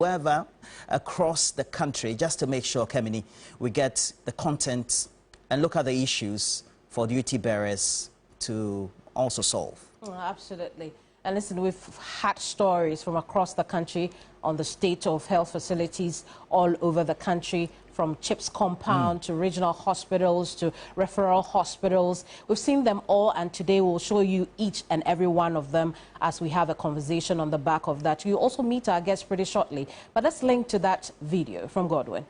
wherever across the country, just to make sure, Kemini, we get the content and look at the issues for duty bearers to also solve. Oh, absolutely. And listen, we've had stories from across the country on the state of health facilities all over the country, from CHIPS compound to regional hospitals to referral hospitals. We've seen them all, and today we'll show you each and every one of them as we have a conversation on the back of that. You'll also meet our guests pretty shortly. But let's link to that video from Godwin.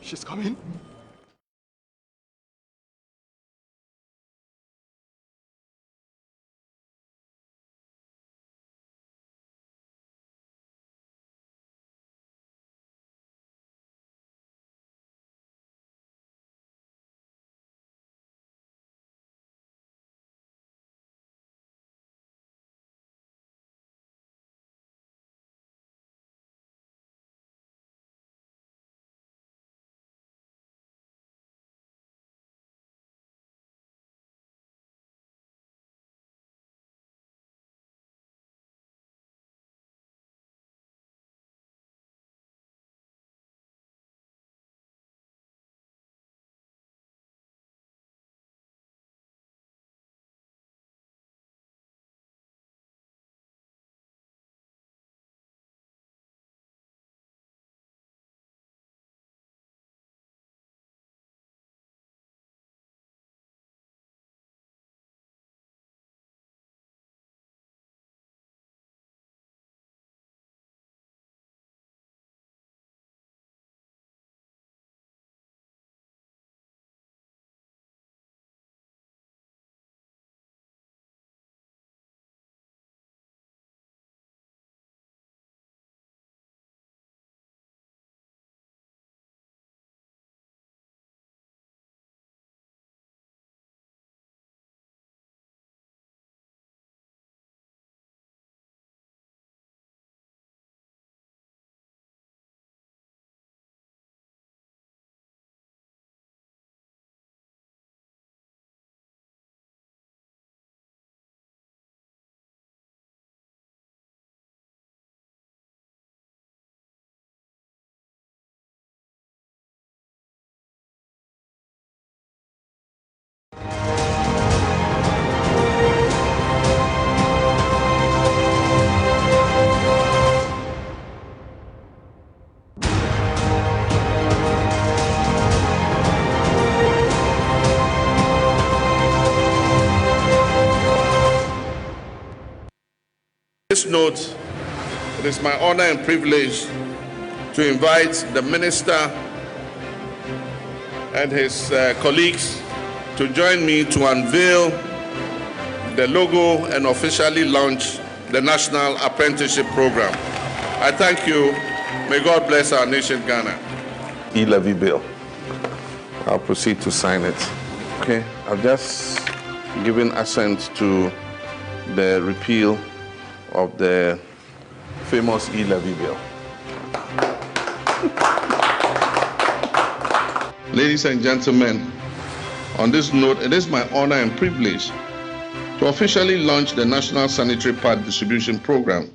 She's coming. This note, it is my honor and privilege to invite the Minister and his colleagues to join me to unveil the logo and officially launch the National Apprenticeship Program. I thank you. May God bless our nation, Ghana. E-levy bill. I'll proceed to sign it. Okay, I've just given assent to the repeal of the famous e-levy bill. Ladies and gentlemen, on this note, it is my honor and privilege to officially launch the National Sanitary Pad Distribution Program,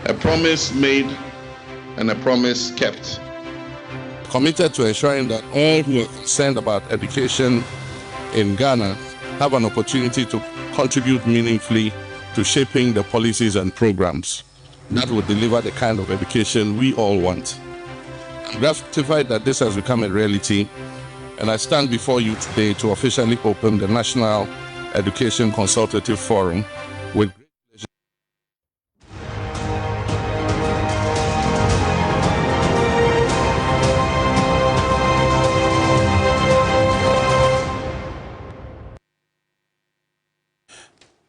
a promise made and a promise kept. Committed to ensuring that all who are concerned about education in Ghana have an opportunity to contribute meaningfully to shaping the policies and programs that will deliver the kind of education we all want. I'm gratified that this has become a reality, and I stand before you today to officially open the National Education Consultative Forum with great pleasure.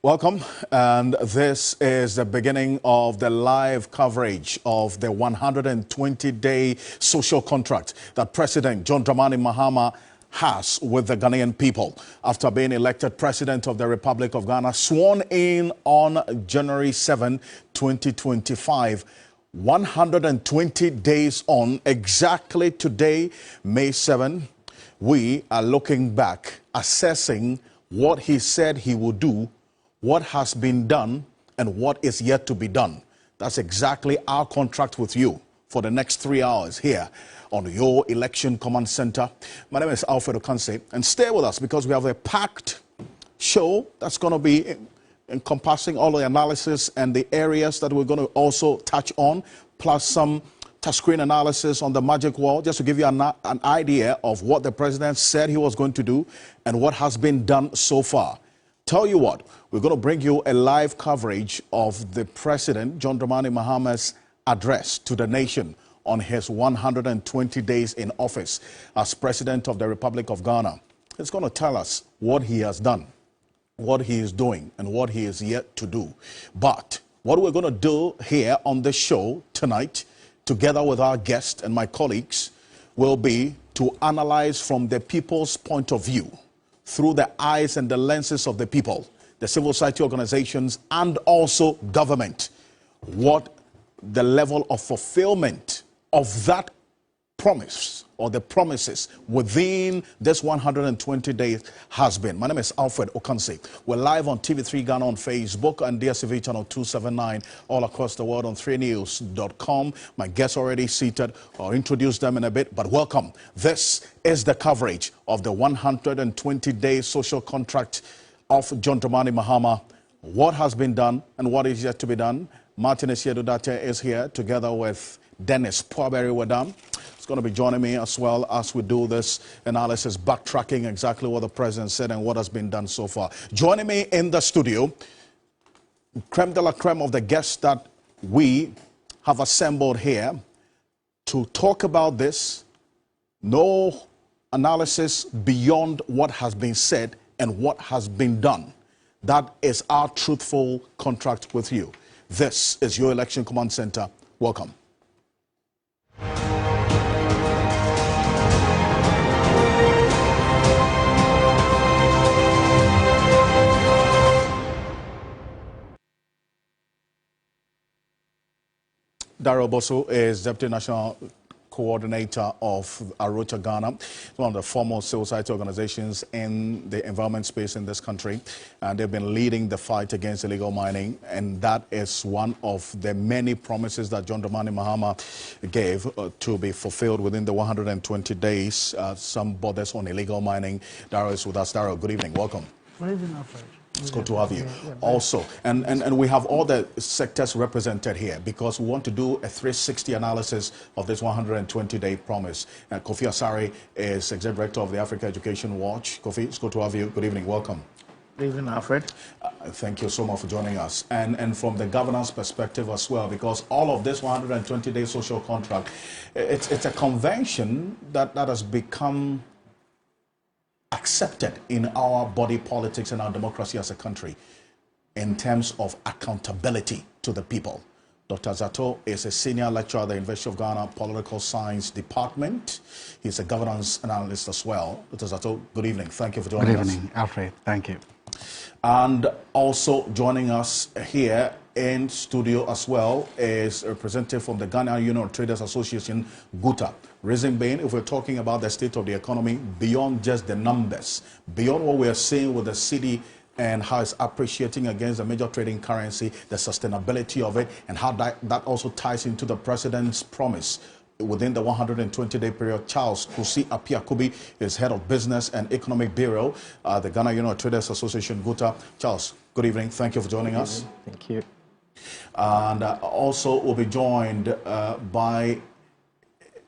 Welcome, and this is the beginning of the live coverage of the 120-day social contract that President John Dramani Mahama has with the Ghanaian people after being elected President of the Republic of Ghana, sworn in on January 7, 2025. 120 days on, exactly today, May 7, we are looking back, assessing what he said he will do, what has been done, and what is yet to be done. That's exactly our contract with you for the next 3 hours here on your Election Command Center. My name is Alfred Okanse, and stay with us because we have a packed show that's going to be encompassing all the analysis and the areas that we're going to also touch on, plus some touchscreen analysis on the magic wall, just to give you an idea of what the president said he was going to do and what has been done so far. Tell you what, we're going to bring you a live coverage of the President, John Dramani Mahama's address to the nation on his 120 days in office as President of the Republic of Ghana. It's going to tell us what he has done, what he is doing, and what he is yet to do. But what we're going to do here on the show tonight, together with our guests and my colleagues, will be to analyze from the people's point of view, through the eyes and the lenses of the people, the civil society organizations, and also government, what the level of fulfillment of that promise or the promises within this 120 days has been. My name is Alfred Okanse. We're live on TV3 Ghana on Facebook and DSTV channel 279 all across the world on 3news.com. My guests already seated. I'll introduce them in a bit, but welcome. This is the coverage of the 120-day social contract of John Dramani Mahama. What has been done and what is yet to be done. Martin Esiedudate is here together with Dennis Poaberi-Wadam. He's going to be joining me as well as we do this analysis, backtracking exactly what the president said and what has been done so far. Joining me in the studio, creme de la creme of the guests that we have assembled here to talk about this. No analysis beyond what has been said and what has been done. That is our truthful contract with you. This is your Election Command Center. Welcome. Daryl Bosso is Deputy National Coordinator of Arocha Ghana, one of the foremost civil society organizations in the environment space in this country. And they've been leading the fight against illegal mining, and that is one of the many promises that John Dramani Mahama gave to be fulfilled within the 120 days. Some borders on illegal mining. Daryl is with us. Daryl, good evening. Welcome. Good evening, Alfred. It's good to have you. Also, and we have all the sectors represented here because we want to do a 360 analysis of this 120-day promise. Kofi Asare is Executive Director of the Africa Education Watch. Kofi, it's good to have you. Good evening. Welcome. Good evening, Alfred. Thank you so much for joining us. And from the governance perspective as well, because all of this 120-day social contract, it's a convention that has become accepted in our body politics and our democracy as a country in terms of accountability to the people. Dr. Zato is a senior lecturer at the University of Ghana Political Science Department. He's a governance analyst as well. Dr. Zato, good evening. Thank you for joining us. Good evening, Alfred. Thank you. And also joining us here in studio as well is a representative from the Ghana Union of Traders Association, GUTA. Reason being, if we're talking about the state of the economy, beyond just the numbers, beyond what we're seeing with the city and how it's appreciating against the major trading currency, the sustainability of it, and how that also ties into the president's promise within the 120-day period. Charles Kusi Apiakubi is head of business and economic bureau, the Ghana Union of Traders Association, GUTA. Charles, good evening. Thank you for joining us. Thank you. And also we'll be joined by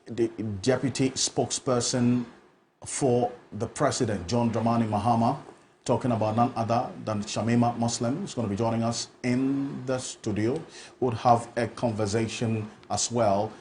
the deputy spokesperson for the president, John Dramani Mahama, talking about none other than Shamima Muslim, who's going to be joining us in the studio. We'll have a conversation as well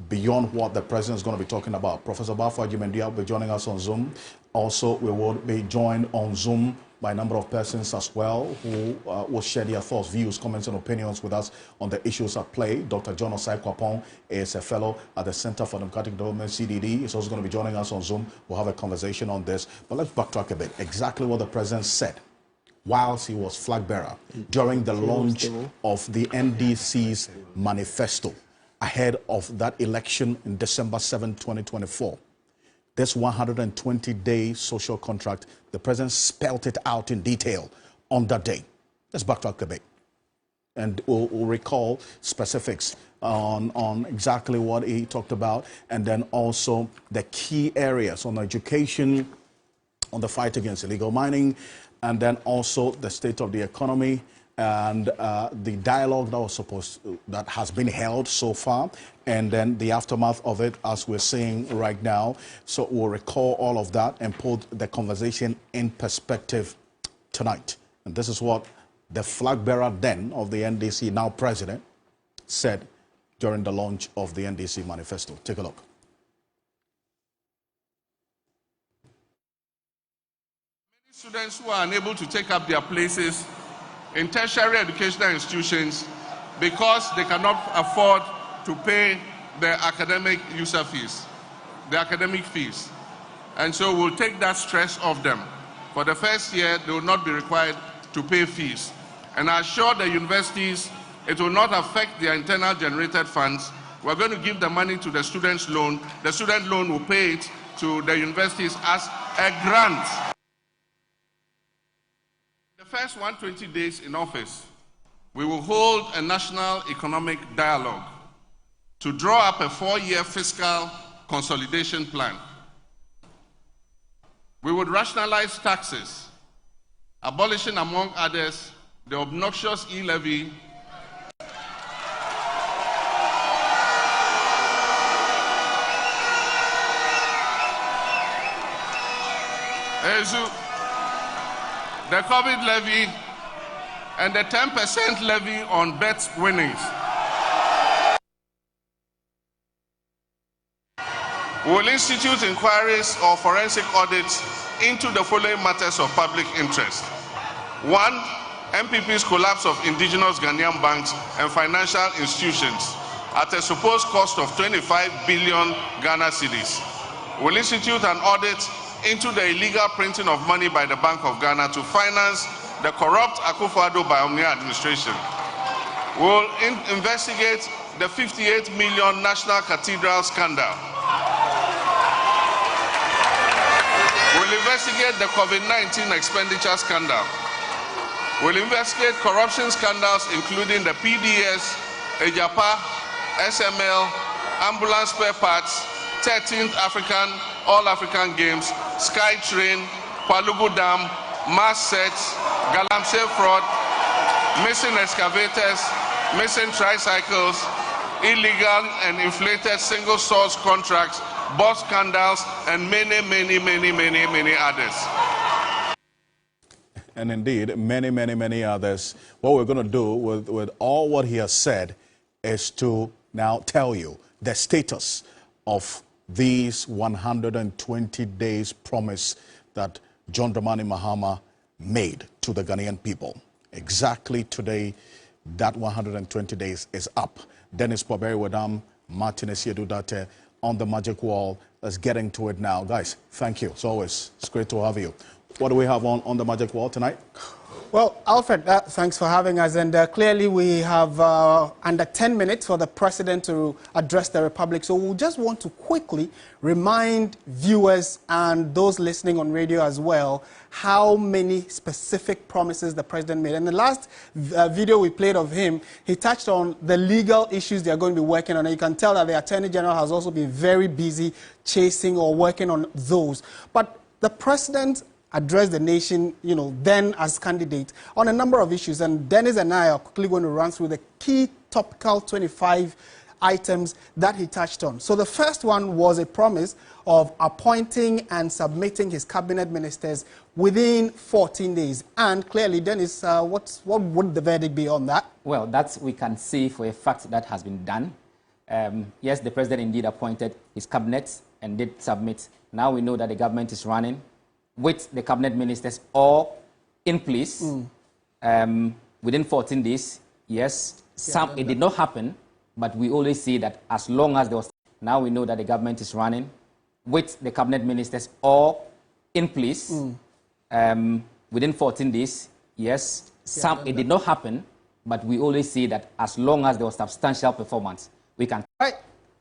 beyond what the president is going to be talking about. Professor Bafwa Jimendia will be joining us on Zoom. Also, we will be joined on Zoom by a number of persons as well who will share their thoughts, views, comments, and opinions with us on the issues at play. Dr. John Osai Kwapong is a fellow at the Center for Democratic Development, CDD. He's also going to be joining us on Zoom. We'll have a conversation on this. But let's backtrack a bit. Exactly what the president said whilst he was flag bearer during the launch of the NDC's manifesto ahead of that election in December 7, 2024. this 120-day social contract, the president spelled it out in detail on that day. Let's backtrack a bit. And we'll recall specifics on exactly what he talked about, and then also the key areas on education, on the fight against illegal mining, and then also the state of the economy and the dialogue that has been held so far, and then the aftermath of it as we're seeing right now. So we'll recall all of that and put the conversation in perspective tonight. And this is what the flag bearer then of the NDC, now president, said during the launch of the NDC manifesto. Take a look. Many students who are unable to take up their places in tertiary educational institutions because they cannot afford to pay their academic user fees, the academic fees. And so we'll take that stress off them. For the first year, they will not be required to pay fees. And I assure the universities it will not affect their internal generated funds. We're going to give the money to the student's loan. The student loan will pay it to the universities as a grant. The first 120 days in office, we will hold a national economic dialogue to draw up a 4-year fiscal consolidation plan. We would rationalize taxes, abolishing, among others, the obnoxious e-levy, the COVID levy, and the 10% levy on bet winnings. We will institute inquiries or forensic audits into the following matters of public interest. 1, MPP's collapse of indigenous Ghanaian banks and financial institutions at a supposed cost of 25 billion Ghana cedis. We will institute an audit into the illegal printing of money by the Bank of Ghana to finance the corrupt Akufo-Addo Bawumia administration. We will investigate the 58 million National Cathedral scandal. We will investigate the COVID-19 expenditure scandal. We will investigate corruption scandals including the PDS, Ejapa, SML, ambulance spare parts, 13th All-African Games, SkyTrain, Palugu Dam, mass sets, Galamsey fraud, missing excavators, missing tricycles, illegal and inflated single-source contracts, bus scandals, and many others. And indeed, many others. What we're going to do with all what he has said is to now tell you the status of these 120 days promise that John Dramani Mahama made to the Ghanaian people. Exactly today, that 120 days is up. Dennis Poberi Wadam, Martin Esiedudate on the magic wall. Let's get into it now. Guys, thank you. As always, it's great to have you. What do we have on the magic wall tonight? Well, Alfred, thanks for having us. And clearly we have under 10 minutes for the president to address the Republic. So we'll just want to quickly remind viewers and those listening on radio as well how many specific promises the president made. In the last video we played of him, he touched on the legal issues they are going to be working on. And you can tell that the Attorney General has also been very busy chasing or working on those. But the president address the nation, then as candidate on a number of issues. And Dennis and I are quickly going to run through the key topical 25 items that he touched on. So the first one was a promise of appointing and submitting his cabinet ministers within 14 days. And clearly, Dennis, what would the verdict be on that? Well, that we can see for a fact that has been done. Yes, the president indeed appointed his cabinet and did submit. Now we know that the government is running with the cabinet ministers all in place within 14 days. Yes, it did not happen, but we always see that as long as there was... Now we know that the government is running with the cabinet ministers all in place within 14 days. Yes, it did not happen, but we always see that as long as there was substantial performance, we can... Right.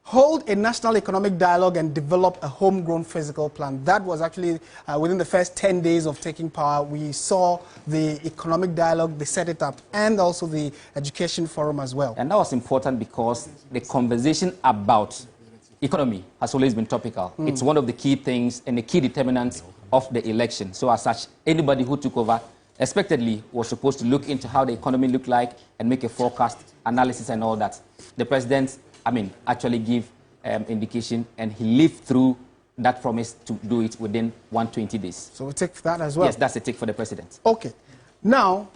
hold a national economic dialogue and develop a homegrown physical plan. That was actually within the first 10 days of taking power. We saw the economic dialogue, they set it up, and also the education forum as well. And that was important because the conversation about economy has always been topical. It's one of the key things and the key determinants of the election. So as such, anybody who took over expectedly was supposed to look into how the economy looked like and make a forecast analysis and all that. The president, actually gave indication, and he lived through that promise to do it within 120 days. So we take that as well? Yes, that's a tick for the president. Okay. Now,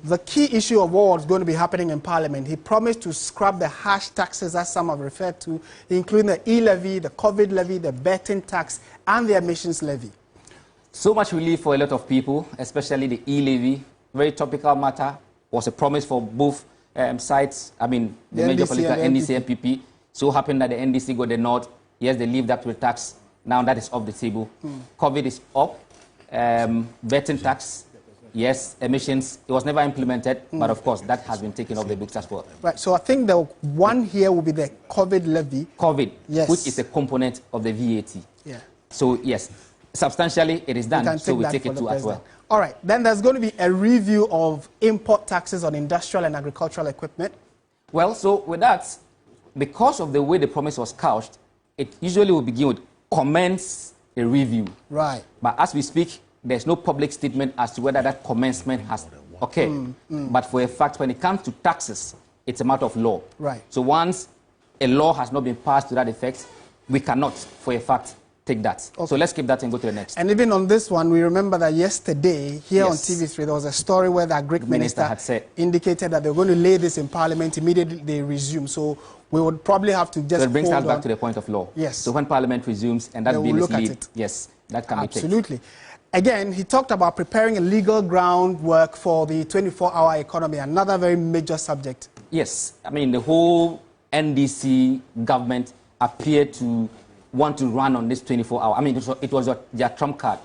the key issue of what was going to be happening in Parliament, he promised to scrap the harsh taxes, as some have referred to, including the e-levy, the COVID levy, the betting tax, and the emissions levy. So much relief for a lot of people, especially the e-levy. Very topical matter. Was a promise for both sides. The major political NDC, NPP. So happened that the NDC got the nod. Yes, they lived up to the tax. Now that is off the table. COVID is up. Betting tax. Yes, emissions. It was never implemented, but of course that has been taken off the books as well. Right. So I think the one here will be the COVID levy. COVID, yes, which is a component of the VAT. Yeah. So yes, substantially it is done. So we take it to as well. All right. Then there's going to be a review of import taxes on industrial and agricultural equipment. Well, so with that, because of the way the promise was couched, it usually will begin with commence a review. Right. But as we speak, there's no public statement as to whether that commencement has occurred. But for a fact, when it comes to taxes, it's a matter of law. Right. So once a law has not been passed to that effect, we cannot, for a fact, take that. Okay. So let's keep that and go to the next. And even on this one, we remember that yesterday, here on TV3, there was a story where the Agric Minister had said, indicated that they were going to lay this in Parliament immediately they resume. So we would probably have to just so it brings us back to the point of law. Yes. So when Parliament resumes and that bill is laid, yes, that can be taken. Absolutely. Again, he talked about preparing a legal groundwork for the 24-hour economy, another very major subject. Yes. The whole NDC government appeared to want to run on this 24-hour. It was their trump card.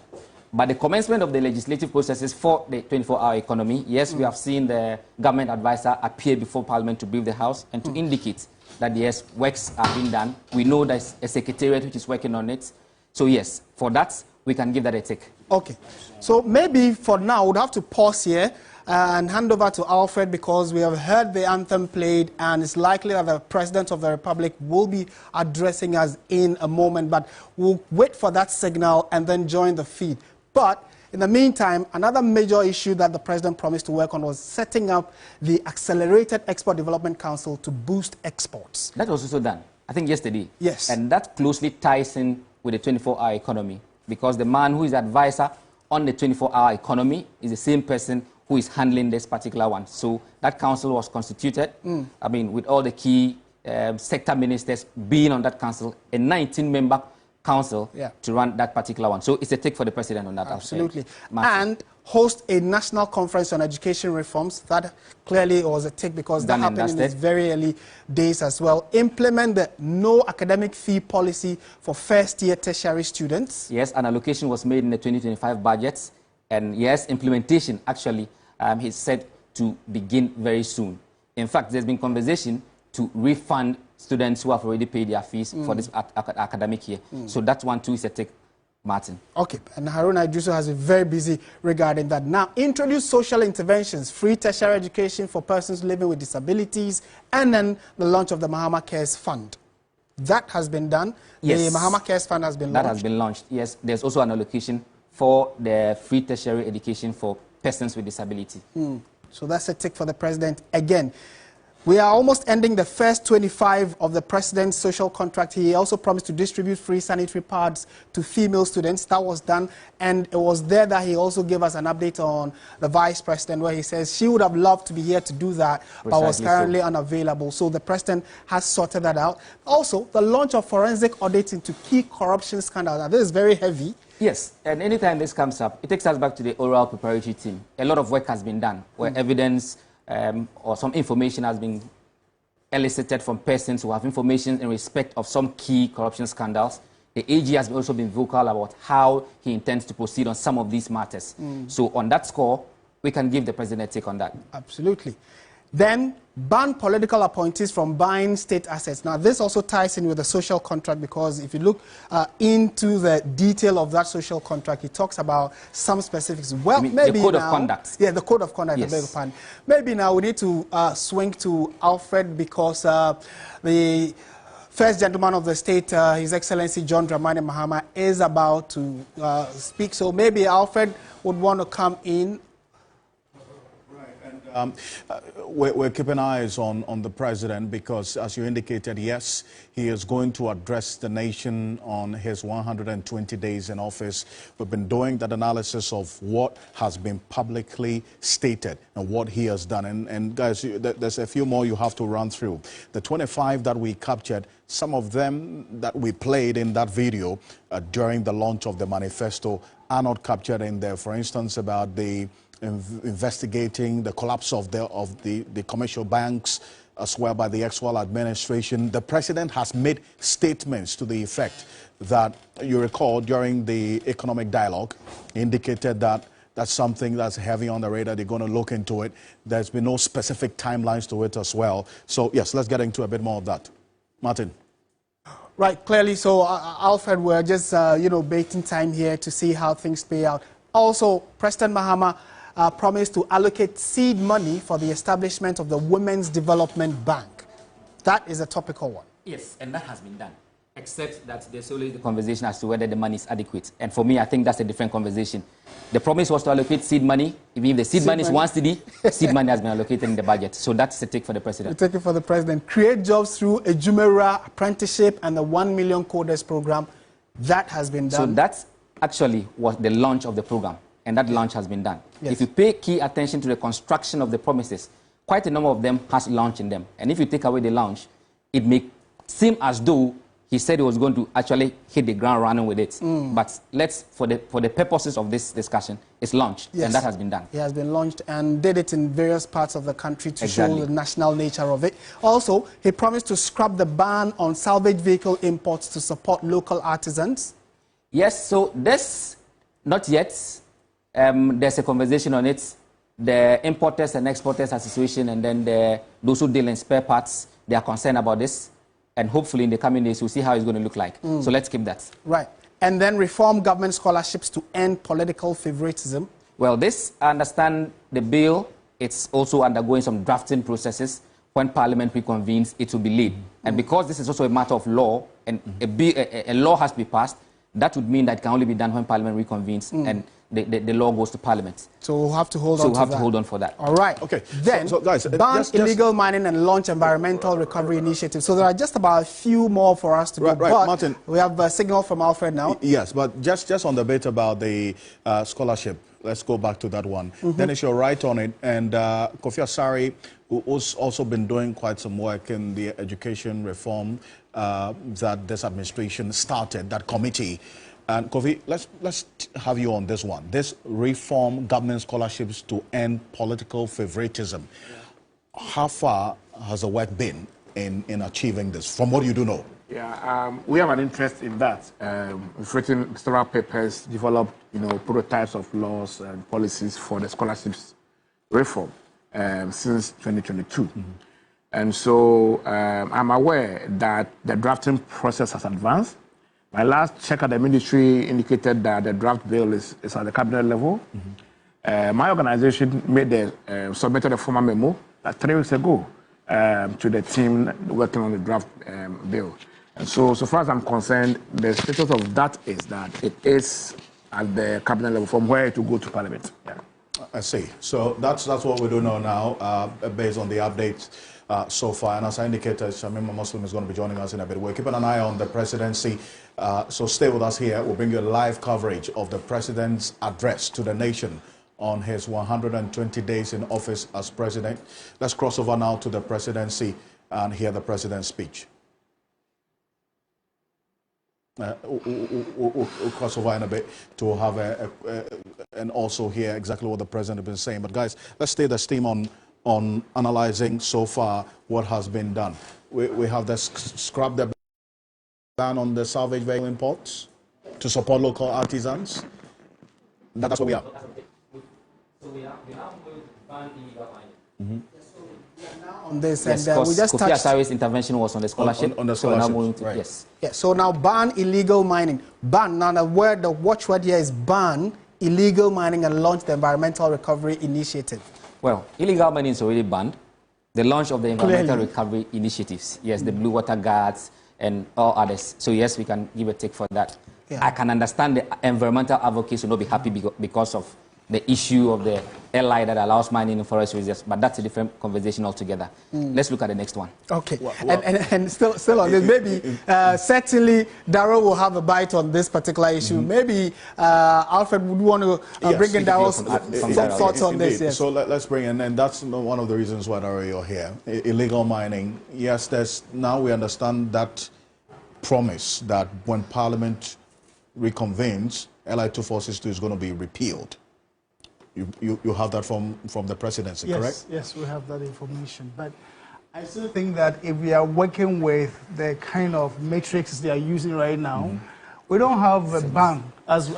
But the commencement of the legislative processes for the 24-hour economy, yes, we have seen the government advisor appear before Parliament to brief the House and to indicate that, yes, works are being done. We know there's a secretariat which is working on it. So, yes, for that, we can give that a tick. Okay. So maybe for now, we'll have to pause here and hand over to Alfred, because we have heard the anthem played and it's likely that the President of the Republic will be addressing us in a moment, but we'll wait for that signal and then join the feed. But in the meantime, another major issue that the President promised to work on was setting up the Accelerated Export Development Council to boost exports. That was also done, I think, yesterday. Yes. And that closely ties in with the 24-hour economy, because the man who is advisor on the 24-hour economy is the same person who is handling this particular one. So that council was constituted, with all the key sector ministers being on that council, a 19-member council to run that particular one. So it's a tick for the president on that. Absolutely. And host a national conference on education reforms. That clearly was a tick, because that happened in its very early days as well. Implement the no academic fee policy for first-year tertiary students. Yes, an allocation was made in the 2025 budget. And yes, implementation actually is set to begin very soon. In fact, there's been conversation to refund students who have already paid their fees for this academic year. So that one too is a tick, Martin. Okay, and Haruna Idrisu has been very busy regarding that. Now, introduce social interventions, free tertiary education for persons living with disabilities, and then the launch of the Mahama Cares Fund. That has been done. Yes. The Mahama Cares Fund has been launched. That has been launched, yes. There's also an allocation for the free tertiary education for persons with disability. So that's a tick for the president again. We are almost ending the first 25 of the president's social contract. He also promised to distribute free sanitary pads to female students. That was done. And it was there that he also gave us an update on the vice president, where he says she would have loved to be here to do that, but was currently unavailable. So the president has sorted that out. Also, the launch of forensic audits into key corruption scandals. Now, this is very heavy. Yes, and anytime this comes up, it takes us back to the oral preparatory team. A lot of work has been done, where evidence or some information has been elicited from persons who have information in respect of some key corruption scandals. The AG has also been vocal about how he intends to proceed on some of these matters. So on that score, we can give the president a take on that. Absolutely. Then ban political appointees from buying state assets. Now, this also ties in with the social contract, because if you look into the detail of that social contract, it talks about some specifics. Well, maybe the code now, of conduct. Yeah, the code of conduct. Yes. I beg your pardon. Maybe now we need to swing to Alfred, because the First Gentleman of the State, His Excellency John Dramani Mahama, is about to speak. So maybe Alfred would want to come in. We're keeping eyes on the president, because, as you indicated, yes, he is going to address the nation on his 120 days in office. We've been doing that analysis of what has been publicly stated and what he has done. And guys, there's a few more you have to run through. The 25 that we captured, some of them that we played in that video during the launch of the manifesto are not captured in there. For instance, about the investigating the collapse of the commercial banks as well by the actual administration. The president has made statements to the effect that, you recall, during the economic dialogue, indicated that that's something that's heavy on the radar. They're going to look into it. There's been no specific timelines to it as well. So, yes, let's get into a bit more of that. Martin. Right, clearly. So, Alfred, we're just, baiting time here to see how things play out. Also, President Mahama promised to allocate seed money for the establishment of the Women's Development Bank. That is a topical one. Yes, and that has been done, except that there's always the conversation as to whether the money is adequate. And for me, I think that's a different conversation. The promise was to allocate seed money. If the seed money is 1 cedi, seed money has been allocated in the budget. So that's the take for the president. The take for the president. Create jobs through a Jumera apprenticeship and the 1 million coders program. That has been done. So that actually was the launch of the program. And that launch has been done. Yes. If you pay key attention to the construction of the promises, quite a number of them has launch in them. And if you take away the launch, it may seem as though he said he was going to actually hit the ground running with it. But for the purposes of this discussion, it's launched. Yes. And that has been done. It has been launched and did it in various parts of the country to show the national nature of it. Also, he promised to scrap the ban on salvage vehicle imports to support local artisans. Yes, so this, not yet. There's a conversation on it. The Importers and Exporters Association and then those who deal in spare parts, they are concerned about this. And hopefully in the coming days, we'll see how it's going to look like. So let's keep that. Right. And then reform government scholarships to end political favoritism. Well, this, I understand the bill, it's also undergoing some drafting processes. When Parliament reconvenes, it will be laid. And because this is also a matter of law, and a law has to be passed, that would mean that it can only be done when Parliament reconvenes and the law goes to Parliament. So we'll have to hold on to that. So we'll have to hold on for that. All right. Okay. Then, so guys, ban illegal mining and launch environmental recovery initiatives. So there are just about a few more for us to do. Right, but Martin. We have a signal from Alfred now. Yes, but just on the bit about the scholarship, let's go back to that one. Dennis, you're right on it. And Kofi Asari, who's also been doing quite some work in the education reform that this administration started, that committee. And Kofi, let's have you on this one. This reform government scholarships to end political favoritism. Yeah. How far has the work been in achieving this, from what you do know? Yeah, we have an interest in that. We've written several papers, developed, prototypes of laws and policies for the scholarships reform since 2022. And so I'm aware that the drafting process has advanced. My last check at the ministry indicated that the draft bill is at the cabinet level. My organization submitted a formal memo 3 weeks ago to the team working on the draft bill. And so far as I'm concerned, the status of that is that it is at the cabinet level from where it will go to Parliament. Yeah. I see. So that's what we do know now, based on the updates so far. And as I indicated, Shamima Muslim is going to be joining us in a bit. We're keeping an eye on the presidency. So stay with us here. We'll bring you a live coverage of the president's address to the nation on his 120 days in office as president. Let's cross over now to the presidency and hear the president's speech. We'll cross over in a bit to have and also hear exactly what the president has been saying. But guys, let's stay the steam on analyzing so far what has been done. We have the scrap the ban on the salvage vehicle imports to support local artisans. That's what we are. So we are going to ban illegal mining. on this, yes, and we just Kofi touched... Asari's intervention was on the scholarship. On the so now scholarship, moving to, right. yes. Yeah, so now ban illegal mining. Ban, now the watchword here is ban illegal mining and launch the Environmental Recovery Initiative. Well, illegal mining is already banned. The launch of the Environmental Recovery Initiatives, yes, the Blue Water Guards and all others. So yes, we can give a take for that. Yeah. I can understand the environmental advocates will not be happy because of the issue of the LI that allows mining in forest reserves, but that's a different conversation altogether. Let's look at the next one. Okay, and still on this, maybe certainly Darrow will have a bite on this particular issue. Maybe Alfred would want to bring in Darrow's thoughts on this. Yes. So let's bring in, and that's one of the reasons why Darrow you're here. Illegal mining. Yes, now we understand that promise that when Parliament reconvenes, LI 246 is going to be repealed. You have that from the presidency, correct? Yes, we have that information. But I still think that if we are working with the kind of matrix they are using right now, we don't have a ban, as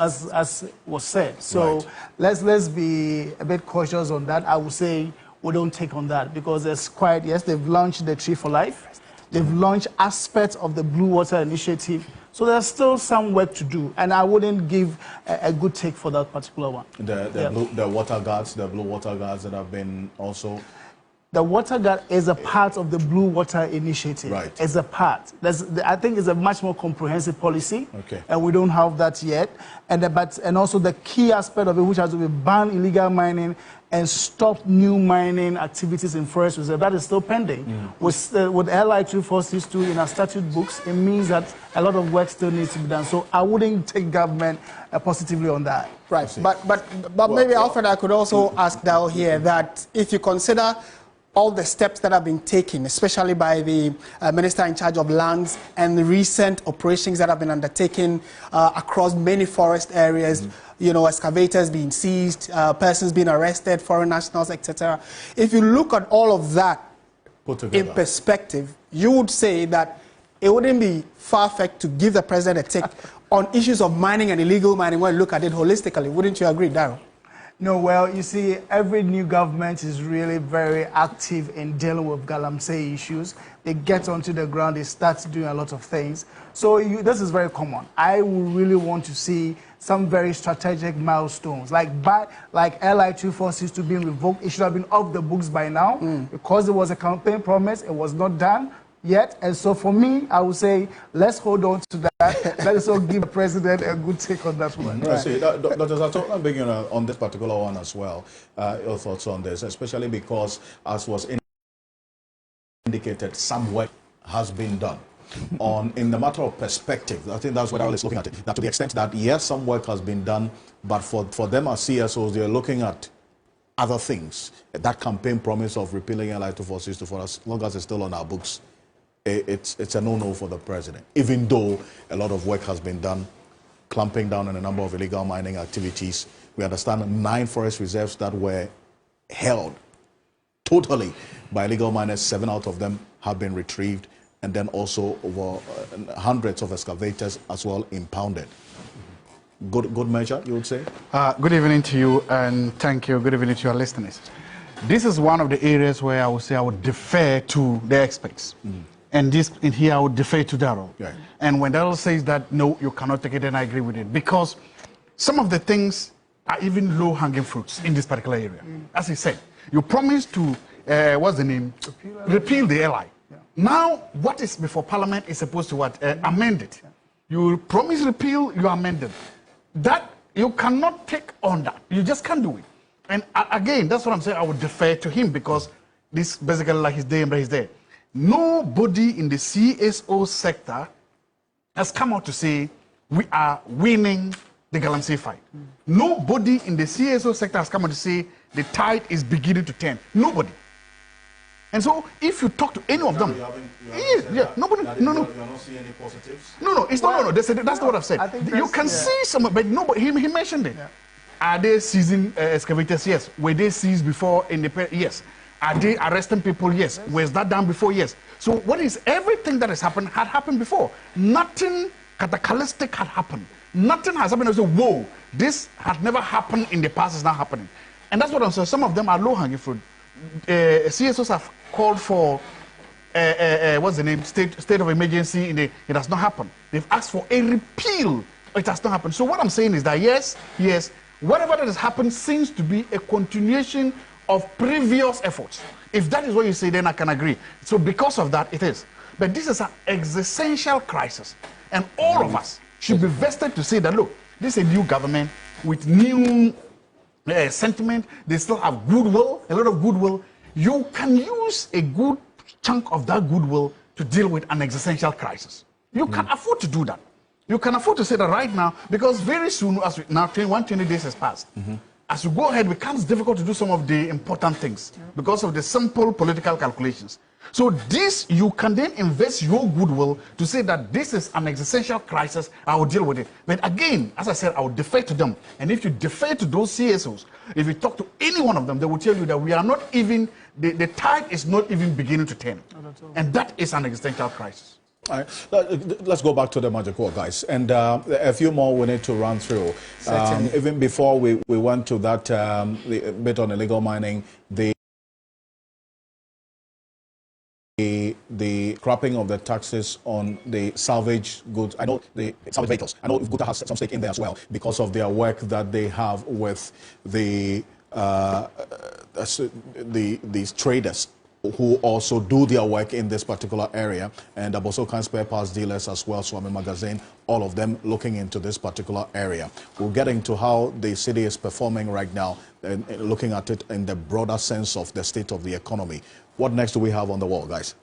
was said. So let's be a bit cautious on that. I would say we don't take on that because there's quite, yes, they've launched the Tree for Life. They've launched aspects of the Blue Water Initiative. So there's still some work to do, and I wouldn't give a good take for that particular one. The water guards, the Blue Water Guards that have been also... The Water Guard is a part of the Blue Water Initiative. Right. It's a part. I think it's a much more comprehensive policy, okay, and we don't have that yet. And also the key aspect of it, which has to be ban illegal mining and stop new mining activities in forest reserve, that is still pending. With LI 246 in our statute books, it means that a lot of work still needs to be done. So I wouldn't take government positively on that. Right, but maybe Alfred, I could also ask Dow here that if you consider all the steps that have been taken, especially by the Minister in charge of lands and the recent operations that have been undertaken across many forest areas, you know, excavators being seized, persons being arrested, foreign nationals, etc. If you look at all of that in perspective, you would say that it wouldn't be far-fetched to give the president a take on issues of mining and illegal mining when you look at it holistically. Wouldn't you agree, Darrow? No, well, you see, every new government is really very active in dealing with galamsey issues. They get onto the ground, they start doing a lot of things. So this is very common. I would really want to see some very strategic milestones, like LI 246 to be revoked. It should have been off the books by now because it was a campaign promise. It was not done yet. And so for me, I would say, let's hold on to that. Let us all give the president a good take on that one. Right. See, Dr. Zato, I'm beginning on this particular one as well. Your thoughts on this, especially because, as was indicated, some work has been done. In the matter of perspective, I think that's what I was looking at it. That to the extent that, yes, some work has been done, but for them as CSOs, they're looking at other things. That campaign promise of repealing LI 246 for as long as it's still on our books, it's a no-no for the president, even though a lot of work has been done, clamping down on a number of illegal mining activities. We understand 9 forest reserves that were held totally by illegal miners. 7 out of them have been retrieved, and then also over hundreds of excavators as well impounded. Good measure, you would say? Good evening to you, and thank you. Good evening to your listeners. This is one of the areas where I would say I would defer to the experts. And in here, I would defer to Darrow. Right. And when Darrow says that, no, you cannot take it, and I agree with it. Because some of the things are even low-hanging fruits in this particular area. As he said, you promised to, what's the name? Repeal the LI. Yeah. Now, what is before Parliament is supposed to what? Amend it. Yeah. You promise repeal, you amend it. That, you cannot take on that. You just can't do it. And again, that's what I'm saying. I would defer to him because this basically like his day and his day. Nobody in the CSO sector has come out to say we are winning the galamsey fight. Nobody in the CSO sector has come out to say the tide is beginning to turn. Nobody. And so if you talk to any of them, nobody. No. You are not seeing any positives. No. It's not. No. That's not what I've said. You can see some, but nobody. He mentioned it. Yeah. Are they seizing excavators? Yes. Were they seized before in the? Yes. Are they arresting people? Yes. Was that done before? Yes. So what is everything that has happened had happened before. Nothing cataclysmic had happened. Nothing has happened. I say, whoa, this had never happened in the past. Is now happening, and that's what I'm saying. Some of them are low-hanging fruit. CSOs have called for what's the name? State of emergency. It has not happened. They've asked for a repeal. It has not happened. So what I'm saying is that yes, whatever that has happened seems to be a continuation of previous efforts. If that is what you say, then I can agree. So because of that, it is. But this is an existential crisis, and all of us should be vested to say that look, this is a new government with new sentiment. They still have goodwill, a lot of goodwill. You can use a good chunk of that goodwill to deal with an existential crisis. You can afford to do that. You can afford to say that right now, because very soon, as now 120 days has passed, as you go ahead, it becomes difficult to do some of the important things because of the simple political calculations. So this, you can then invest your goodwill to say that this is an existential crisis, I will deal with it. But again, as I said, I will defer to them. And if you defer to those CSOs, if you talk to any one of them, they will tell you that we are not even, the tide is not even beginning to turn. And that is an existential crisis. All right. Let's go back to the Magic Word, guys. And a few more we need to run through. Even before we went to that bit on illegal mining, the scrapping of the taxes on the salvage goods. I know the salvage vehicles. I know Guta has some stake in there as well because of their work that they have with these traders who also do their work in this particular area, and Abosokan spare parts dealers as well, Swami Magazine, all of them looking into this particular area. We'll get into how the city is performing right now, and looking at it in the broader sense of the state of the economy. What next do we have on the wall, guys?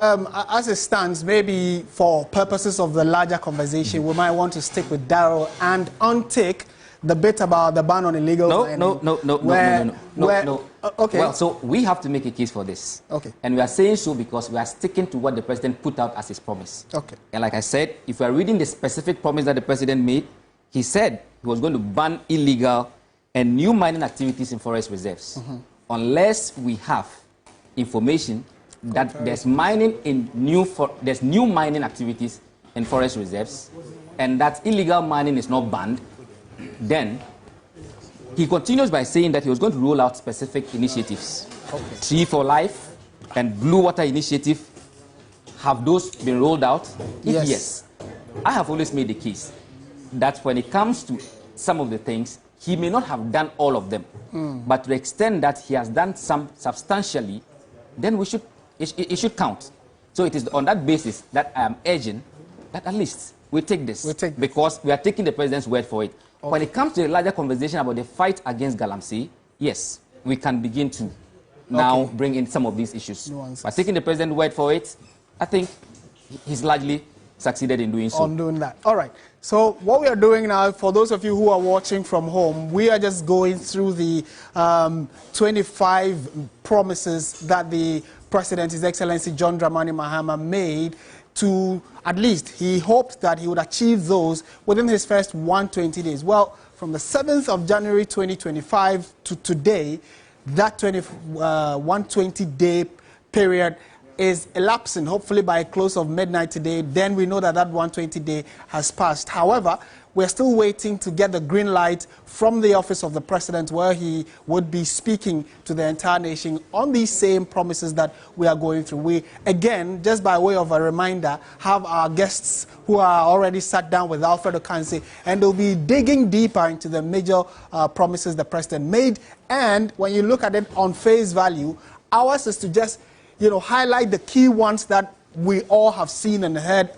As it stands, maybe for purposes of the larger conversation, we might want to stick with Darrell and untake the bit about the ban on illegal mining. No. Okay. Well, so we have to make a case for this. Okay. And we are saying so because we are sticking to what the president put out as his promise. Okay. And like I said, if we are reading the specific promise that the president made, he said he was going to ban illegal and new mining activities in forest reserves. Unless we have information that there's mining in there's new mining activities in forest reserves, and that illegal mining is not banned, then he continues by saying that he was going to roll out specific initiatives. Tree for Life and Blue Water Initiative, have those been rolled out? If yes, I have always made the case that when it comes to some of the things, he may not have done all of them, but to the extent that he has done some substantially, then it should count. So it is on that basis that I am urging that at least we take this, because we are taking the president's word for it. Okay. When it comes to a larger conversation about the fight against Galamsey, yes, we can begin to now bring in some of these issues. By taking the president's word for it, I think he's largely succeeded in doing so. On doing that. All right. So what we are doing now, for those of you who are watching from home, we are just going through the 25 promises that the President, His Excellency John Dramani Mahama, made to, at least he hoped that he would achieve those within his first 120 days. Well, from the 7th of January 2025 to today, that 120-day period is elapsing, hopefully by close of midnight today. Then we know that that 120-day has passed. However, we're still waiting to get the green light from the office of the president, where he would be speaking to the entire nation on these same promises that we are going through. We, again, just by way of a reminder, have our guests who are already sat down with Alfred Okansi, and they'll be digging deeper into the major promises the president made. And when you look at it on face value, ours is to just highlight the key ones that we all have seen and heard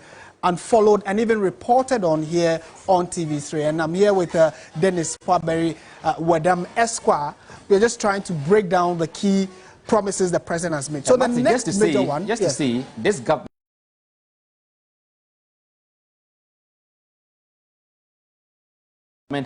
and followed and even reported on here on TV3. And I'm here with Dennis Faberi Wedam Esquire. We're just trying to break down the key promises the president has made. So the next major one... Just to see, this government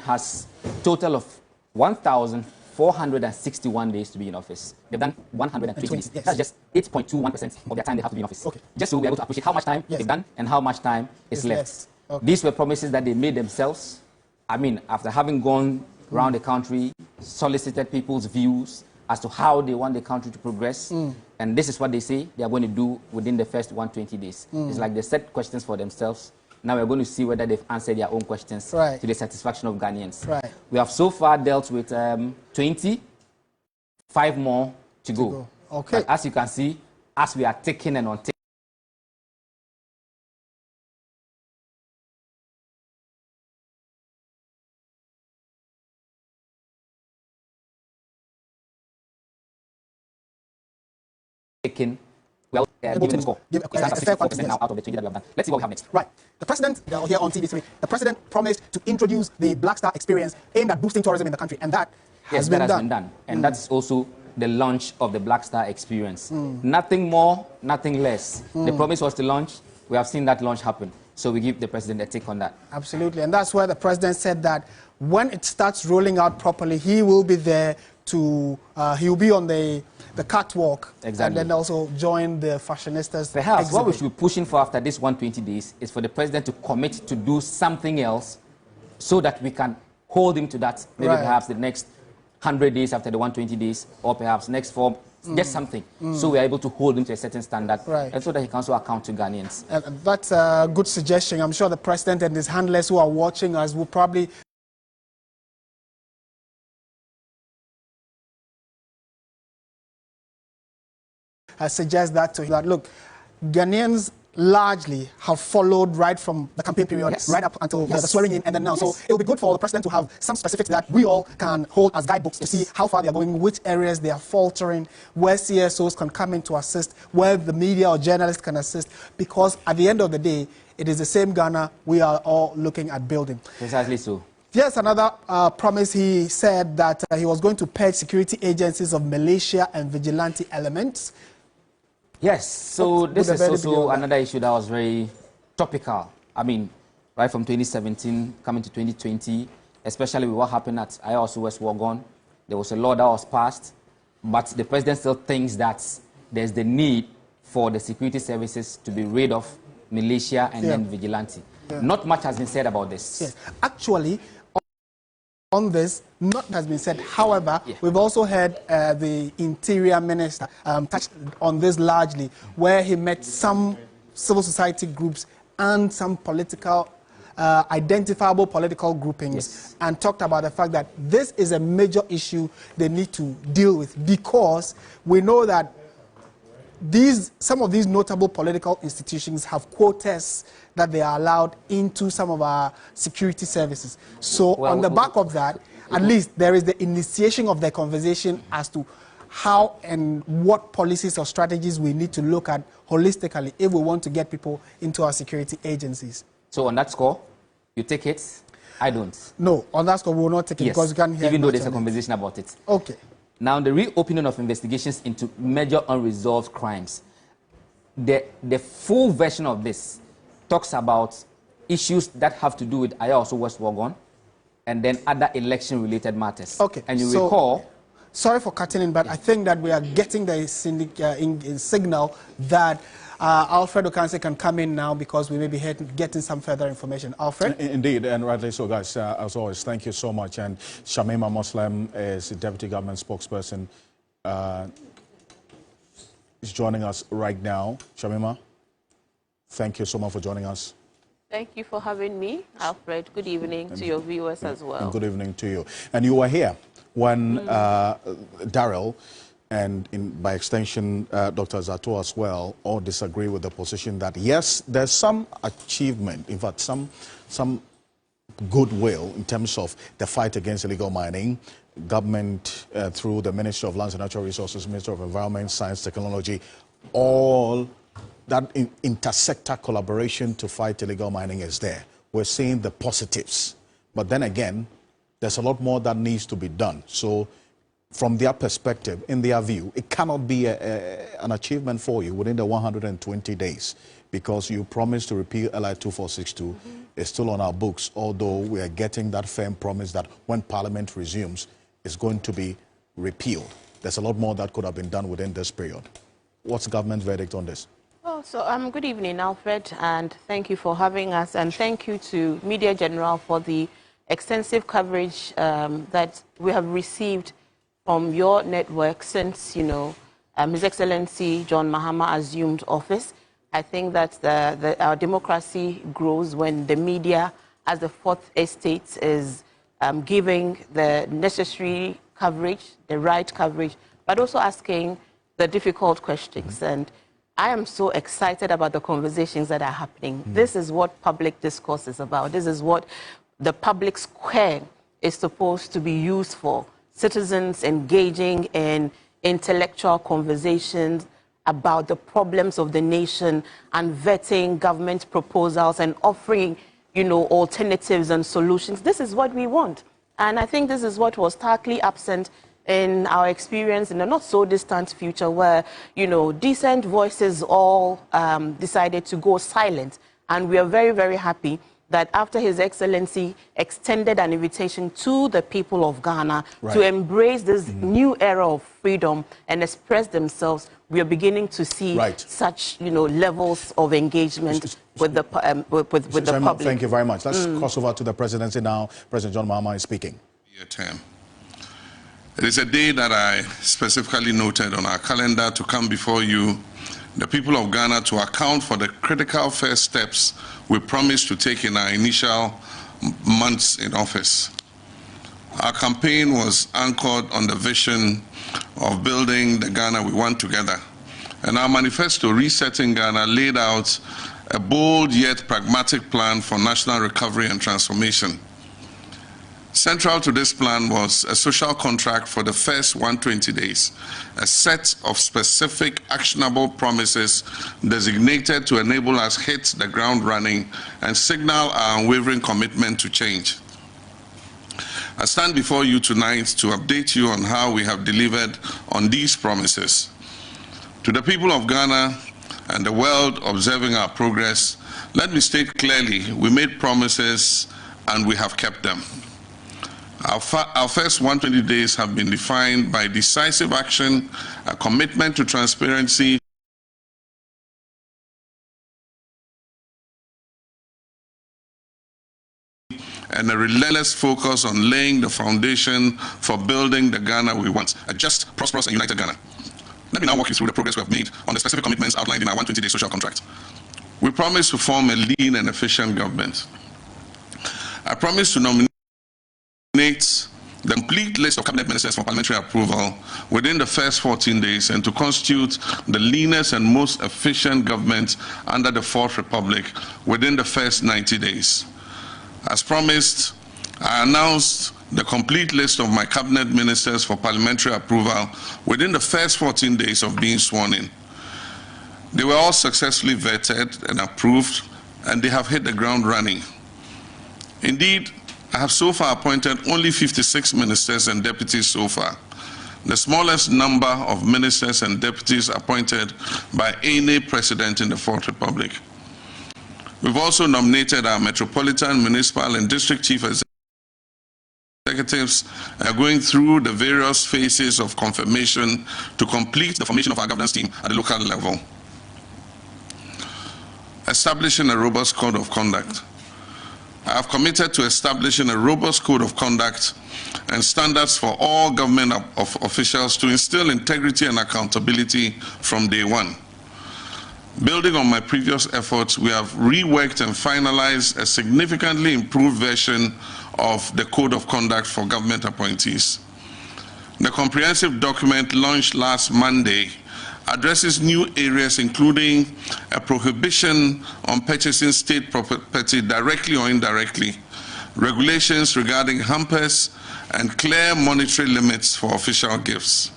has a total of 1,461 days to be in office. They've done 120 days. Yes. That's just 8.21% of their time they have to be in office. Okay. Just so we're able to appreciate how much time they've done and how much time is left. Okay. These were promises that they made themselves. I mean, after having gone around the country, solicited people's views as to how they want the country to progress. And this is what they say they are going to do within the first 120 days. It's like they set questions for themselves. Now we're going to see whether they've answered their own questions to the satisfaction of Ghanaians. We have so far dealt with 20 5 more to go. Okay. But as you can see, as we are taking and on taking, well, given the score. It stands at 64% now out of the changes that we have done. Let's see what we have next. Right. The president, here on TV3, the president promised to introduce the Black Star experience aimed at boosting tourism in the country, and that has been done. And that's also the launch of the Black Star experience. Nothing more, nothing less. The promise was to launch. We have seen that launch happen. So we give the president a take on that. Absolutely. And that's where the president said that when it starts rolling out properly, he will be there to, he will be on the catwalk. Exactly. And then also join the fashionistas. Perhaps exhibit. what we should be pushing for after this 120 days is for the president to commit to do something else so that we can hold him to that. Maybe perhaps the next 100 days after the 120 days, or perhaps next 4, just something. So we are able to hold him to a certain standard, and so that he can also account to Ghanaians. That's a good suggestion. I'm sure the president and his handlers who are watching us will probably suggest that to him. That, look, Ghanaians largely have followed right from the campaign period, right up until the swearing in, and then now. So it will be good for the president to have some specifics that we all can hold as guidebooks to see how far they are going, which areas they are faltering, where CSOs can come in to assist, where the media or journalists can assist, because at the end of the day, it is the same Ghana we are all looking at building. Precisely so. Yes, another promise. He said that he was going to purge security agencies of militia and vigilante elements. Yes, so this is also another issue that was very topical. I mean, right from 2017 coming to 2020, especially with what happened at IOS West Wagon, there was a law that was passed, but the president still thinks that there's the need for the security services to be rid of militia and then vigilante. Not much has been said about this. Yes, actually, on this, not has been said. However, we've also heard the Interior Minister touch on this largely, where he met some civil society groups and some political, identifiable political groupings, and talked about the fact that this is a major issue they need to deal with, because we know that some of these notable political institutions have quotas that they are allowed into some of our security services. So on the back of that, at least there is the initiation of the conversation as to how and what policies or strategies we need to look at holistically if we want to get people into our security agencies. So on that score, you take it? I don't. No, on that score we will not take it, because you can't hear even though there's a conversation about it. Okay. Now, the reopening of investigations into major unresolved crimes, the full version of this talks about issues that have to do with IOS West Wagon and then other election-related matters. Okay. And you recall... Sorry for cutting in, but I think that we are getting the signal that Alfred Okanse can come in now, because we may be getting some further information. Alfred? Indeed, and rightly so, guys. As always, thank you so much. And Shamima Muslim is the Deputy Government Spokesperson. Is joining us right now. Shamima, thank you so much for joining us. Thank you for having me, Alfred. Good evening to your viewers as well. And good evening to you. And you were here when Daryl and by extension Dr. Zato as well all disagree with the position that yes, there's some achievement, in fact some goodwill in terms of the fight against illegal mining. Government through the Ministry of Lands and Natural Resources, Ministry of Environment, Science, Technology, all that intersector collaboration to fight illegal mining is there. We're seeing the positives. But then again, there's a lot more that needs to be done. So from their perspective, in their view, it cannot be an achievement for you within the 120 days, because you promised to repeal LI 2462. It's still on our books, although we are getting that firm promise that when Parliament resumes, it's going to be repealed. There's a lot more that could have been done within this period. What's the government's verdict on this? Oh, so good evening, Alfred, and thank you for having us, and thank you to Media General for the extensive coverage that we have received from your network since, His Excellency John Mahama assumed office. I think that our democracy grows when the media, as the fourth estate, is giving the necessary coverage, the right coverage but also asking the difficult questions. And I am so excited about the conversations that are happening. This is what public discourse is about. This is what the public square is supposed to be used for. Citizens engaging in intellectual conversations about the problems of the nation and vetting government proposals and offering, alternatives and solutions. This is what we want. And I think this is what was starkly absent in our experience in a not so distant future where, decent voices all decided to go silent. And we are very, very happy that after His Excellency extended an invitation to the people of Ghana to embrace this new era of freedom and express themselves, we are beginning to see such, levels of engagement with the public. Thank you very much. Let's cross over to the presidency now. President John Mahama is speaking. It is a day that I specifically noted on our calendar to come before you, the people of Ghana, to account for the critical first steps we promised to take in our initial months in office. Our campaign was anchored on the vision of building the Ghana we want together. And our manifesto, Resetting Ghana, laid out a bold yet pragmatic plan for national recovery and transformation. Central to this plan was a social contract for the first 120 days, a set of specific actionable promises designated to enable us hit the ground running and signal our unwavering commitment to change. I stand before you tonight to update you on how we have delivered on these promises. To the people of Ghana and the world observing our progress, let me state clearly, we made promises and we have kept them. Our first 120 days have been defined by decisive action, a commitment to transparency, and a relentless focus on laying the foundation for building the Ghana we want, a just, prosperous, and united Ghana. Let me now walk you through the progress we have made on the specific commitments outlined in our 120-day social contract. We promise to form a lean and efficient government. I promise to nominate the complete list of cabinet ministers for parliamentary approval within the first 14 days and to constitute the leanest and most efficient government under the Fourth Republic within the first 90 days. As promised, I announced the complete list of my cabinet ministers for parliamentary approval within the first 14 days of being sworn in. They were all successfully vetted and approved, and they have hit the ground running. Indeed, I have so far appointed only 56 ministers and deputies so far, the smallest number of ministers and deputies appointed by any president in the Fourth Republic. We've also nominated our metropolitan, municipal, and district chief executives going through the various phases of confirmation to complete the formation of our governance team at the local level. Establishing a robust code of conduct. I have committed to establishing a robust code of conduct and standards for all government officials to instill integrity and accountability from day one. Building on my previous efforts, we have reworked and finalized a significantly improved version of the Code of Conduct for government appointees. The comprehensive document launched last Monday addresses new areas including a prohibition on purchasing state property directly or indirectly, regulations regarding hampers, and clear monetary limits for official gifts.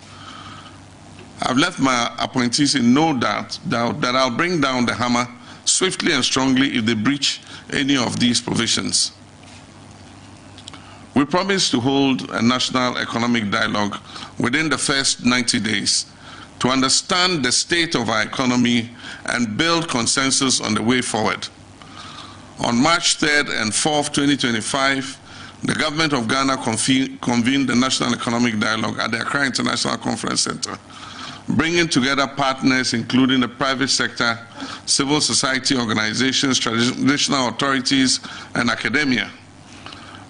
I've left my appointees in no doubt that I'll bring down the hammer swiftly and strongly if they breach any of these provisions. We promise to hold a national economic dialogue within the first 90 days to understand the state of our economy and build consensus on the way forward. On March 3rd and 4th, 2025, the government of Ghana convened the National Economic Dialogue at the Accra International Conference Center, bringing together partners including the private sector, civil society organizations, traditional authorities, and academia.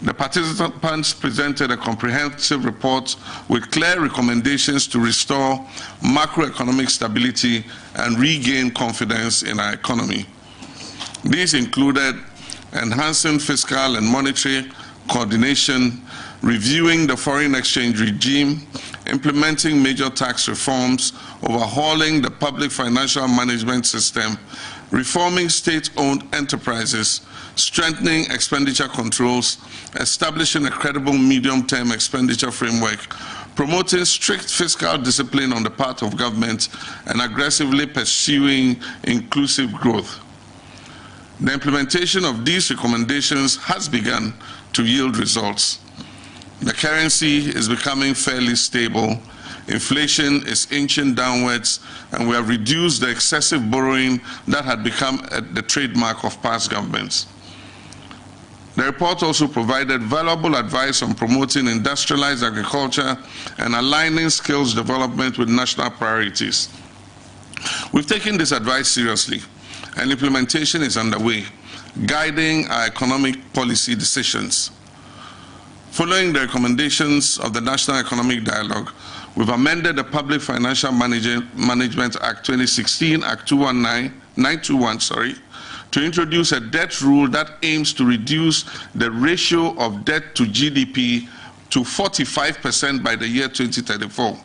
The participants presented a comprehensive report with clear recommendations to restore macroeconomic stability and regain confidence in our economy. These included enhancing fiscal and monetary coordination, reviewing the foreign exchange regime, implementing major tax reforms, overhauling the public financial management system, reforming state-owned enterprises, strengthening expenditure controls, establishing a credible medium-term expenditure framework, promoting strict fiscal discipline on the part of government, and aggressively pursuing inclusive growth. The implementation of these recommendations has begun to yield results. The currency is becoming fairly stable, inflation is inching downwards, and we have reduced the excessive borrowing that had become the trademark of past governments. The report also provided valuable advice on promoting industrialized agriculture and aligning skills development with national priorities. We've taken this advice seriously, and implementation is underway, guiding our economic policy decisions. Following the recommendations of the National Economic Dialogue, we've amended the Public Financial Management Act 2016, Act 921, to introduce a debt rule that aims to reduce the ratio of debt to GDP to 45% by the year 2034.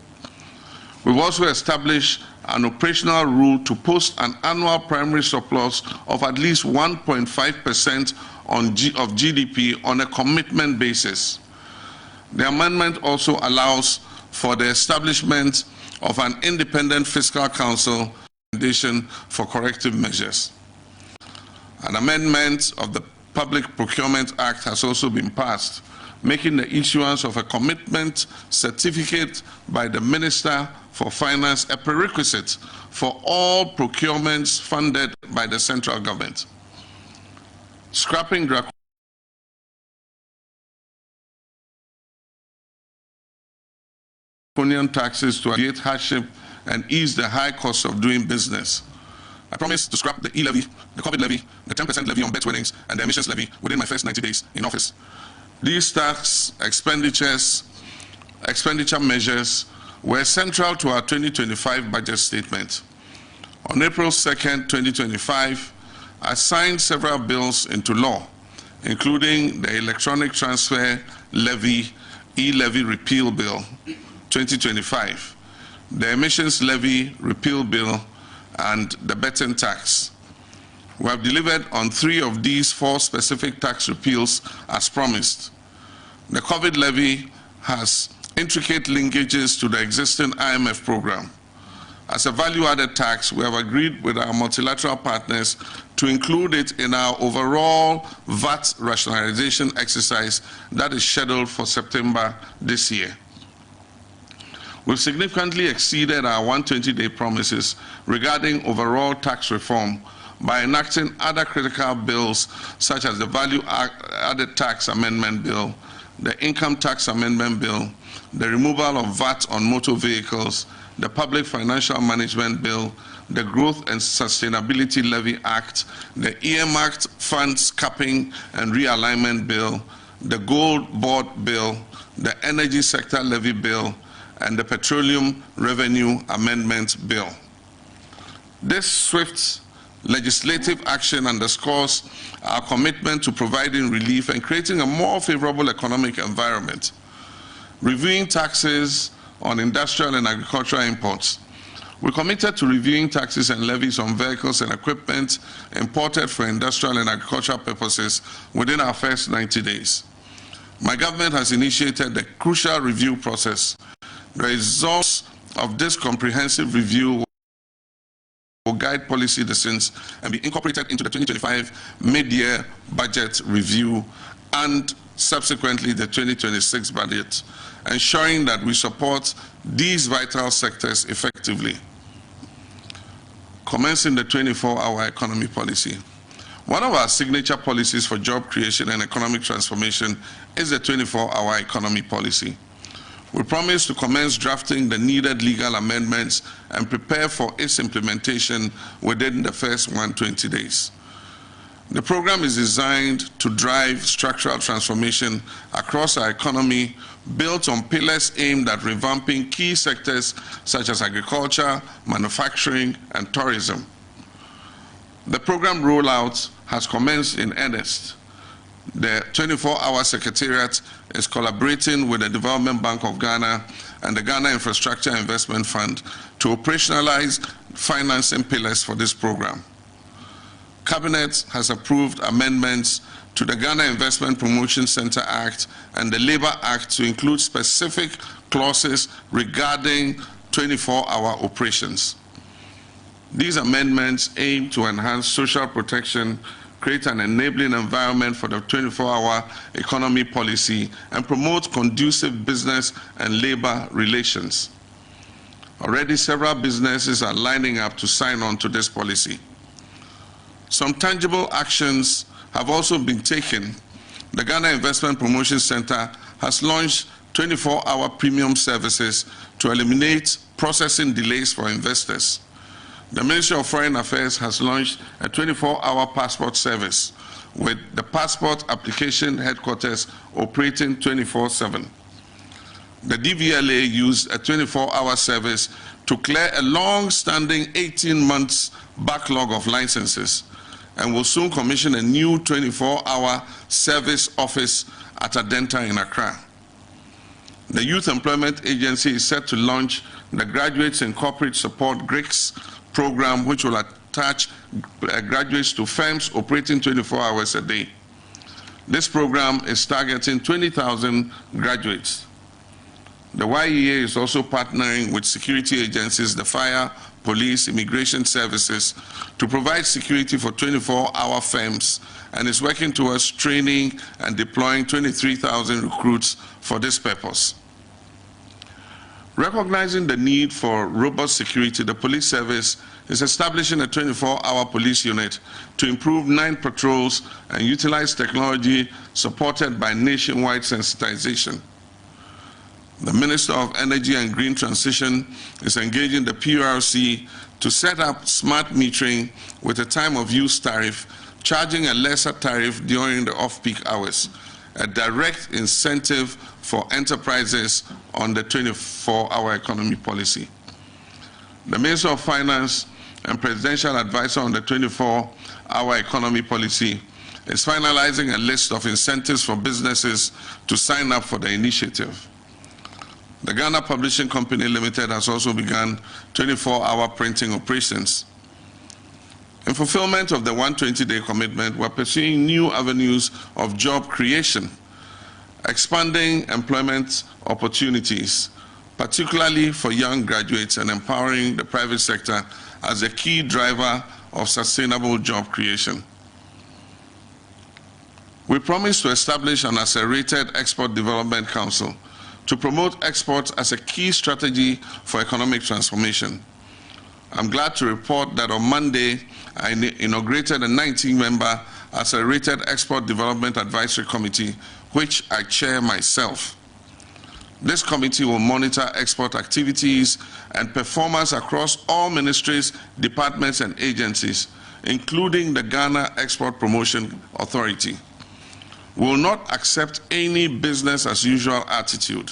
We've also established an operational rule to post an annual primary surplus of at least 1.5% of GDP on a commitment basis. The amendment also allows for the establishment of an independent fiscal council for corrective measures. An amendment of the Public Procurement Act has also been passed, making the issuance of a commitment certificate by the Minister for Finance a prerequisite for all procurements funded by the central government. Scrapping draconian taxes to alleviate hardship and ease the high cost of doing business. I promise to scrap the e-levy, the COVID levy, the 10% levy on bet winnings, and the emissions levy within my first 90 days in office. These tax expenditure measures were central to our 2025 budget statement. On April 2nd, 2025, I signed several bills into law, including the Electronic Transfer Levy, E-Levy Repeal Bill 2025, the Emissions Levy Repeal Bill, and the betting tax. We have delivered on 3 of these 4 specific tax repeals as promised. The COVID levy has intricate linkages to the existing IMF program. As a value-added tax, we have agreed with our multilateral partners to include it in our overall VAT rationalization exercise that is scheduled for September this year. We've significantly exceeded our 120-day promises regarding overall tax reform by enacting other critical bills such as the Value-Added Tax Amendment Bill, the Income Tax Amendment Bill, the removal of VAT on motor vehicles, the Public Financial Management Bill, the Growth and Sustainability Levy Act, the Earmarked Funds Capping and Realignment Bill, the Gold Board Bill, the Energy Sector Levy Bill, and the Petroleum Revenue Amendment Bill. This swift legislative action underscores our commitment to providing relief and creating a more favorable economic environment. Reviewing taxes on industrial and agricultural imports. We're committed to reviewing taxes and levies on vehicles and equipment imported for industrial and agricultural purposes within our first 90 days. My government has initiated the crucial review process. The results of this comprehensive review will guide policy decisions and be incorporated into the 2025 mid-year budget review and subsequently the 2026 budget, ensuring that we support these vital sectors effectively. Commencing the 24-hour economy policy. One of our signature policies for job creation and economic transformation is the 24-hour economy policy. We promise to commence drafting the needed legal amendments and prepare for its implementation within the first 120 days. The program is designed to drive structural transformation across our economy, built on pillars aimed at revamping key sectors such as agriculture, manufacturing, and tourism. The program rollout has commenced in earnest. The 24-hour secretariat is collaborating with the Development Bank of Ghana and the Ghana Infrastructure Investment Fund to operationalize financing pillars for this program. Cabinet has approved amendments to the Ghana Investment Promotion Center Act and the Labour Act to include specific clauses regarding 24-hour operations. These amendments aim to enhance social protection, create an enabling environment for the 24-hour economy policy, and promote conducive business and labor relations. Already several businesses are lining up to sign on to this policy. Some tangible actions have also been taken. The Ghana Investment Promotion Center has launched 24-hour premium services to eliminate processing delays for investors. The Ministry of Foreign Affairs has launched a 24-hour passport service with the passport application headquarters operating 24/7. The DVLA used a 24-hour service to clear a long-standing 18 months backlog of licenses and will soon commission a new 24-hour service office at Adenta in Accra. The Youth Employment Agency is set to launch the Graduates in Corporate Support GRICS program, which will attach graduates to firms operating 24 hours a day. This program is targeting 20,000 graduates. The YEA is also partnering with security agencies, the fire, police, immigration services, to provide security for 24-hour firms and is working towards training and deploying 23,000 recruits for this purpose. Recognizing the need for robust security, the police service is establishing a 24-hour police unit to improve 9 patrols and utilize technology supported by nationwide sensitization. The Minister of Energy and Green Transition is engaging the PURC to set up smart metering with a time of use tariff, charging a lesser tariff during the off-peak hours, a direct incentive for enterprises on the 24-hour economy policy. The Minister of Finance and Presidential Advisor on the 24-hour economy policy is finalizing a list of incentives for businesses to sign up for the initiative. The Ghana Publishing Company Limited has also begun 24-hour printing operations. In fulfillment of the 120-day commitment, we're pursuing new avenues of job creation, expanding employment opportunities, particularly for young graduates, and empowering the private sector as a key driver of sustainable job creation. We promise to establish an accelerated Export Development Council to promote exports as a key strategy for economic transformation. I'm glad to report that on Monday, I inaugurated a 19-member Accelerated Export Development Advisory Committee, which I chair myself. This committee will monitor export activities and performance across all ministries, departments, and agencies, including the Ghana Export Promotion Authority. We will not accept any business-as-usual attitude.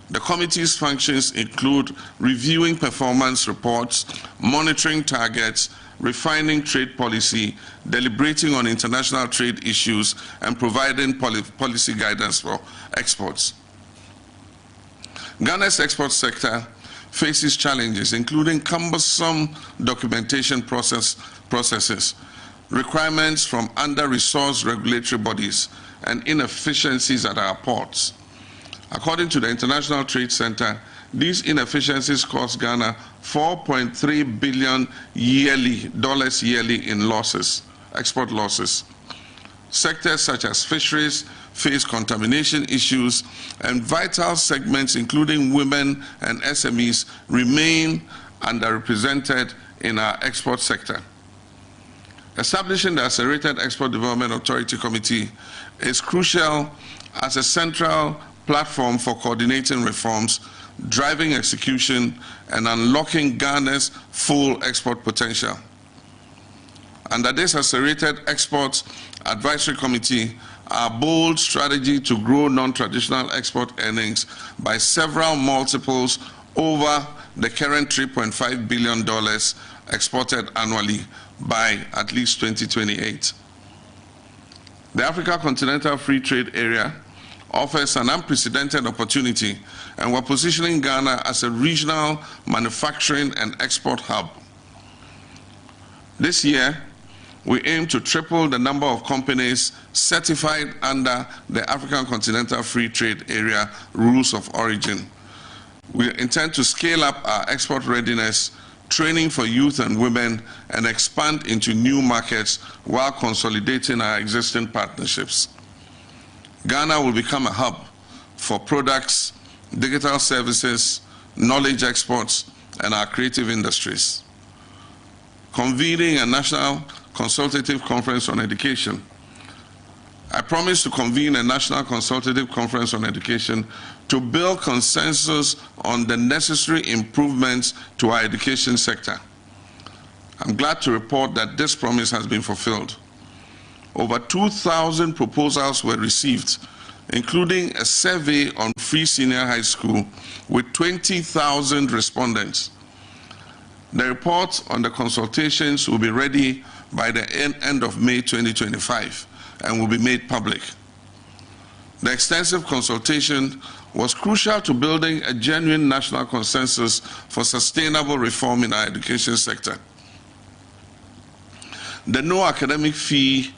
The committee's functions include reviewing performance reports, monitoring targets, refining trade policy, deliberating on international trade issues, and providing policy guidance for exports. Ghana's export sector faces challenges, including cumbersome documentation processes, requirements from under-resourced regulatory bodies, and inefficiencies at our ports. According to the International Trade Center, these inefficiencies cost Ghana $4.3 billion yearly in losses, export losses. Sectors such as fisheries face contamination issues, and vital segments, including women and SMEs, remain underrepresented in our export sector. Establishing the Accelerated Export Development Authority Committee is crucial as a central platform for coordinating reforms, driving execution, and unlocking Ghana's full export potential. Under this Accelerated Export Advisory Committee, our bold strategy to grow non-traditional export earnings by several multiples over the current $3.5 billion exported annually by at least 2028. The Africa Continental Free Trade Area offers an unprecedented opportunity, and we're positioning Ghana as a regional manufacturing and export hub. This year, we aim to triple the number of companies certified under the African Continental Free Trade Area Rules of Origin. We intend to scale up our export readiness, training for youth and women, and expand into new markets while consolidating our existing partnerships. Ghana will become a hub for products, digital services, knowledge exports, and our creative industries. Convening a national consultative conference on education. I promise to convene a national consultative conference on education to build consensus on the necessary improvements to our education sector. I'm glad to report that this promise has been fulfilled. Over 2,000 proposals were received, including a survey on free senior high school with 20,000 respondents. The report on the consultations will be ready by the end of May 2025 and will be made public. The extensive consultation was crucial to building a genuine national consensus for sustainable reform in our education sector. The no academic fee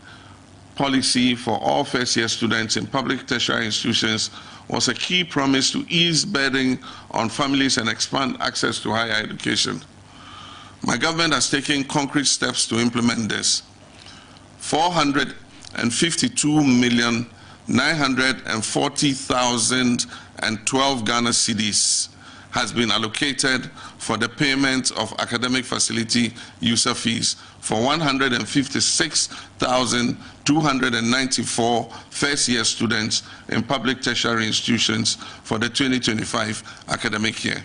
policy for all first-year students in public tertiary institutions was a key promise to ease burden on families and expand access to higher education. My government has taken concrete steps to implement this. 452,940,012 Ghana cedis has been allocated for the payment of academic facility user fees for 156,294 first-year students in public tertiary institutions for the 2025 academic year.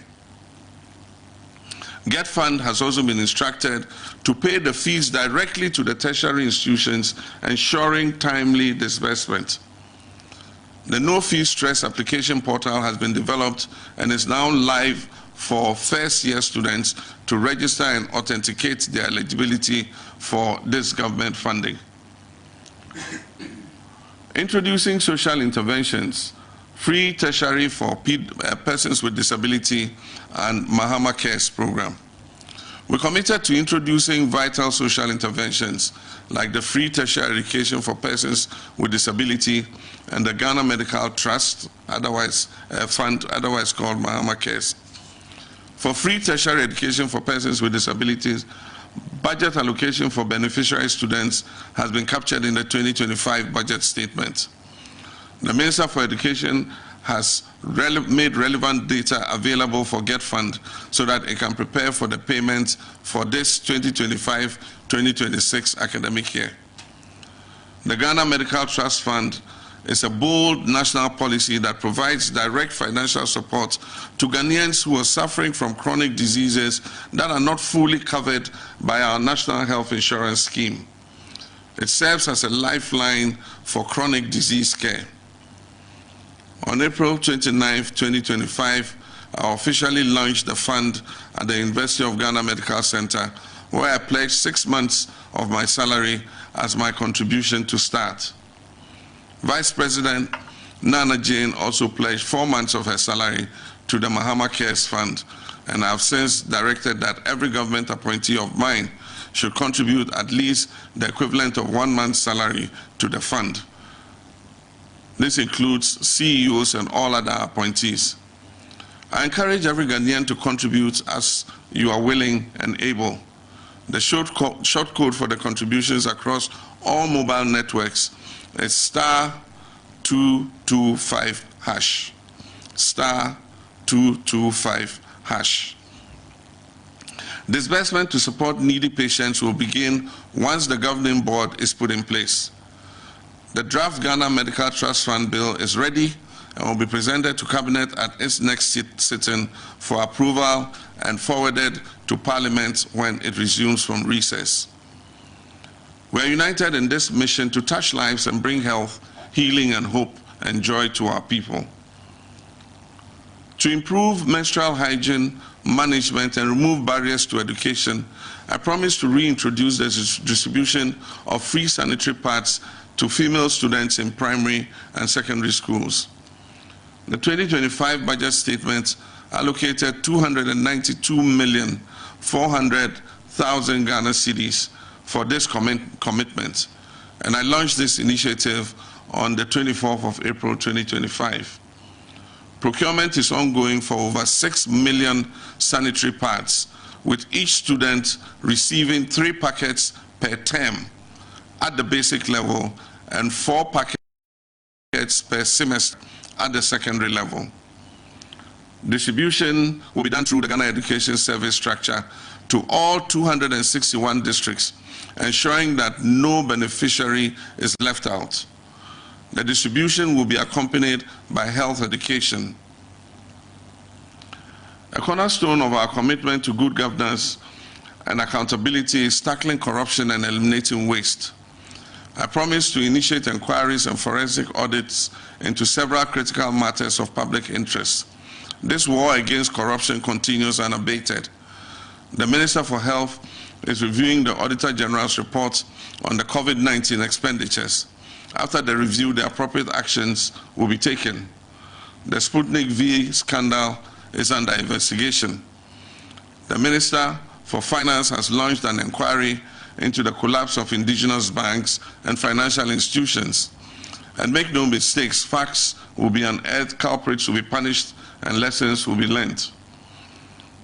Get Fund has also been instructed to pay the fees directly to the tertiary institutions, ensuring timely disbursement. The No Fee Stress application portal has been developed and is now live for first-year students to register and authenticate their eligibility for this government funding. Introducing social interventions, free tertiary for persons with disability, and Mahama Cares program. We're committed to introducing vital social interventions like the free tertiary education for persons with disability and the Ghana Medical Trust, fund, otherwise called Mahama Cares. For free tertiary education for persons with disabilities, budget allocation for beneficiary students has been captured in the 2025 budget statement. The Minister for Education has made relevant data available for Get Fund so that it can prepare for the payment for this 2025-2026 academic year. The Ghana Medical Trust Fund is a bold national policy that provides direct financial support to Ghanaians who are suffering from chronic diseases that are not fully covered by our national health insurance scheme. It serves as a lifeline for chronic disease care. On April 29, 2025, I officially launched the fund at the University of Ghana Medical Center, where I pledged 6 months of my salary as my contribution to start. Vice President Nana Jane also pledged 4 months of her salary to the Mahama Cares Fund, and I have since directed that every government appointee of mine should contribute at least the equivalent of 1 month's salary to the fund. This includes CEOs and all other appointees. I encourage every Ghanaian to contribute as you are willing and able. The short code for the contributions across all mobile networks is *225#. *225#. Disbursement to support needy patients will begin once the governing board is put in place. The draft Ghana Medical Trust Fund bill is ready and will be presented to Cabinet at its next sitting for approval and forwarded to Parliament when it resumes from recess. We are united in this mission to touch lives and bring health, healing, and hope and joy to our people. To improve menstrual hygiene, management, and remove barriers to education, I promise to reintroduce the distribution of free sanitary pads to female students in primary and secondary schools. The 2025 budget statement allocated 292,400,000 Ghana cedis for this commitment, and I launched this initiative on the 24th of April 2025. Procurement is ongoing for over 6 million sanitary pads, with each student receiving 3 packets per term at the basic level and 4 packets per semester at the secondary level. Distribution will be done through the Ghana Education Service structure to all 261 districts, ensuring that no beneficiary is left out. The distribution will be accompanied by health education. A cornerstone of our commitment to good governance and accountability is tackling corruption and eliminating waste. I promise to initiate inquiries and forensic audits into several critical matters of public interest. This war against corruption continues unabated. The Minister for Health is reviewing the Auditor General's report on the COVID-19 expenditures. After the review, the appropriate actions will be taken. The Sputnik V scandal is under investigation. The Minister for Finance has launched an inquiry into the collapse of indigenous banks and financial institutions. And make no mistakes, facts will be unearthed, culprits will be punished, and lessons will be learned.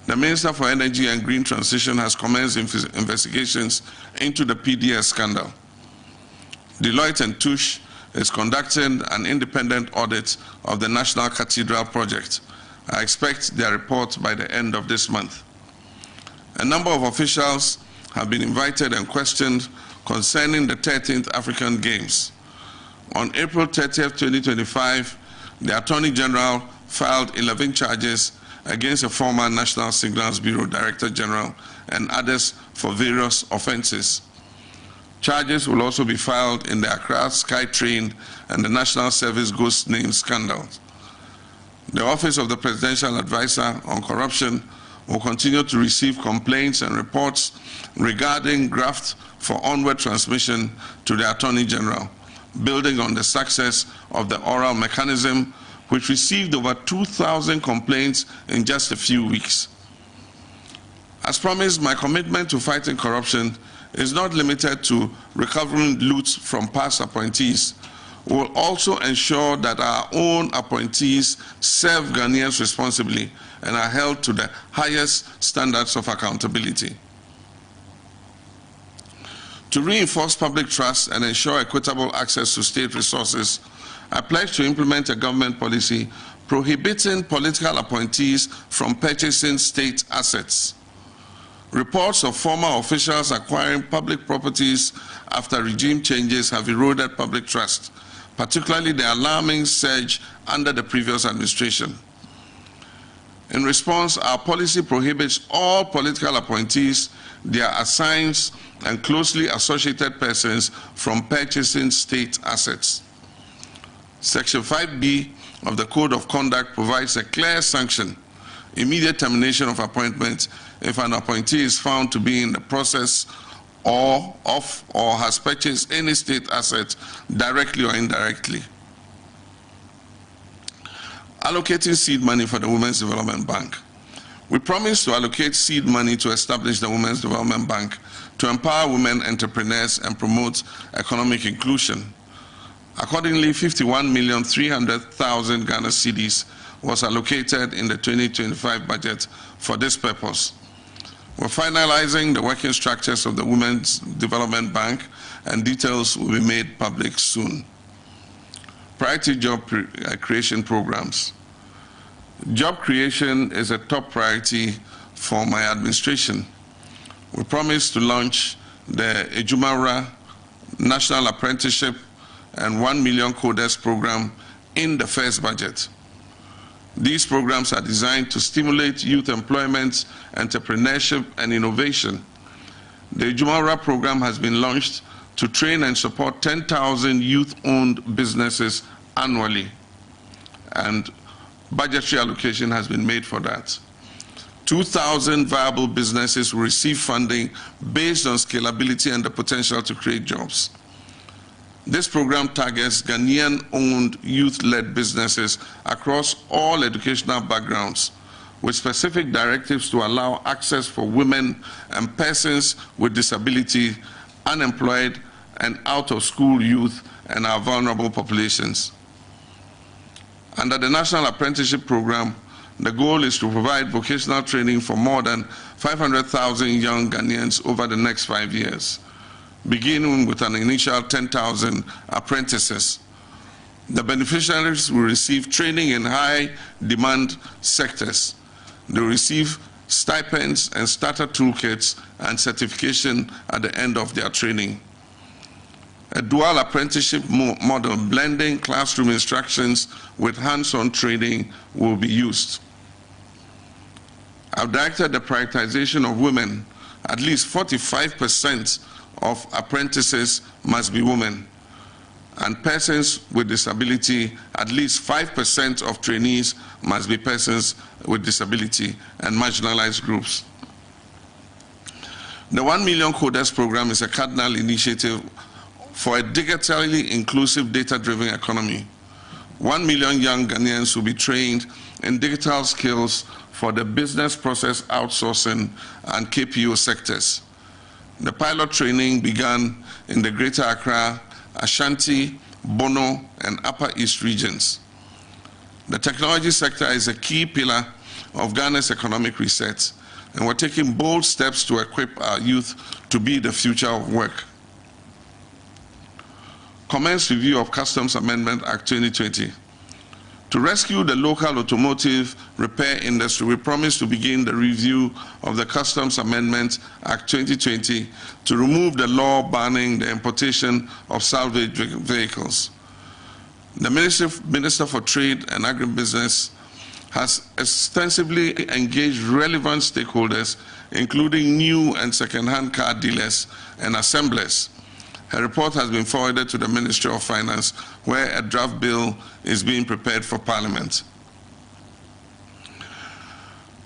The Minister for Energy and Green Transition has commenced investigations into the PDS scandal. Deloitte and Touche is conducting an independent audit of the National Cathedral project. I expect their report by the end of this month. A number of officials have been invited and questioned concerning the 13th African Games. On April 30th, 2025, the Attorney General filed 11 charges against a former National Signals Bureau Director General and others for various offenses. Charges will also be filed in the Accra SkyTrain and the National Service Ghost Name scandals. The Office of the Presidential Advisor on Corruption will continue to receive complaints and reports regarding graft for onward transmission to the Attorney General, building on the success of the oral mechanism, which received over 2,000 complaints in just a few weeks. As promised, my commitment to fighting corruption is not limited to recovering loot from past appointees. We will also ensure that our own appointees serve Ghanaians responsibly and are held to the highest standards of accountability. To reinforce public trust and ensure equitable access to state resources, I pledge to implement a government policy prohibiting political appointees from purchasing state assets. Reports of former officials acquiring public properties after regime changes have eroded public trust, particularly the alarming surge under the previous administration. In response, our policy prohibits all political appointees, their assigns, and closely associated persons from purchasing state assets. Section 5B of the Code of Conduct provides a clear sanction: immediate termination of appointment if an appointee is found to be in the process or has purchased any state asset directly or indirectly. Allocating seed money for the Women's Development Bank. We promise to allocate seed money to establish the Women's Development Bank to empower women entrepreneurs and promote economic inclusion. Accordingly, 51,300,000 Ghana cedis was allocated in the 2025 budget for this purpose. We're finalizing the working structures of the Women's Development Bank, and details will be made public soon. Priority job creation programs. Job creation is a top priority for my administration. We promise to launch the Ejumara National Apprenticeship and 1 million coders program in the first budget. These programs are designed to stimulate youth employment, entrepreneurship, and innovation. The Ejumara program has been launched to train and support 10,000 youth-owned businesses annually, and budgetary allocation has been made for that. 2,000 viable businesses will receive funding based on scalability and the potential to create jobs. This program targets Ghanaian-owned youth-led businesses across all educational backgrounds, with specific directives to allow access for women and persons with disability, unemployed and out-of-school youth, and our vulnerable populations. Under the National Apprenticeship Program, the goal is to provide vocational training for more than 500,000 young Ghanaians over the next 5 years, beginning with an initial 10,000 apprentices. The beneficiaries will receive training in high-demand sectors. They will receive stipends and starter toolkits and certification at the end of their training. A dual apprenticeship model blending classroom instructions with hands-on training will be used. I've directed the prioritization of women. At least 45% of apprentices must be women, and persons with disability, at least 5% of trainees must be persons with disability and marginalized groups. The 1 Million Coders program is a cardinal initiative for a digitally inclusive, data-driven economy. 1 million young Ghanaians will be trained in digital skills for the business process outsourcing and KPO sectors. The pilot training began in the Greater Accra, Ashanti, Bono, and Upper East regions. The technology sector is a key pillar of Ghana's economic reset, and we're taking bold steps to equip our youth to be the future of work. Commence review of Customs Amendment Act 2020. To rescue the local automotive repair industry, we promise to begin the review of the Customs Amendment Act 2020 to remove the law banning the importation of salvage vehicles. The Minister for Trade and Agribusiness has extensively engaged relevant stakeholders, including new and second-hand car dealers and assemblers. Her report has been forwarded to the Ministry of Finance, where a draft bill is being prepared for Parliament.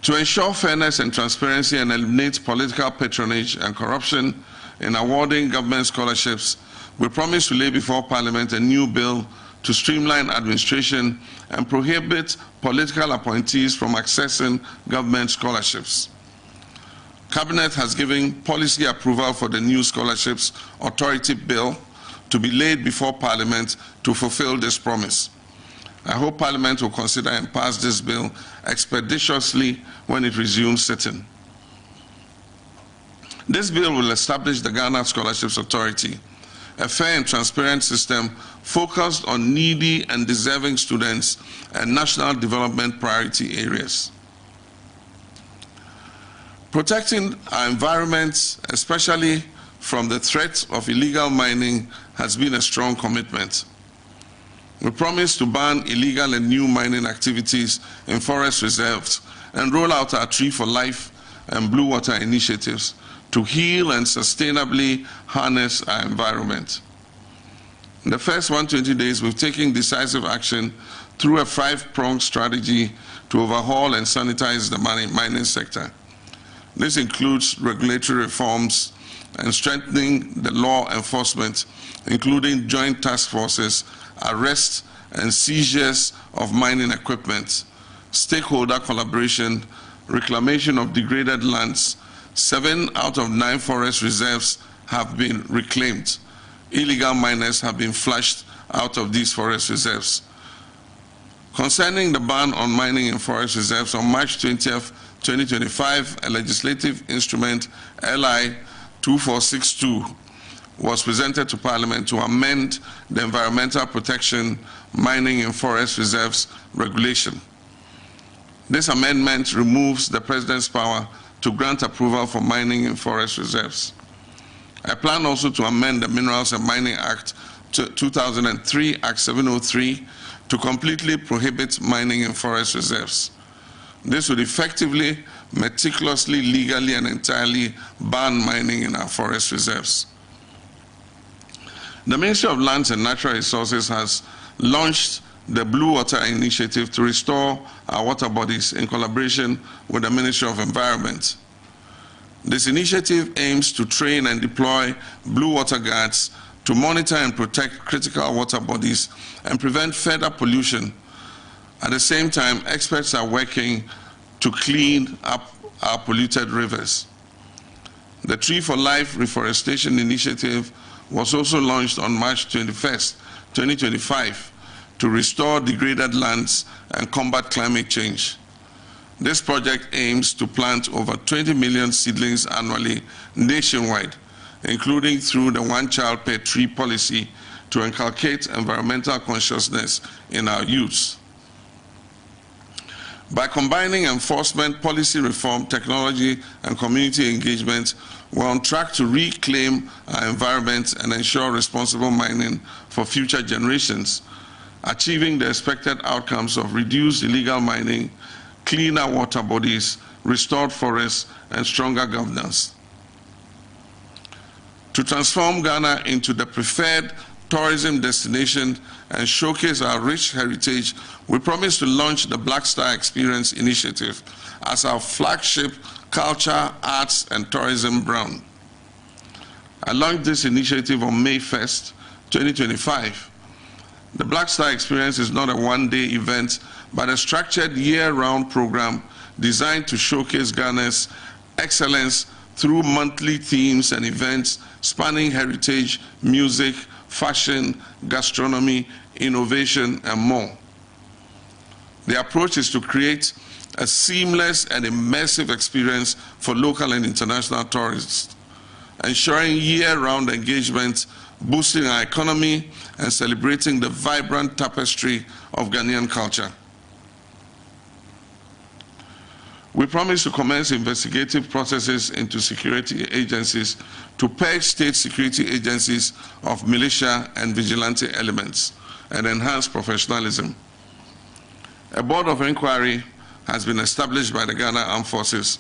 To ensure fairness and transparency and eliminate political patronage and corruption in awarding government scholarships, we promise to lay before Parliament a new bill to streamline administration and prohibit political appointees from accessing government scholarships. Cabinet has given policy approval for the new Scholarships Authority Bill to be laid before Parliament to fulfill this promise. I hope Parliament will consider and pass this bill expeditiously when it resumes sitting. This bill will establish the Ghana Scholarships Authority, a fair and transparent system focused on needy and deserving students and national development priority areas. Protecting our environment, especially from the threat of illegal mining, has been a strong commitment. We promise to ban illegal and new mining activities in forest reserves and roll out our Tree for Life and Blue Water initiatives to heal and sustainably harness our environment. In the first 120 days, we've taken decisive action through a 5-pronged strategy to overhaul and sanitize the mining sector. This includes regulatory reforms and strengthening the law enforcement, including joint task forces, arrests and seizures of mining equipment, stakeholder collaboration, reclamation of degraded lands. 7 out of 9 forest reserves have been reclaimed. Illegal miners have been flushed out of these forest reserves. Concerning the ban on mining in forest reserves, on March 20th, 2025, a legislative instrument, LI 2462, was presented to Parliament to amend the Environmental Protection Mining in Forest Reserves Regulation. This amendment removes the President's power to grant approval for mining in forest reserves. I plan also to amend the Minerals and Mining Act 2003, Act 703, to completely prohibit mining in forest reserves. This would effectively, meticulously, legally, and entirely ban mining in our forest reserves. The Ministry of Lands and Natural Resources has launched the Blue Water Initiative to restore our water bodies in collaboration with the Ministry of Environment. This initiative aims to train and deploy blue water guards to monitor and protect critical water bodies and prevent further pollution. At the same time, experts are working to clean up our polluted rivers. The Tree for Life Reforestation Initiative was also launched on March 21st, 2025, to restore degraded lands and combat climate change. This project aims to plant over 20 million seedlings annually nationwide, including through the one child per tree policy to inculcate environmental consciousness in our youths. By combining enforcement, policy reform, technology, and community engagement, we're on track to reclaim our environment and ensure responsible mining for future generations, achieving the expected outcomes of reduced illegal mining, cleaner water bodies, restored forests, and stronger governance. To transform Ghana into the preferred tourism destination and showcase our rich heritage, we promise to launch the Black Star Experience Initiative as our flagship culture, arts, and tourism brand. I launched this initiative on May 1st, 2025. The Black Star Experience is not a one-day event, but a structured year-round program designed to showcase Ghana's excellence through monthly themes and events spanning heritage, music, fashion, gastronomy, innovation, and more. The approach is to create a seamless and immersive experience for local and international tourists, ensuring year-round engagement, boosting our economy, and celebrating the vibrant tapestry of Ghanaian culture. We promise to commence investigative processes into security agencies to purge state security agencies of militia and vigilante elements and enhance professionalism. A board of inquiry has been established by the Ghana Armed Forces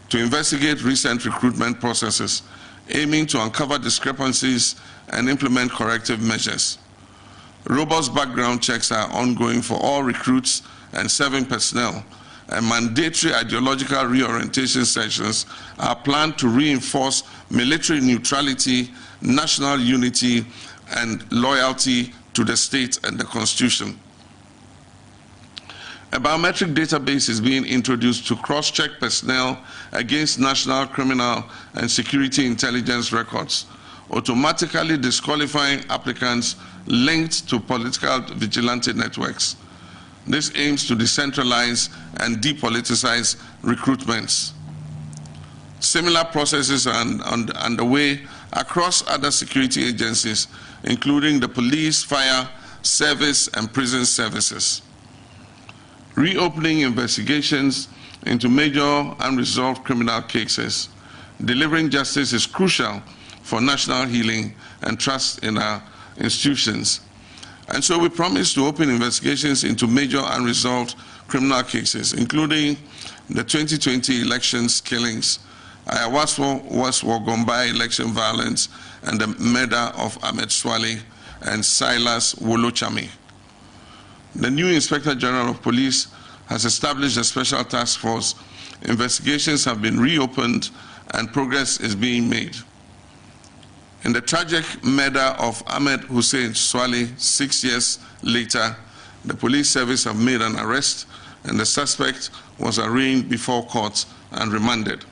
to investigate recent recruitment processes, aiming to uncover discrepancies and implement corrective measures. Robust background checks are ongoing for all recruits and serving personnel, and mandatory ideological reorientation sessions are planned to reinforce military neutrality, national unity, and loyalty to the state and the Constitution. A biometric database is being introduced to cross-check personnel against national criminal and security intelligence records, automatically disqualifying applicants linked to political vigilante networks. This aims to decentralize and depoliticize recruitments. Similar processes are underway across other security agencies, including the police, fire, service, and prison services. Reopening investigations into major unresolved criminal cases. Delivering justice is crucial for national healing and trust in our institutions. And so we promise to open investigations into major unresolved criminal cases, including the 2020 elections killings, Ayawaso Wogombai election violence, and the murder of Ahmed Swale and Silas Wolochami. The new Inspector General of Police has established a special task force. Investigations have been reopened and progress is being made. In the tragic murder of Ahmed Hussein Swale 6 years later, the police service have made an arrest and the suspect was arraigned before court and remanded.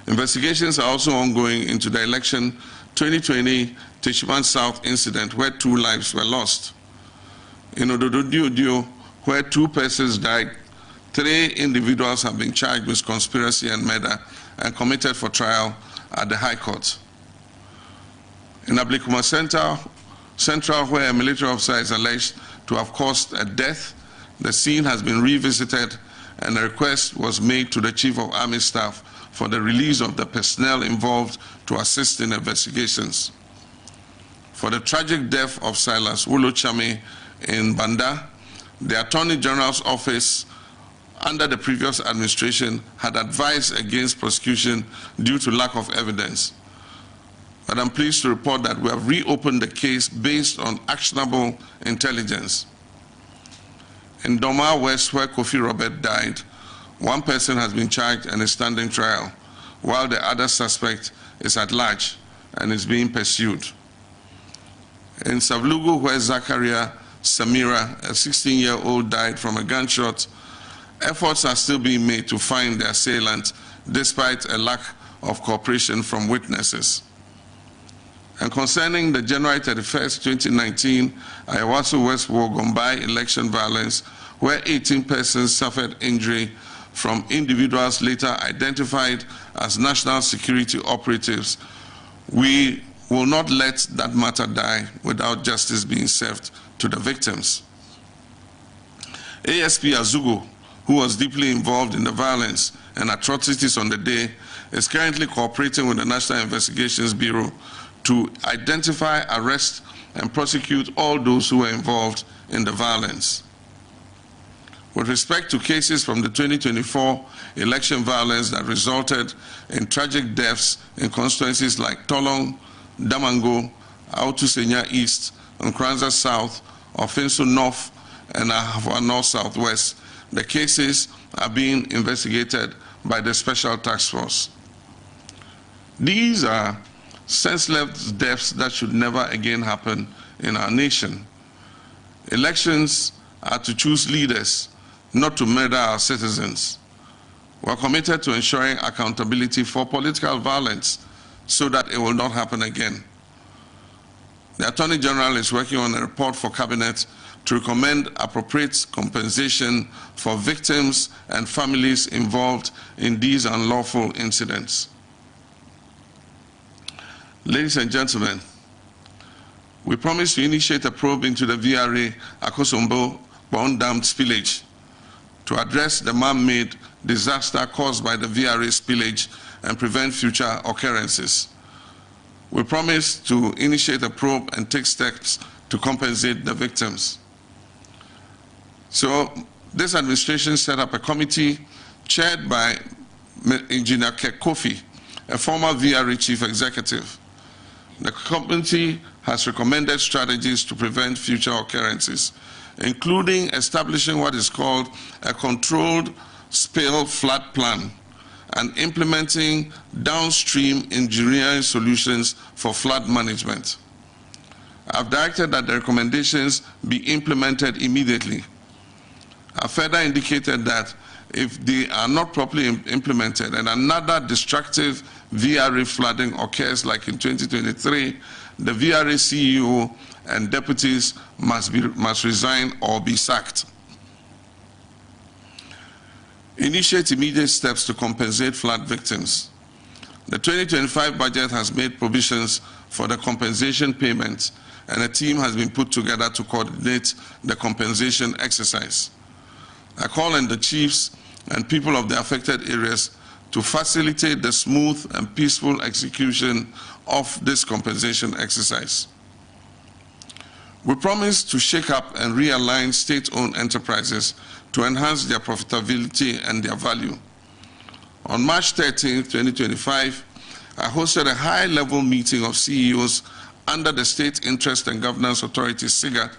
Investigations are also ongoing into the election 2020 Tishman South incident where 2 lives were lost. In Odododio, where 2 persons died, 3 individuals have been charged with conspiracy and murder and committed for trial at the High Court. In Ablikuma Central, where a military officer is alleged to have caused a death, the scene has been revisited and a request was made to the Chief of Army Staff for the release of the personnel involved to assist in investigations. For the tragic death of Silas Wolochami in Banda, the Attorney General's office under the previous administration had advised against prosecution due to lack of evidence. But I'm pleased to report that we have reopened the case based on actionable intelligence. In Doma West, where Kofi Robert died, 1 person has been charged and is standing trial, while the other suspect is at large, and is being pursued. In Savlugu, where Zakaria Samira, a 16-year-old, died from a gunshot, efforts are still being made to find the assailant despite a lack of cooperation from witnesses. And concerning the January 31st, 2019, Ayawaso West Wogombai election violence, where 18 persons suffered injury from individuals later identified as national security operatives, we will not let that matter die without justice being served to the victims. ASP Azugo, who was deeply involved in the violence and atrocities on the day, is currently cooperating with the National Investigations Bureau to identify, arrest, and prosecute all those who were involved in the violence. With respect to cases from the 2024 election violence that resulted in tragic deaths in constituencies like Tolong, Damango, Autusenya East, Nkranza South, Ofinso North, and Ahafua North Southwest, the cases are being investigated by the Special Task Force. These are senseless deaths that should never again happen in our nation. Elections are to choose leaders, not to murder our citizens. We are committed to ensuring accountability for political violence so that it will not happen again. The Attorney General is working on a report for Cabinet to recommend appropriate compensation for victims and families involved in these unlawful incidents. Ladies and gentlemen, we promise to initiate a probe into the VRA Akosombo Bond Dam spillage to address the man-made disaster caused by the VRA spillage and prevent future occurrences. We promise to initiate a probe and take steps to compensate the victims. So this administration set up a committee chaired by Engineer Kek Kofi, a former VRA chief executive. The committee has recommended strategies to prevent future occurrences, including establishing what is called a controlled spill flood plan and implementing downstream engineering solutions for flood management. I've directed that the recommendations be implemented immediately. I further indicated that if they are not properly implemented and another destructive VRA flooding occurs like in 2023, the VRA CEO and deputies must resign or be sacked. Initiate immediate steps to compensate flood victims. The 2025 budget has made provisions for the compensation payments, and a team has been put together to coordinate the compensation exercise. I call on the chiefs and people of the affected areas to facilitate the smooth and peaceful execution of this compensation exercise. We promise to shake up and realign state-owned enterprises to enhance their profitability and their value. On March 13, 2025, I hosted a high-level meeting of CEOs under the State Interest and Governance Authority, SIGA,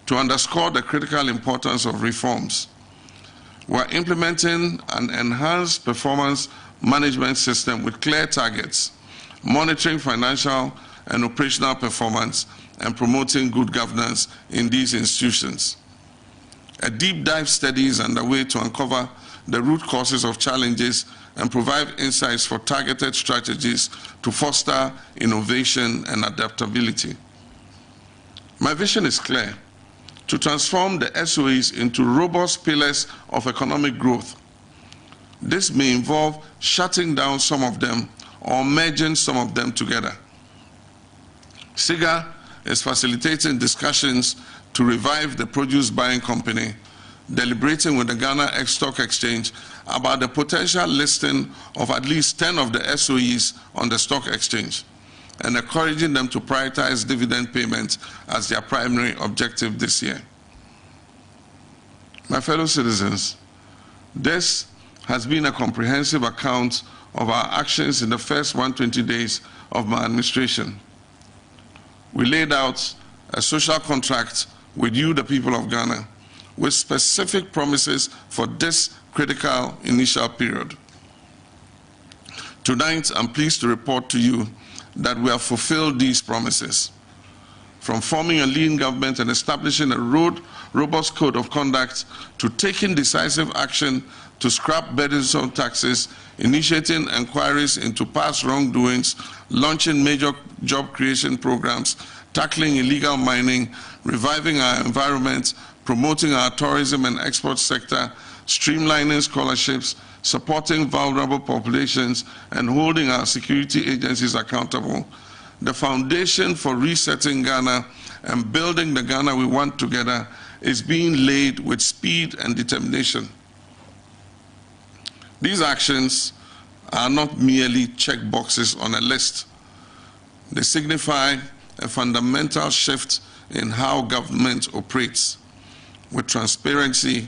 to underscore the critical importance of reforms. We are implementing an enhanced performance management system with clear targets, monitoring financial and operational performance, and promoting good governance in these institutions. A deep dive study is underway to uncover the root causes of challenges and provide insights for targeted strategies to foster innovation and adaptability. My vision is clear: to transform the SOEs into robust pillars of economic growth. This may involve shutting down some of them or merging some of them together. SIGA is facilitating discussions to revive the produce buying company, deliberating with the Ghana Stock Exchange about the potential listing of at least 10 of the SOEs on the stock exchange, and encouraging them to prioritize dividend payments as their primary objective this year. My fellow citizens, this has been a comprehensive account of our actions in the first 120 days of my administration. We laid out a social contract with you, the people of Ghana, with specific promises for this critical initial period. Tonight, I'm pleased to report to you that we have fulfilled these promises. From forming a lean government and establishing a robust code of conduct to taking decisive action to scrap burdensome taxes, initiating inquiries into past wrongdoings, launching major job creation programs, tackling illegal mining, reviving our environment, promoting our tourism and export sector, streamlining scholarships, supporting vulnerable populations, and holding our security agencies accountable. The foundation for resetting Ghana and building the Ghana we want together is being laid with speed and determination. These actions are not merely check boxes on a list. They signify a fundamental shift in how government operates, with transparency,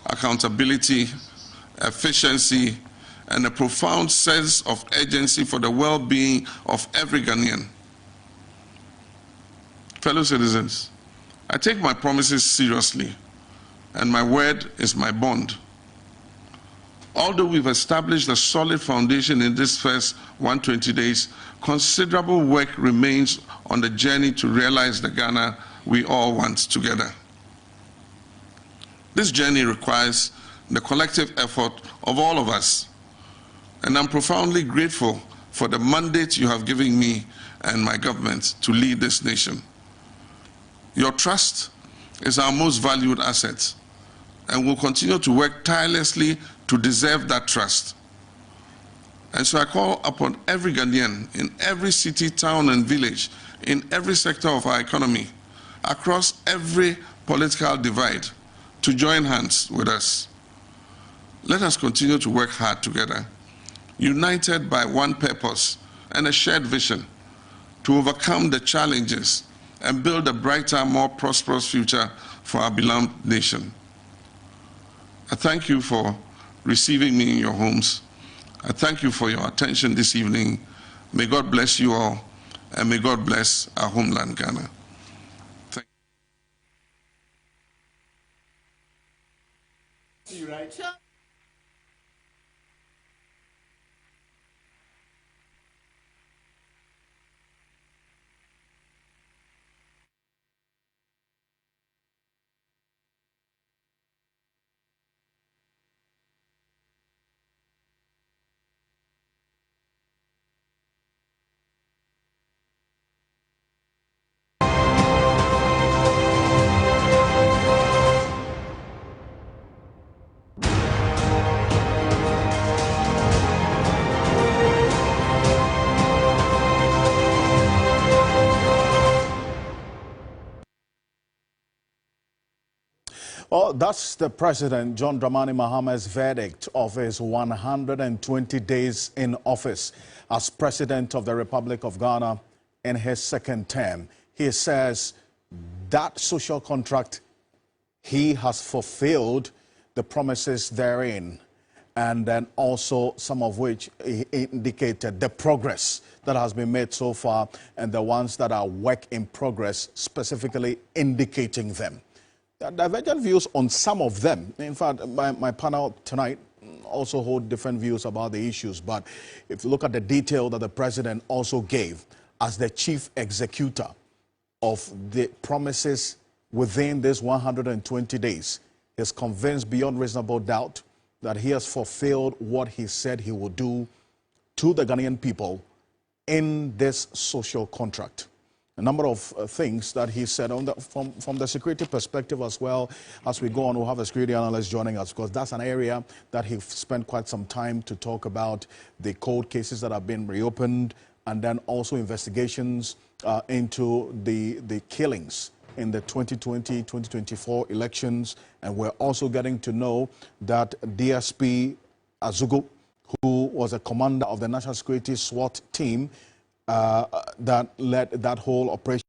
accountability, efficiency, and a profound sense of urgency for the well-being of every Ghanaian. Fellow citizens, I take my promises seriously, and my word is my bond. Although we've established a solid foundation in this first 120 days, considerable work remains on the journey to realize the Ghana we all want together. This journey requires the collective effort of all of us, and I'm profoundly grateful for the mandate you have given me and my government to lead this nation. Your trust is our most valued asset, and we'll continue to work tirelessly to deserve that trust. And so I call upon every Ghanaian in every city, town, and village, in every sector of our economy, across every political divide, to join hands with us. Let us continue to work hard together, united by one purpose and a shared vision, to overcome the challenges and build a brighter, more prosperous future for our beloved nation. I thank you for receiving me in your homes. I thank you for your attention this evening. May God bless you all, and may God bless our homeland, Ghana. Thank you. Right. Well, that's the President, John Dramani Mahama's verdict of his 120 days in office as President of the Republic of Ghana in his second term. He says that social contract, he has fulfilled the promises therein, and then also some of which he indicated the progress that has been made so far and the ones that are work in progress, specifically indicating them. There are divergent views on some of them. In fact, my panel tonight also hold different views about the issues. But if you look at the detail that the president also gave as the chief executor of the promises within this 120 days, is convinced beyond reasonable doubt that he has fulfilled what he said he would do to the Ghanaian people in this social contract. A number of things that he said from the security perspective as well. As we go on, we'll have a security analyst joining us, because that's an area that he spent quite some time to talk about the cold cases that have been reopened, and then also investigations into the killings in the 2020-2024 elections. And we're also getting to know that DSP Azugo, who was a commander of the National Security SWAT team, that led that whole operation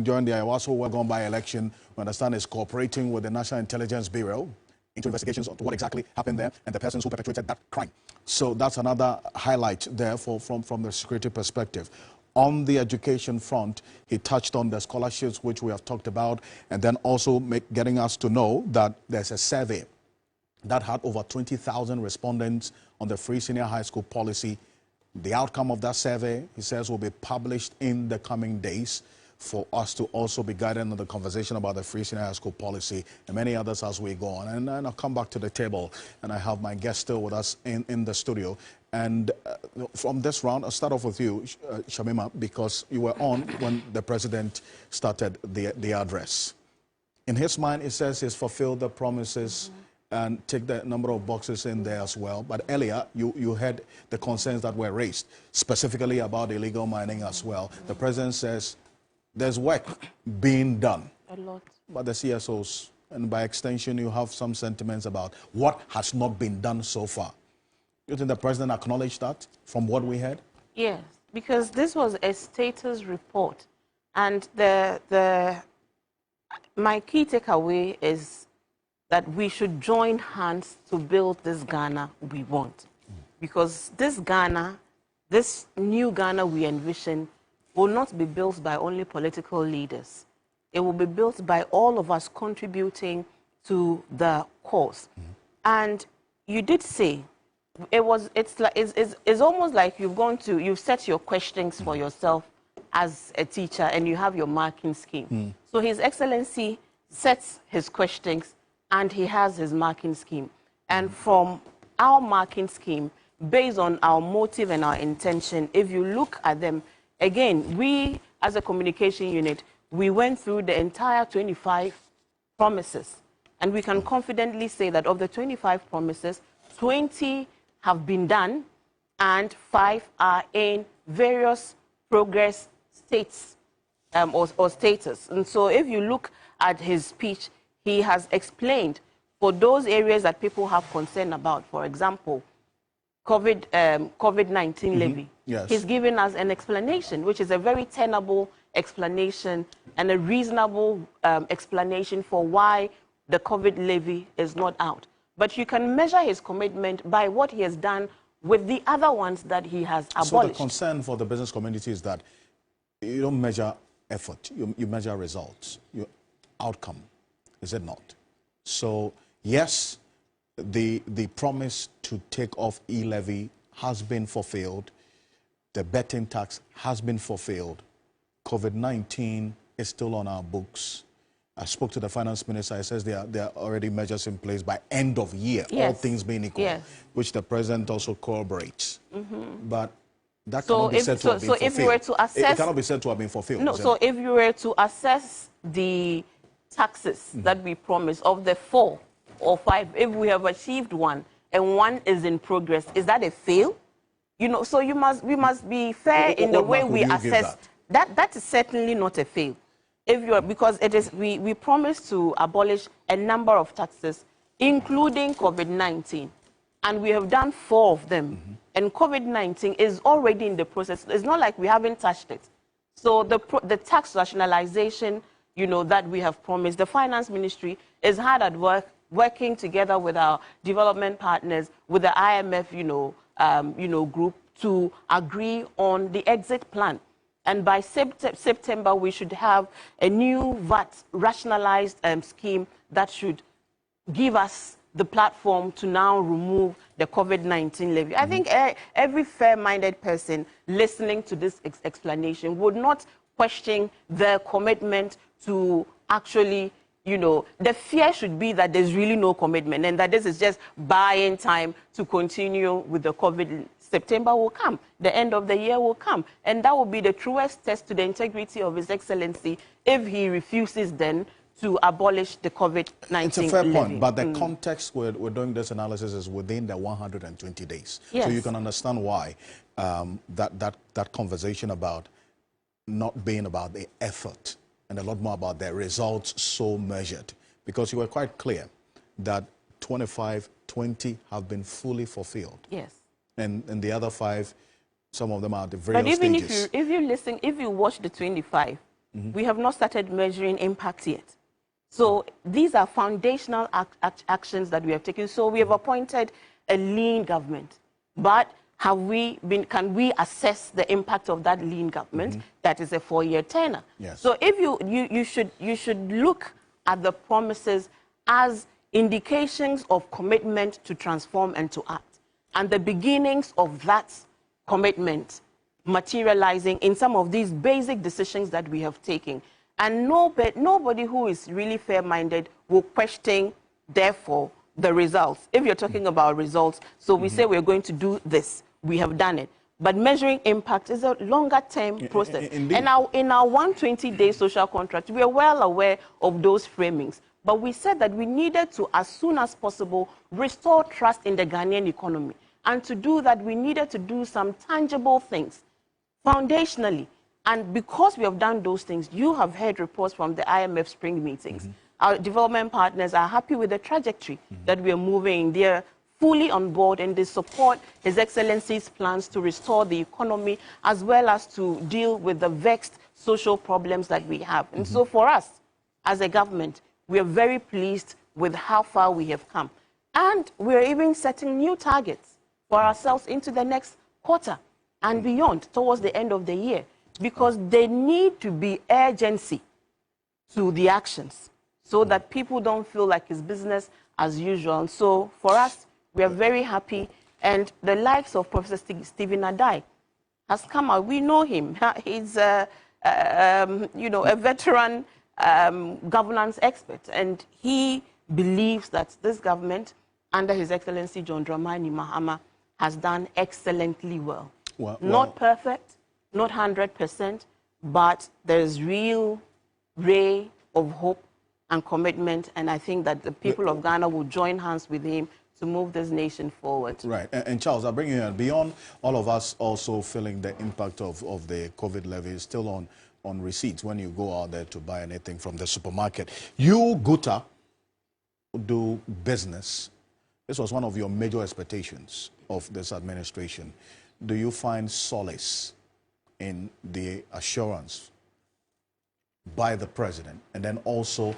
during the Ayawaso Wagon by-election, we understand is cooperating with the National Intelligence Bureau into investigations into what exactly happened there and the persons who perpetrated that crime. So that's another highlight there from the security perspective. On the education front, he touched on the scholarships, which we have talked about, and then also getting us to know that there's a survey that had over 20,000 respondents on the free senior high school policy. The outcome of that survey, he says, will be published in the coming days for us to also be guided in the conversation about the free senior high school policy and many others as we go on. And then I'll come back to the table, and I have my guest still with us in the studio. And from this round, I'll start off with you, Shamima, because you were on when the president started the address. In his mind, he says he's fulfilled the promises and tick the number of boxes in there as well. But earlier, you heard the concerns that were raised, specifically about illegal mining as well. The president says there's work being done. A lot. But the CSOs, and by extension, you have some sentiments about what has not been done so far. You think the president acknowledged that from what we heard? Yes, because this was a status report. And my key takeaway is that we should join hands to build this Ghana we want. Because this Ghana, this new Ghana we envision, will not be built by only political leaders. It will be built by all of us contributing to the cause. And you did say, it's almost like you've set your questions for yourself as a teacher and you have your marking scheme. So His Excellency sets his questions and he has his marking scheme. And from our marking scheme, based on our motive and our intention, if you look at them, again, we as a communication unit, we went through the entire 25 promises. And we can confidently say that of the 25 promises, 20 have been done and 5 are in various progress states or status. And so if you look at his speech, he has explained for those areas that people have concern about, for example, COVID-19 levy. Yes. He's given us an explanation, which is a very tenable explanation and a reasonable explanation for why the COVID levy is not out. But you can measure his commitment by what he has done with the other ones that he has abolished. So the concern for the business community is that you don't measure effort, you measure results, your outcome, is it not? So yes, the promise to take off e-levy has been fulfilled. The betting tax has been fulfilled. COVID-19 is still on our books. I spoke to the finance minister. He says there are already measures in place by end of year, yes. all things being equal, yes. which the president also corroborates. But that cannot be said to have been fulfilled. If you were to assess, it cannot be said to have been fulfilled. No, so if you were to assess the taxes that we promised of the 4 or 5, if we have achieved 1 and 1 is in progress, is that a fail? You know, so we must be fair in the way we assess. That is certainly not a fail. Because it is, we promised to abolish a number of taxes, including COVID-19, and we have done 4 of them. And COVID-19 is already in the process. It's not like we haven't touched it. So the tax rationalization, you know, that we have promised, the finance ministry is hard at work, working together with our development partners, with the IMF, group to agree on the exit plan. And by September, we should have a new VAT rationalized scheme that should give us the platform to now remove the COVID-19 levy. I think every fair-minded person listening to this explanation would not question their commitment to actually, the fear should be that there's really no commitment and that this is just buying time to continue with the COVID. September will come, the end of the year will come, and that will be the truest test to the integrity of His Excellency if he refuses then to abolish the COVID-19 It's a fair levy. point, but the context we're doing this analysis is within the 120 days. Yes. So you can understand why that conversation about not being about the effort and a lot more about the results so measured. Because you were quite clear that 20 have been fully fulfilled. Yes. And the other 5, some of them are at the various stages. But even stages. if you watch the 25, we have not started measuring impact yet. So these are foundational actions that we have taken. So we have appointed a lean government. But can we assess the impact of that lean government? That is a 4-year tenure. Yes. So if you should look at the promises as indications of commitment to transform and to act, and the beginnings of that commitment materializing in some of these basic decisions that we have taken. And nobody who is really fair-minded will question, therefore, the results. If you're talking about results, so we say we're going to do this, we have done it. But measuring impact is a longer-term process. And in our 120-day social contract, we are well aware of those framings. But we said that we needed to, as soon as possible, restore trust in the Ghanaian economy. And to do that, we needed to do some tangible things, foundationally. And because we have done those things, you have heard reports from the IMF spring meetings. Our development partners are happy with the trajectory that we are moving. They're fully on board, and they support His Excellency's plans to restore the economy as well as to deal with the vexed social problems that we have. And so for us, as a government, we are very pleased with how far we have come. And we're even setting new targets for ourselves into the next quarter and beyond, towards the end of the year, because there need to be urgency to the actions so that people don't feel like it's business as usual. And so for us, we are very happy, and the likes of Professor Stephen Adai has come out. We know him. He's a veteran governance expert, and he believes that this government, under His Excellency John Dramani Mahama, has done excellently well. Not perfect, not 100%, but there's real ray of hope and commitment, and I think that the people of Ghana will join hands with him to move this nation forward. Right. And Charles, I'll bring you in. Beyond all of us also feeling the impact of the COVID levy still on receipts when you go out there to buy anything from the supermarket. You, Guta, do business. This was one of your major expectations of this administration. Do you find solace in the assurance by the president and then also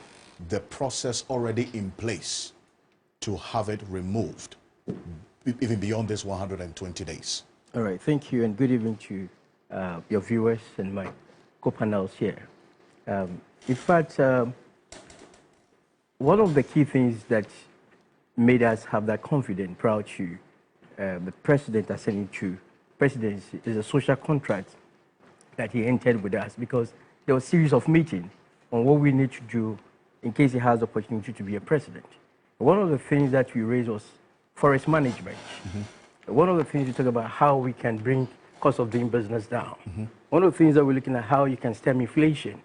the process already in place to have it removed, even beyond this 120 days? All right, thank you, and good evening to your viewers and my co-panels here. In fact, one of the key things that made us have that confidence, proud to the president ascending to presidency is a social contract that he entered with us, because there was a series of meetings on what we need to do in case he has the opportunity to be a president. One of the things that we raised was forest management. One of the things we talk about how we can bring cost of doing business down. One of the things that we're looking at how you can stem inflation,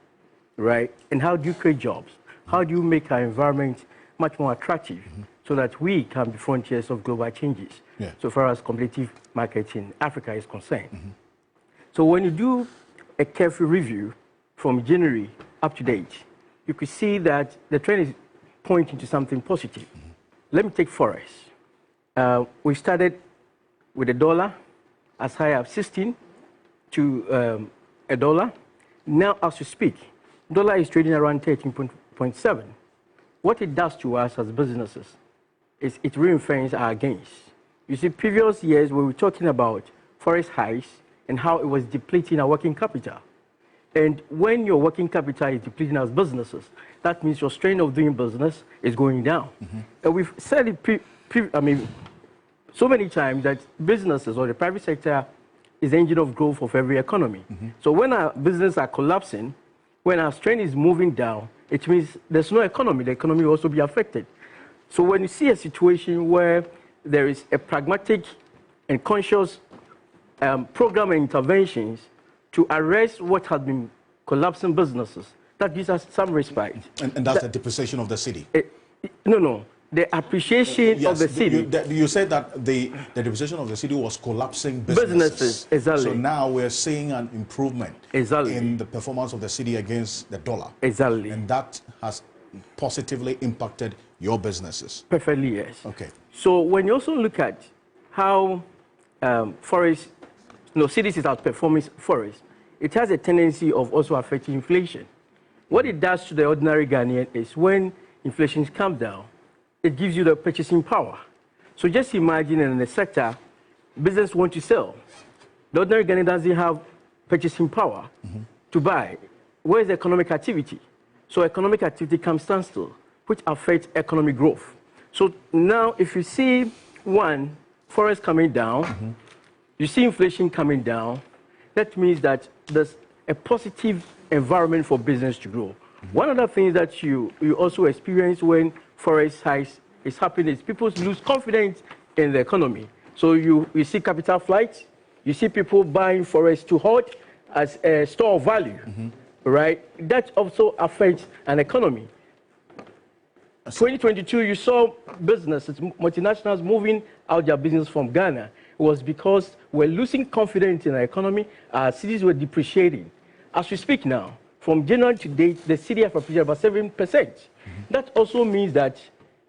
right? And how do you create jobs? How do you make our environment much more attractive so that we can be frontiers of global changes, so far as competitive market in Africa is concerned. So when you do a careful review from January up to date, you could see that the trend is pointing to something positive. Let me take forest. We started with $1 as high as 16 to $1. Now, as we speak, dollar is trading around 13.7. What it does to us as businesses is it reinforces our gains. You see, previous years we were talking about forest highs and how it was depleting our working capital. And when your working capital is depleting as businesses, that means your strain of doing business is going down. And we've said it so many times that businesses or the private sector is the engine of growth of every economy. So when our businesses are collapsing, when our strain is moving down, it means there's no economy. The economy will also be affected. So when you see a situation where there is a pragmatic and conscious program and interventions to arrest what has been collapsing businesses, that gives us some respite. And that's the depreciation of the city? No. The appreciation of the city. You said that the depreciation of the city was collapsing businesses. Exactly. So now we're seeing an improvement in the performance of the city against the dollar. Exactly. And that has positively impacted your businesses. Perfectly, yes. Okay. So when you also look at how forest, cities is outperforming forest, it has a tendency of also affecting inflation. What it does to the ordinary Ghanaian is when inflation comes down, it gives you the purchasing power. So just imagine in the sector, business want to sell. The ordinary Ghanaian doesn't have purchasing power to buy. Where is the economic activity? So economic activity comes standstill. which affect economic growth. So now, if you see one, forest coming down, you see inflation coming down, that means that there's a positive environment for business to grow. One of the things that you also experience when forest size is happening is people lose confidence in the economy. So you see capital flight, you see people buying forest to hold as a store of value, right? That also affects an economy. 2022, you saw businesses, multinationals moving out their business from Ghana. It was because we're losing confidence in our economy. Our cities were depreciating. As we speak now, from January to date, the city has appreciated about 7%. That also means that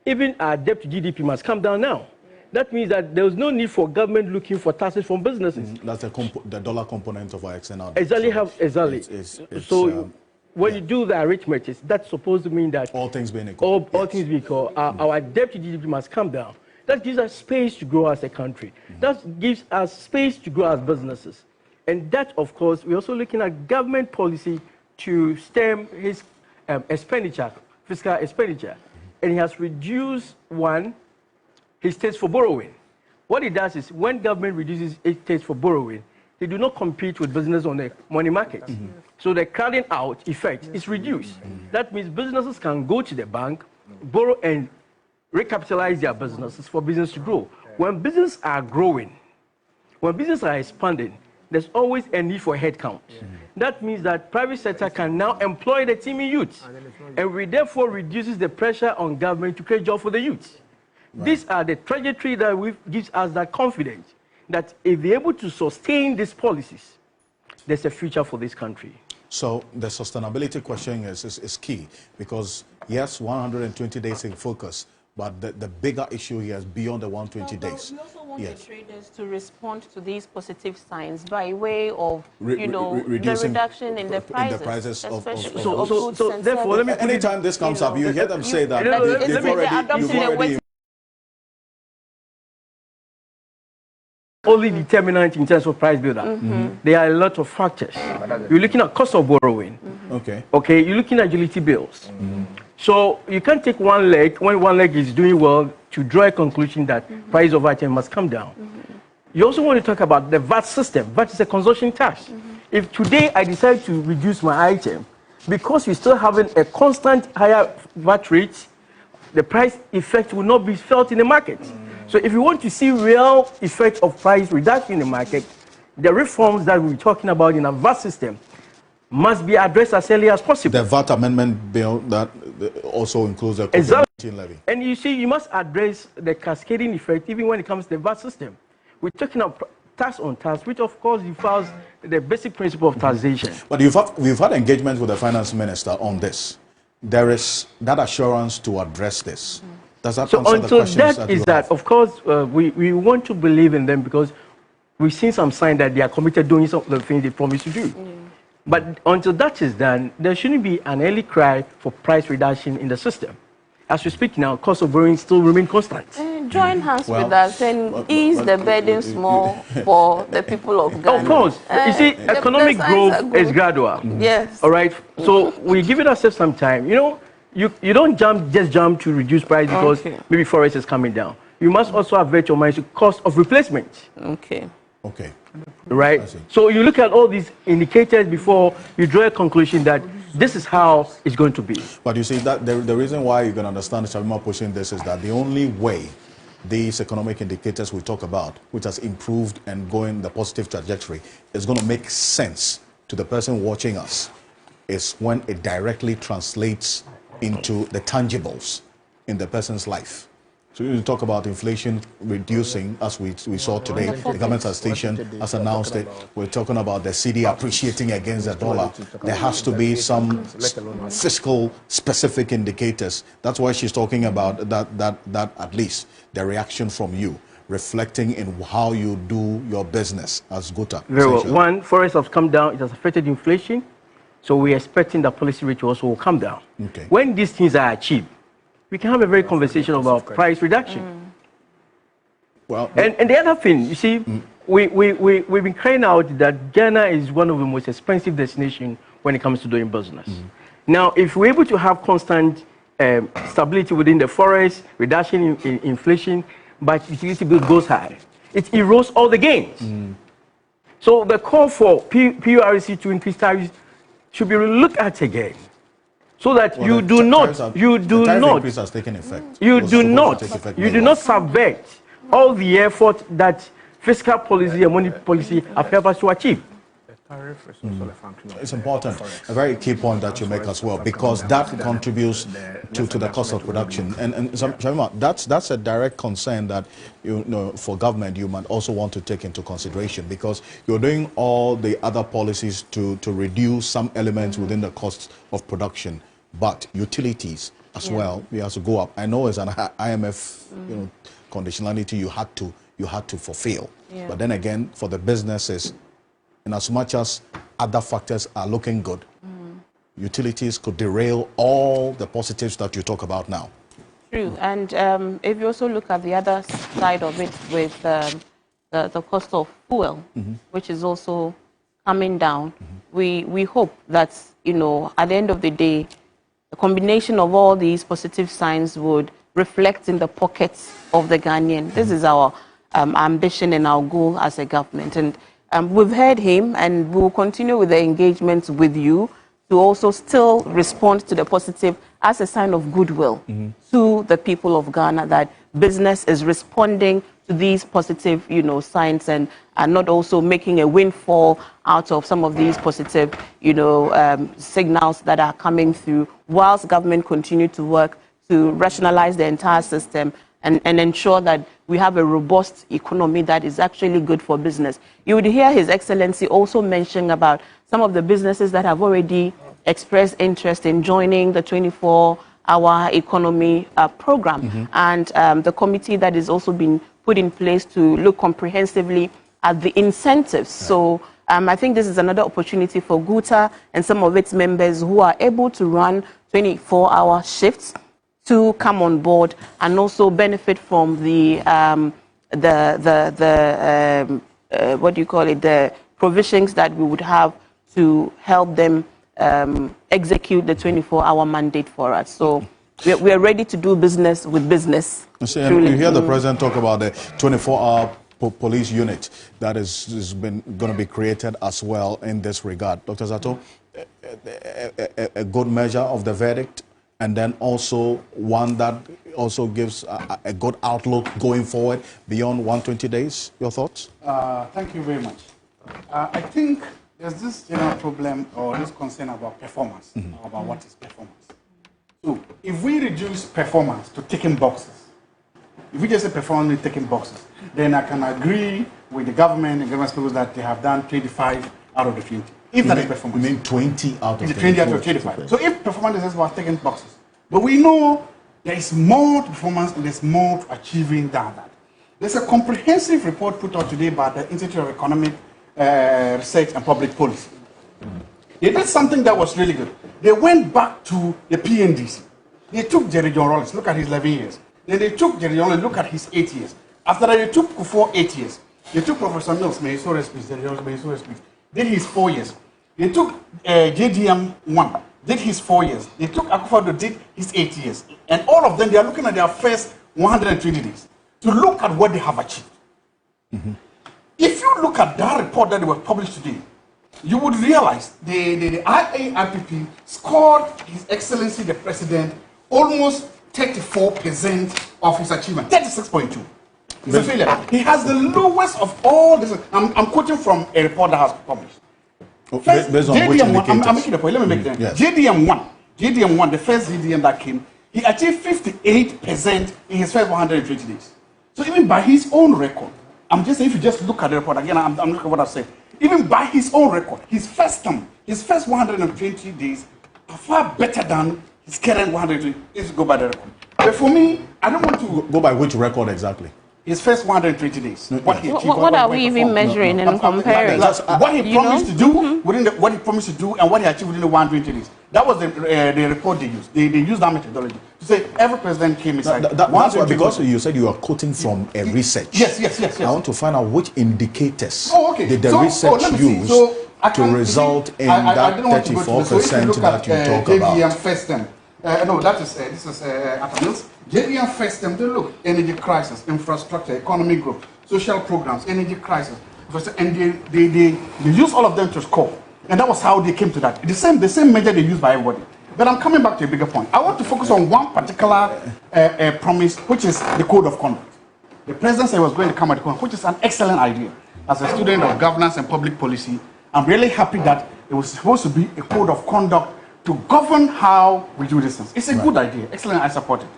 even our debt to GDP must come down now. That means that there was no need for government looking for taxes from businesses. That's the dollar component of our external debt. Exactly. So when you do the arithmetic, that's supposed to mean that all things being equal, all things being equal, our debt to GDP must come down. That gives us space to grow as a country. That gives us space to grow as businesses. And that, of course, we're also looking at government policy to stem his expenditure, fiscal expenditure. And he has reduced, one, his taste for borrowing. What he does is when government reduces its taste for borrowing, they do not compete with business on the money market. So the crowding out effect is reduced. That means businesses can go to the bank, borrow and recapitalize their businesses for business to grow. When businesses are growing, when businesses are expanding, there's always a need for headcount. That means that private sector can now employ the teeming youth, and we therefore reduces the pressure on government to create jobs for the youth. These are the trajectory that gives us that confidence that if they're able to sustain these policies, there's a future for this country. So the sustainability question is key because, yes, 120 days in focus, but the bigger issue here is beyond the 120 days. We also want the traders to respond to these positive signs by way of, the reduction in the prices, especially of goods and therefore, anytime this comes up, you hear them say that you've already only determinant in terms of price buildup. There are a lot of factors. You're looking at cost of borrowing. Okay. You're looking at utility bills. So you can't take one leg when one leg is doing well to draw a conclusion that price of item must come down. You also want to talk about the VAT system. VAT is a consumption tax. If today I decide to reduce my item, because we're still having a constant higher VAT rate, the price effect will not be felt in the market. So if you want to see real effect of price reduction in the market, the reforms that we're talking about in a VAT system must be addressed as early as possible. The VAT amendment bill that also includes the COVID-19 levy. And you see, you must address the cascading effect even when it comes to the VAT system. We're talking about tax on tax, which of course defiles the basic principle of taxation. But we've had engagement with the finance minister on this. There is that assurance to address this. Does that answer the questions that you have? Of course, we want to believe in them because we've seen some sign that they are committed doing some of the things they promised to do. But until that is done, there shouldn't be an early cry for price reduction in the system. As we speak now, cost of borrowing still remain constant. Join hands with us and ease the burdens more for the people of Ghana. Of course. You see, economic growth is gradual. Yes. All right? So we give it ourselves some time. You know, you don't just jump to reduce price because maybe forest is coming down. You must also avert your mind to cost of replacement. Okay. Right? So you look at all these indicators before you draw a conclusion that this is how it's going to be. But you see, that the reason why you can understand Shabima pushing this is that the only way these economic indicators we talk about, which has improved and going the positive trajectory, is going to make sense to the person watching us, is when it directly translates into the tangibles in the person's life. So you talk about inflation reducing, as we saw today. The government has announced it. We're talking about the CD appreciating against the dollar. There has to be some fiscal specific indicators. That's why she's talking about that at least the reaction from you, reflecting in how you do your business as Guta. Very well. One, forests have come down. It has affected inflation. So we're expecting the policy rate also will come down. When these things are achieved, we can have a very conversation about price reduction. Well, and the other thing, you see, we've been crying out that Ghana is one of the most expensive destinations when it comes to doing business. Now, if we're able to have constant stability within the forest, reduction in inflation, but utility bill goes high. It erodes all the gains. So the call for PURC to increase tariffs should be looked at again, so that you do not subvert all the effort that fiscal policy and money policy have helped us to achieve. It's important. A very key point that you make as well, because that contributes to the cost of production. And Shamima, that's a direct concern that for government you might also want to take into consideration, because you're doing all the other policies to reduce some elements within the cost of production, but utilities as well, we have to go up. I know as an IMF conditionality you had to fulfill, but then again for the businesses, and as much as other factors are looking good, utilities could derail all the positives that you talk about now. True, and if you also look at the other side of it with the cost of fuel, which is also coming down, we hope that, at the end of the day, the combination of all these positive signs would reflect in the pockets of the Ghanaian. This is our ambition and our goal as a government. And we've heard him, and we will continue with the engagement with you to also still respond to the positive as a sign of goodwill to the people of Ghana, that business is responding to these positive, signs, and not also making a windfall out of some of these positive, signals that are coming through, whilst government continue to work to rationalize the entire system and ensure that we have a robust economy that is actually good for business. You would hear His Excellency also mention about some of the businesses that have already expressed interest in joining the 24-hour economy program, and the committee that is also been put in place to look comprehensively at the incentives. So I think this is another opportunity for GUTA and some of its members who are able to run 24-hour shifts to come on board and also benefit from the the provisions that we would have to help them execute the 24-hour mandate for us. So we are ready to do business with business. You hear the President talk about the 24-hour police unit that is going to be created as well in this regard. Dr. Zato, a good measure of the verdict, and then also one that also gives a good outlook going forward beyond 120 days. Your thoughts? Thank you very much. I think there's this general problem or this concern about performance, about what is performance. So if we reduce performance to ticking boxes, if we just say performance ticking boxes, then I can agree with the government and government people that they have done 25 out of the 20. If that is performance. You mean 20 out of 20 out of 25. So if performance is about taking boxes, but we know there is more to performance and there's more to achieving than that. There's a comprehensive report put out today by the Institute of Economic Research and Public Policy. They did something that was really good. They went back to the PNDC. They took Jerry John Rawlings, look at his 11 years. Then they took Jerry John Rawlings, look at his 8 years. After that, they took Kufuor 8 years. They took Professor Mills, may he so rest peace, Jerry Rawlings, may he so rest peace, did his 4 years. They took JDM 1, did his 4 years. They took Akufo-Addo, did his 8 years. And all of them, they are looking at their first 120 days to look at what they have achieved. If you look at that report that was published today, you would realize the IARPP scored His Excellency the President almost 34% of his achievement, 36.2. He's a failure. He has the lowest of all this. I'm quoting from a report that has been published. First, based on which indicators? I'm making the point. Let me make them. Yes. JDM1, the first JDM that came, he achieved 58% in his first 120 days. So even by his own record, I'm just saying, if you just look at the report again, I'm looking at what I've said. Even by his own record, his first term, his first 120 days are far better than his current 120. Let's go by the record. But for me, I don't want to go by which record exactly. His first 120 days. What are we even measuring and comparing? What he promised to do within what he promised to do and what he achieved within the 120 days. That was the report they used. They used that methodology to say every president came inside. That's why, because you said you are quoting from a research. Yes. I want to find out which indicators did the research use to result in that 34% that you talk about. JDM first term, No, that is, this is at Mills. JDM first them, they look, energy crisis, infrastructure, economic growth, social programs, energy crisis. And they use all of them to score. And that was how they came to that. The same measure they used by everybody. But I'm coming back to a bigger point. I want to focus on one particular promise, which is the code of conduct. The president said he was going to come at the code, which is an excellent idea. As a student of governance and public policy, I'm really happy that it was supposed to be a code of conduct to govern how we do these things. It's a good idea. Excellent, I support it.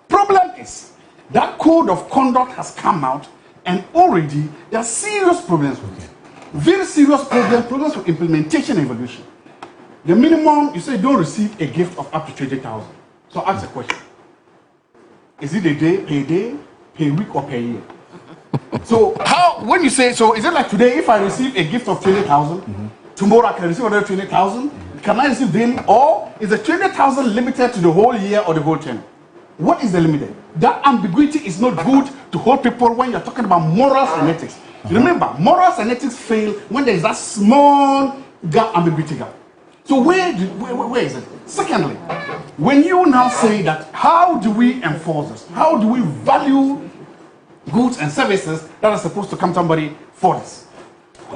Problem is, that code of conduct has come out, and already there are serious problems with it. Very serious problems with implementation and evaluation. The minimum, you say you don't receive a gift of up to 20,000. So ask a question. Is it a day, per week, or per year? So how, when you say, so is it like today, if I receive a gift of 20,000, tomorrow I can receive another 20,000? Can I receive daily? Or is the 20,000 limited to the whole year or the whole term? What is the limit? That ambiguity is not good to hold people when you're talking about morals and ethics. Remember, morals and ethics fail when there is that small gap, ambiguity gap. So where is it? Secondly, when you now say that, how do we enforce this? How do we value goods and services that are supposed to come to somebody for this?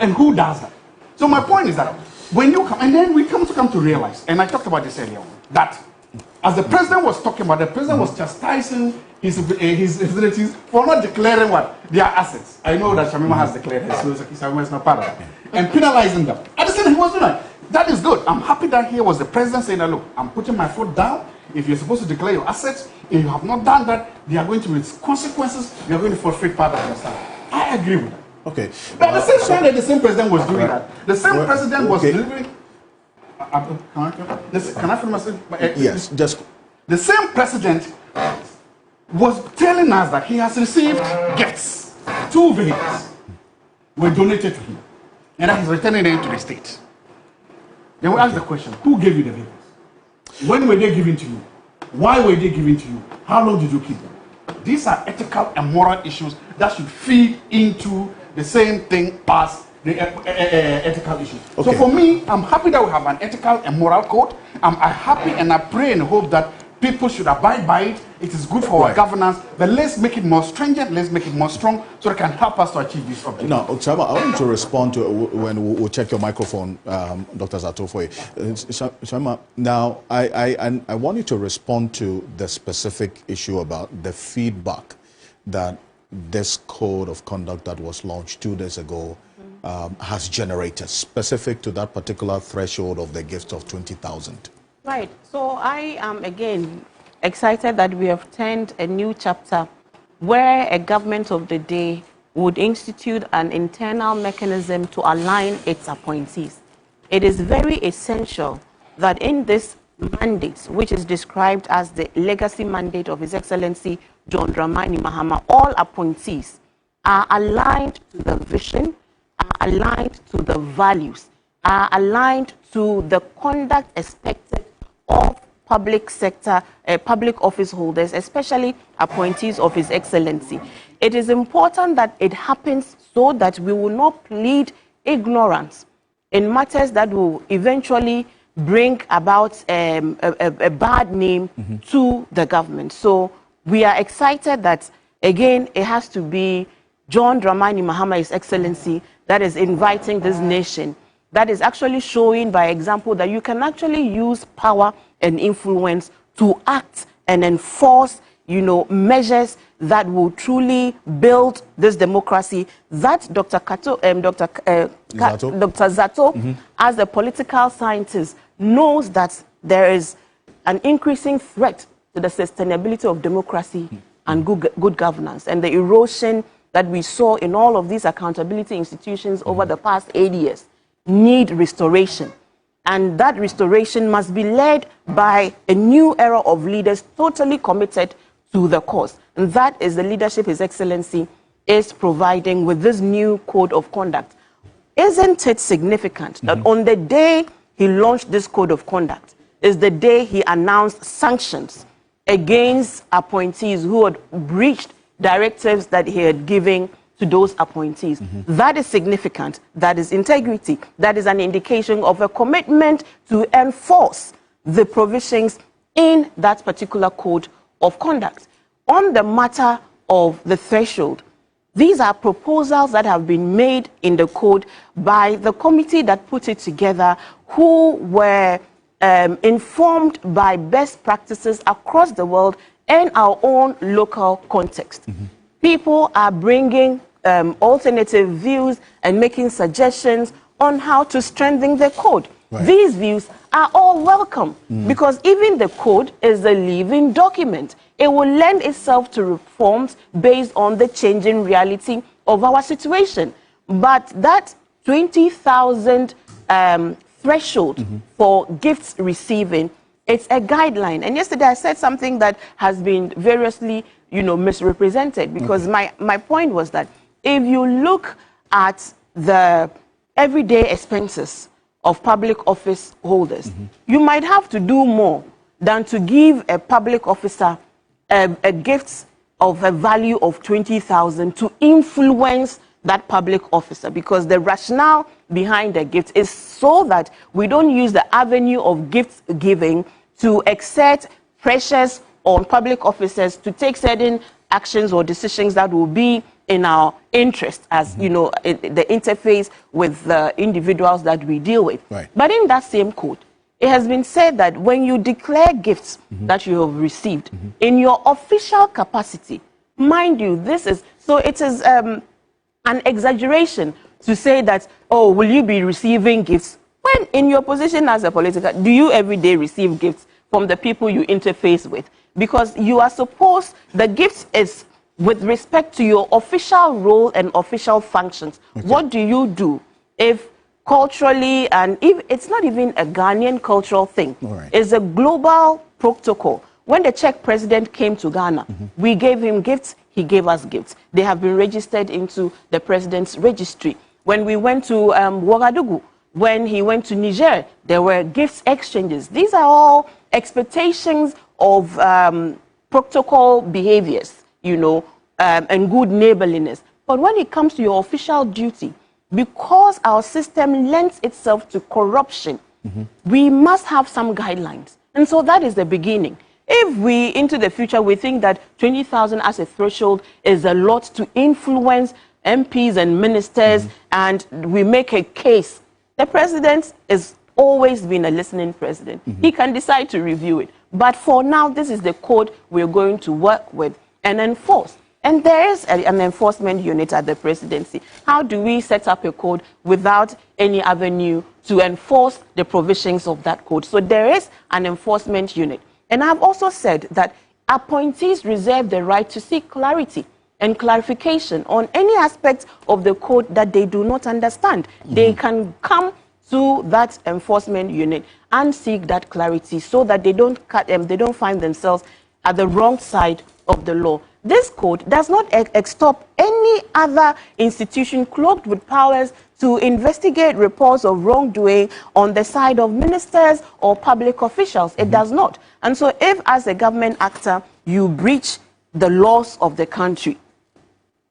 And who does that? So my point is that when you come, and then we come to realize, and I talked about this earlier, that as the president was talking about, the president was chastising his relatives for not declaring what? Their assets. I know that Shamima has declared his, so Shamima is not part of it. And penalizing them. At the same time, he was doing that. That is good. I'm happy that here was the president saying that, look, I'm putting my foot down. If you're supposed to declare your assets, if you have not done that, there are going to be consequences. You're going to forfeit part of your salary. I agree with that. Okay. But at the same time that the same president was doing that, the same president was delivering. Can I finish my Yes, just. The same president was telling us that he has received gifts. 2 vehicles were donated to him, and that he's returning them to the state. Then we ask the question, who gave you the vehicles? When were they given to you? Why were they given to you? How long did you keep them? These are ethical and moral issues that should feed into the same thing as the ethical issues. Okay. So for me, I'm happy that we have an ethical and moral code. I'm happy and I pray and hope that people should abide by it. It is good for our governance, but let's make it more stringent, let's make it more strong, so it can help us to achieve this objective. Now, Chama, I want to respond to when we'll check your microphone, Dr. Zato, for you. Chama, now, I want you to respond to the specific issue about the feedback that this code of conduct that was launched 2 days ago has generated, specific to that particular threshold of the gift of 20,000. Right. So I am, again, excited that we have turned a new chapter where a government of the day would institute an internal mechanism to align its appointees. It is very essential that in this mandate, which is described as the legacy mandate of His Excellency John Dramani Mahama, all appointees are aligned to the vision, are aligned to the values, are aligned to the conduct expected of public sector, public office holders, especially appointees of His Excellency. It is important that it happens so that we will not plead ignorance in matters that will eventually bring about a bad name to the government. So we are excited that, again, it has to be John Dramani Mahama, His Excellency, that is inviting this nation, that is actually showing by example that you can actually use power and influence to act and enforce, measures that will truly build this democracy. That Dr. Zato, as a political scientist, knows that there is an increasing threat to the sustainability of democracy and good governance, and the erosion that we saw in all of these accountability institutions over the past 8 years need restoration. And that restoration must be led by a new era of leaders totally committed to the cause. And that is the leadership His Excellency is providing with this new code of conduct. Isn't it significant that on the day he launched this code of conduct is the day he announced sanctions against appointees who had breached directives that he had given to those appointees? That is significant. That is integrity. That is an indication of a commitment to enforce the provisions in that particular code of conduct. On the matter of the threshold, these are proposals that have been made in the code by the committee that put it together, who were informed by best practices across the world and our own local context. People are bringing alternative views and making suggestions on how to strengthen the code. Right. These views are all welcome because even the code is a living document. It will lend itself to reforms based on the changing reality of our situation. But that 20,000 threshold for gifts receiving, it's a guideline. And yesterday I said something that has been variously, misrepresented, because my point was that if you look at the everyday expenses of public office holders, you might have to do more than to give a public officer a gift of a value of 20,000 to influence that public officer, because the rationale behind the gift is so that we don't use the avenue of gift giving to exert pressures on public officers to take certain actions or decisions that will be in our interest as, the interface with the individuals that we deal with. Right. But in that same code, it has been said that when you declare gifts that you have received in your official capacity, mind you, it is an exaggeration to say that, oh, will you be receiving gifts? When in your position as a political, do you every day receive gifts from the people you interface with? Because you are supposed, the gift is with respect to your official role and official functions. Okay. What do you do if culturally, and if it's not even a Ghanaian cultural thing, it's a global protocol. When the Czech president came to Ghana, we gave him gifts, he gave us gifts. They have been registered into the president's registry. When we went to Ouagadougou, when he went to Niger, there were gifts exchanges. These are all expectations of protocol behaviors, and good neighborliness. But when it comes to your official duty, because our system lends itself to corruption, we must have some guidelines. And so that is the beginning. If we, into the future, we think that 20,000 as a threshold is a lot to influence MPs and ministers, and we make a case, the president has always been a listening president. He can decide to review it. But for now, this is the code we're going to work with and enforce. And there is an enforcement unit at the presidency. How do we set up a code without any avenue to enforce the provisions of that code? So there is an enforcement unit. And I've also said that appointees reserve the right to seek clarity and clarification on any aspect of the code that they do not understand. They can come to that enforcement unit and seek that clarity so that they don't find themselves at the wrong side of the law. This code does not extort any other institution cloaked with powers to investigate reports of wrongdoing on the side of ministers or public officials. It does not. And so if, as a government actor, you breach the laws of the country,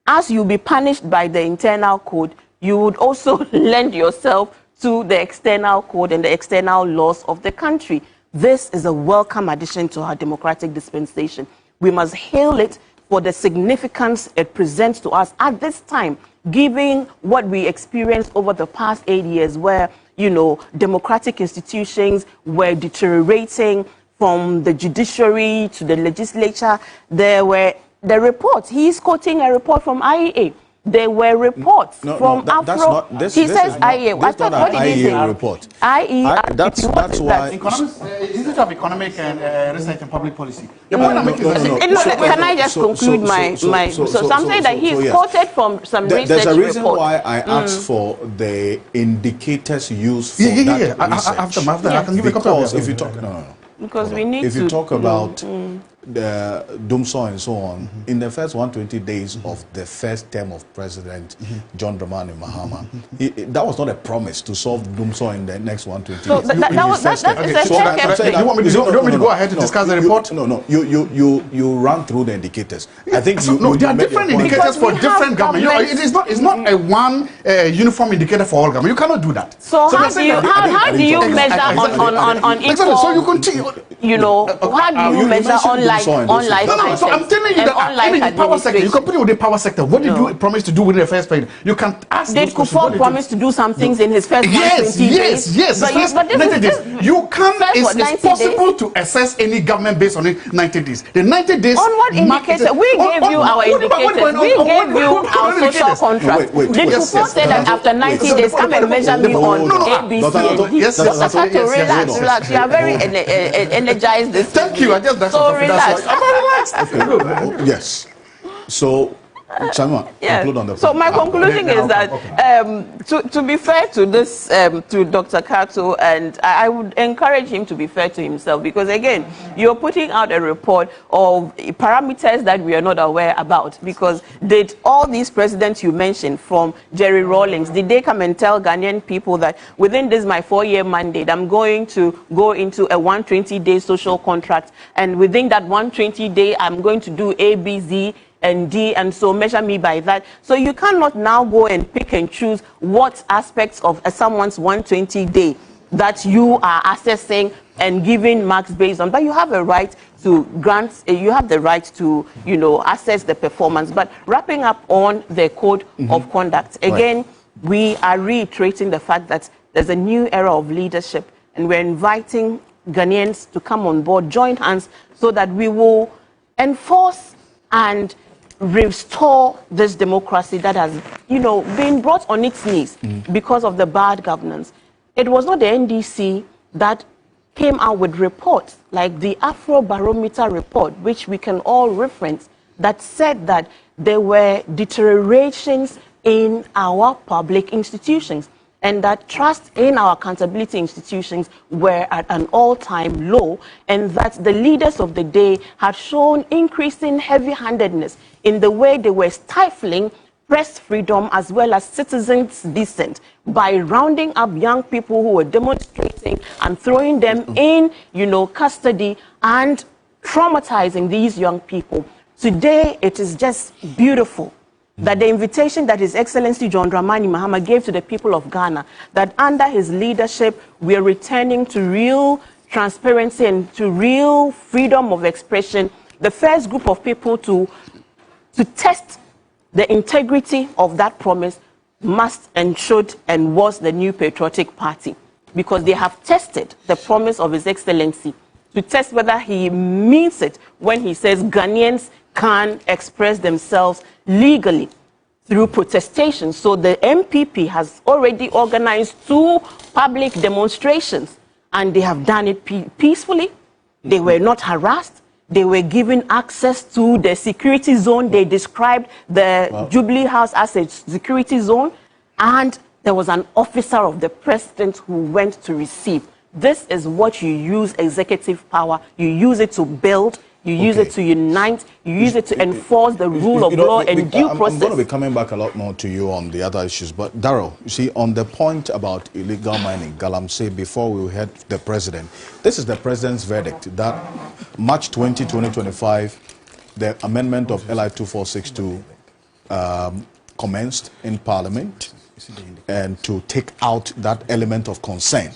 as you'll be punished by the internal code, you would also lend yourself to the external code and the external laws of the country. This is a welcome addition to our democratic dispensation. We must hail it for the significance it presents to us at this time, given what we experienced over the past 8 years, where, democratic institutions were deteriorating, from the judiciary to the legislature. There were the reports. He's quoting a report from IEA. There were reports from Afro. He says IEA. What did he say? Report. IEA. That's why. Institute of Economic and Research and Public Policy. Can I just conclude my? So I'm saying that he's quoted from some research report. There's a reason why I asked for the indicators used for that research. After, I can give a couple of if you talk, because we need if you talk about the Dumso and so on, in the first 120 days of the first term of President John Dramani Mahama, that was not a promise to solve Dumso in the next 120 days. You want me to go ahead and discuss the report? No. You run through the indicators. I think there are different indicators for different government. It's not a one uniform indicator for all government. You cannot do that. So how do you measure on equal? So you continue. you know, how do you measure on-life No, so I'm telling you that in the power sector, you compete with the power sector. What did you promise to do within the first period? You can ask. Did Kufuor promise to do some things in his first 120 days? Yes. You can't. It's possible to assess any government based on 90 days. The 90 days. On what indicator? We gave you our indicators. We gave you our social contract. Did Kufuor say that after 90 days, come and measure me on A, B, C, and D? Yes, relax. You are very energized. Thank you. I just so relax. Yes. So, Chama, conclude on the point. So my conclusion is that to be fair to this to Dr. Kato, and I would encourage him to be fair to himself, because again, you're putting out a report of parameters that we are not aware about. Because did all these presidents you mentioned, from Jerry Rawlings, did they come and tell Ghanaian people that within this my 4-year mandate, I'm going to go into a 120-day social contract, and within that 120-day, I'm going to do A, B, Z, and D, and so measure me by that? So you cannot now go and pick and choose what aspects of someone's 120-day that you are assessing and giving marks based on. But you have a right to grant, you have the right to, you know, assess the performance. But wrapping up on the code of conduct, again, we are reiterating the fact that there's a new era of leadership, and we're inviting Ghanaians to come on board, join hands, so that we will enforce and restore this democracy that has, you know, been brought on its knees because of the bad governance. It was not the NDC that came out with reports like the Afrobarometer report, which we can all reference, that said that there were deteriorations in our public institutions, and that trust in our accountability institutions were at an all-time low, and that the leaders of the day had shown increasing heavy-handedness in the way they were stifling press freedom as well as citizens' dissent by rounding up young people who were demonstrating and throwing them in, you know, custody and traumatizing these young people. Today, it is just beautiful that the invitation that His Excellency John Dramani Mahama gave to the people of Ghana, that under his leadership, we are returning to real transparency and to real freedom of expression. The first group of people to test the integrity of that promise must and should and was the New Patriotic Party, because they have tested the promise of His Excellency to test whether he means it when he says Ghanaians can express themselves legally through protestation. So the MPP has already organized 2 public demonstrations, and they have done it peacefully. They were not harassed. They were given access to the security zone. They described the Jubilee House as a security zone, and there was an officer of the president who went to receive. This is what you use executive power. You use it to build. You use it to unite. You use it to enforce the rule of law and due process. I'm going to be coming back a lot more to you on the other issues. But, Darrell, you see, on the point about illegal mining, Galamsey, before we had the president, this is the president's verdict that March 20, 2025, the amendment of LI 2462 commenced in Parliament, and to take out that element of concern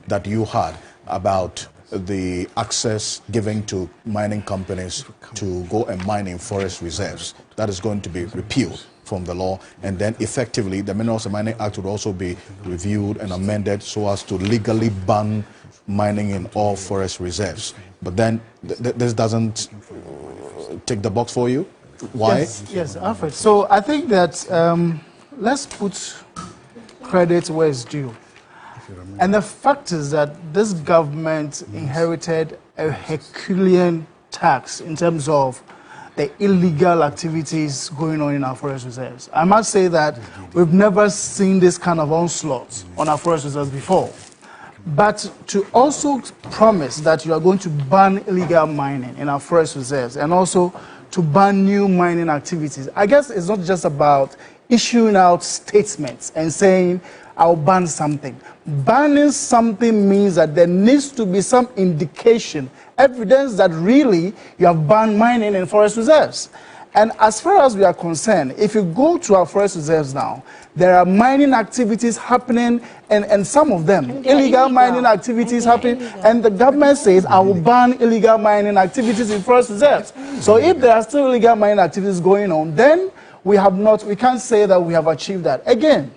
that you had about the access given to mining companies to go and mine in forest reserves. That is going to be repealed from the law, and then effectively the Minerals and Mining Act would also be reviewed and amended so as to legally ban mining in all forest reserves. But then this doesn't tick the box for you? Why? Yes, Alfred. So I think that let's put credit where it's due. And the fact is that this government inherited a Herculean tax in terms of the illegal activities going on in our forest reserves. I must say that we've never seen this kind of onslaught on our forest reserves before. But to also promise that you are going to ban illegal mining in our forest reserves and also to ban new mining activities, I guess it's not just about issuing out statements and saying, I'll ban something. Banning something means that there needs to be some indication, evidence that really you have banned mining in forest reserves. And as far as we are concerned, if you go to our forest reserves now, there are mining activities happening, and some of them, illegal mining activities happening, and the government says, I will ban illegal mining activities in forest reserves. So if there are still illegal mining activities going on, then we can't say that we have achieved that. Again,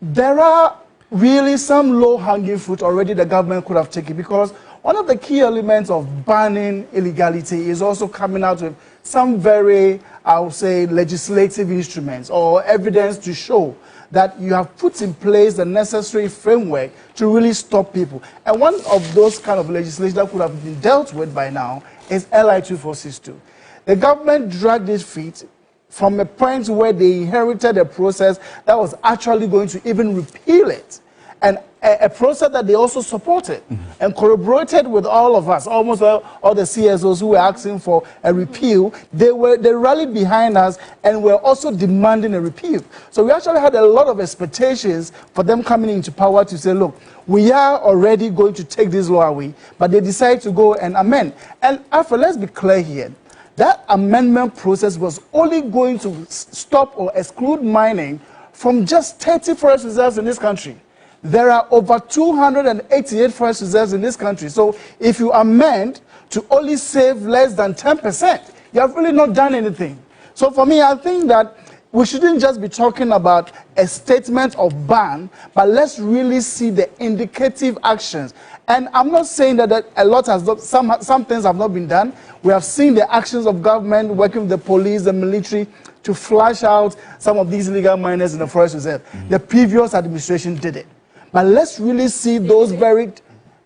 there are really some low-hanging fruit already the government could have taken, because one of the key elements of banning illegality is also coming out with some very, I would say, legislative instruments or evidence to show that you have put in place the necessary framework to really stop people. And one of those kind of legislation that could have been dealt with by now is LI 2462. The government dragged its feet from a point where they inherited a process that was actually going to even repeal it. And a process that they also supported and corroborated with all of us, almost all the CSOs who were asking for a repeal. They rallied behind us and were also demanding a repeal. So we actually had a lot of expectations for them coming into power to say, look, we are already going to take this law away, but they decided to go and amend. And Alfred, let's be clear here. That amendment process was only going to stop or exclude mining from just 30 forest reserves in this country. There are over 288 forest reserves in this country. So if you amend to only save less than 10%, you have really not done anything. So for me, I think that we shouldn't just be talking about a statement of ban, but let's really see the indicative actions. And I'm not saying that a lot has not, some things have not been done. We have seen the actions of government working with the police, the military, to flush out some of these illegal miners in the forest reserve. The previous administration did it. But let's really see those very...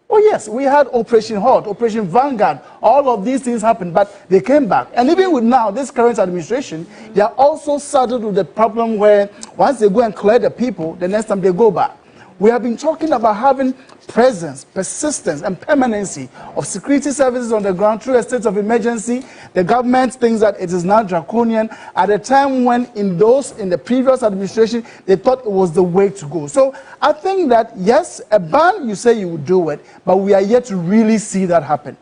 Oh yes, we had Operation Hot, Operation Vanguard, all of these things happened, but they came back. And even with now, this current administration, they are also saddled with the problem where once they go and clear the people, the next time they go back. We have been talking about having presence, persistence, and permanency of security services on the ground through a state of emergency. The government thinks that it is now draconian at a time when in the previous administration, they thought it was the way to go. So I think that, yes, a ban, you say you would do it, but we are yet to really see that happen.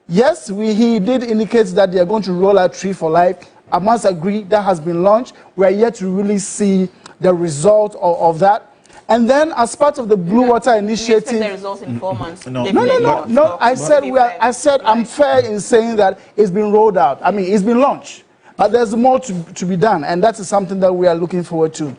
Yes, he did indicate that they are going to roll out Tree for Life. I must agree that has been launched. We are yet to really see the result of that. And then, as part of the Blue Water Initiative, the results in 4 months. No. I said I'm fair in saying that it's been rolled out. I mean, it's been launched, but there's more to be done, and that is something that we are looking forward to.